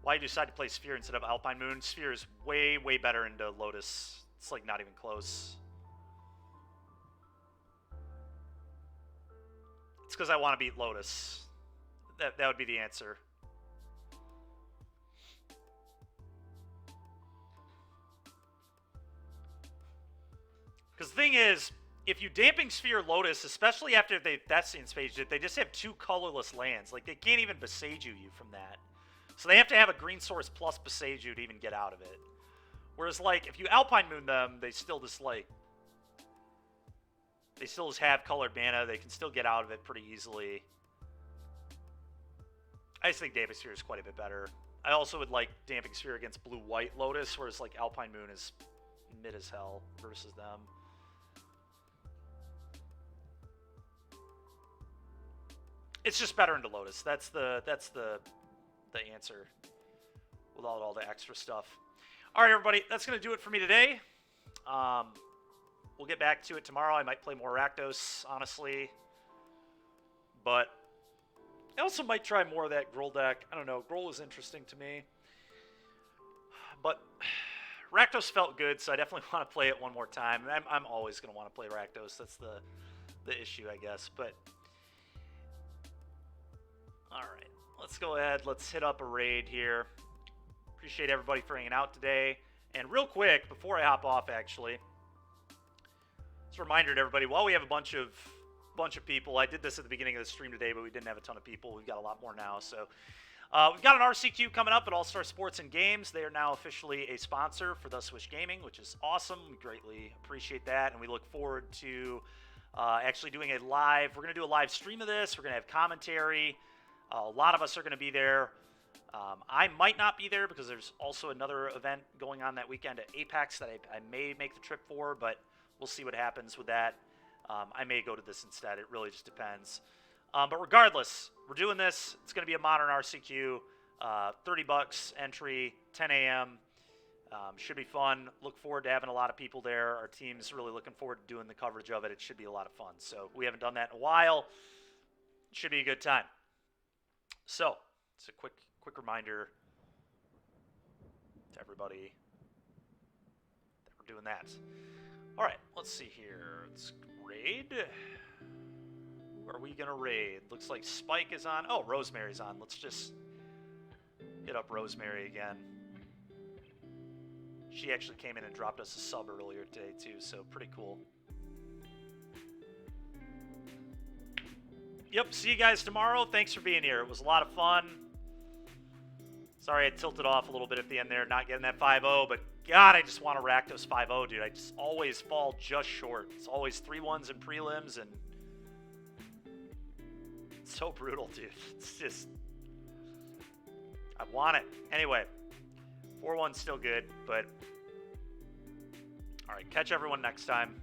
Why you decide to play Sphere instead of Alpine Moon? Sphere is way better into Lotus. It's like not even close. It's because I want to beat Lotus. That would be the answer. Because the thing is, if you Damping Sphere Lotus, especially after they Thespian Spaged it, they just have 2 colorless lands. Like, they can't even Beseiju you from that. So they have to have a green source plus Beseiju to even get out of it. Whereas, like, if you Alpine Moon them, they still just, like... They still just have colored mana. They can still get out of it pretty easily. I just think Damping Sphere is quite a bit better. I also would like Damping Sphere against Blue-White Lotus, whereas, like, Alpine Moon is mid as hell versus them. It's just better into Lotus. That's the answer without all the extra stuff. All right, everybody, that's going to do it for me today. We'll get back to it tomorrow. I might play more Rakdos, honestly. But I also might try more of that Grull deck. I don't know. Grull was interesting to me. But Rakdos felt good, so I definitely want to play it one more time. I'm always going to want to play Rakdos. That's the issue, I guess. But all right, let's go ahead. Let's hit up a raid here. Appreciate everybody for hanging out today. And real quick, before I hop off, actually, just a reminder to everybody, while we have a bunch of people, I did this at the beginning of the stream today, but we didn't have a ton of people. We've got a lot more now. So we've got an RCQ coming up at All-Star Sports and Games. They are now officially a sponsor for The Swish Gaming, which is awesome. We greatly appreciate that, and we look forward to actually doing a live. We're going to do a live stream of this. We're going to have commentary. A lot of us are going to be there. I might not be there because there's also another event going on that weekend at Apex that I may make the trip for, but we'll see what happens with that. I may go to this instead. It really just depends. But regardless, we're doing this. It's going to be a modern RCQ. $30 entry, 10 a.m. Should be fun. Look forward to having a lot of people there. Our team's really looking forward to doing the coverage of it. It should be a lot of fun. So we haven't done that in a while. Should be a good time. So it's a quick reminder to everybody that we're doing that. All right, let's see here. Let's raid. Who are we gonna raid? Looks like Spike is on. Oh, Rosemary's on. Let's just hit up Rosemary again. She actually came in and dropped us a sub earlier today too, so pretty cool. Yep, see you guys tomorrow. Thanks for being here. It was a lot of fun. Sorry I tilted off a little bit at the end there, not getting that 5-0, but God, I just want a Rakdos 5-0, dude. I just always fall just short. It's always 3-1s in prelims, and it's so brutal, dude. It's just, I want it. Anyway, 4-1's still good, but all right, catch everyone next time.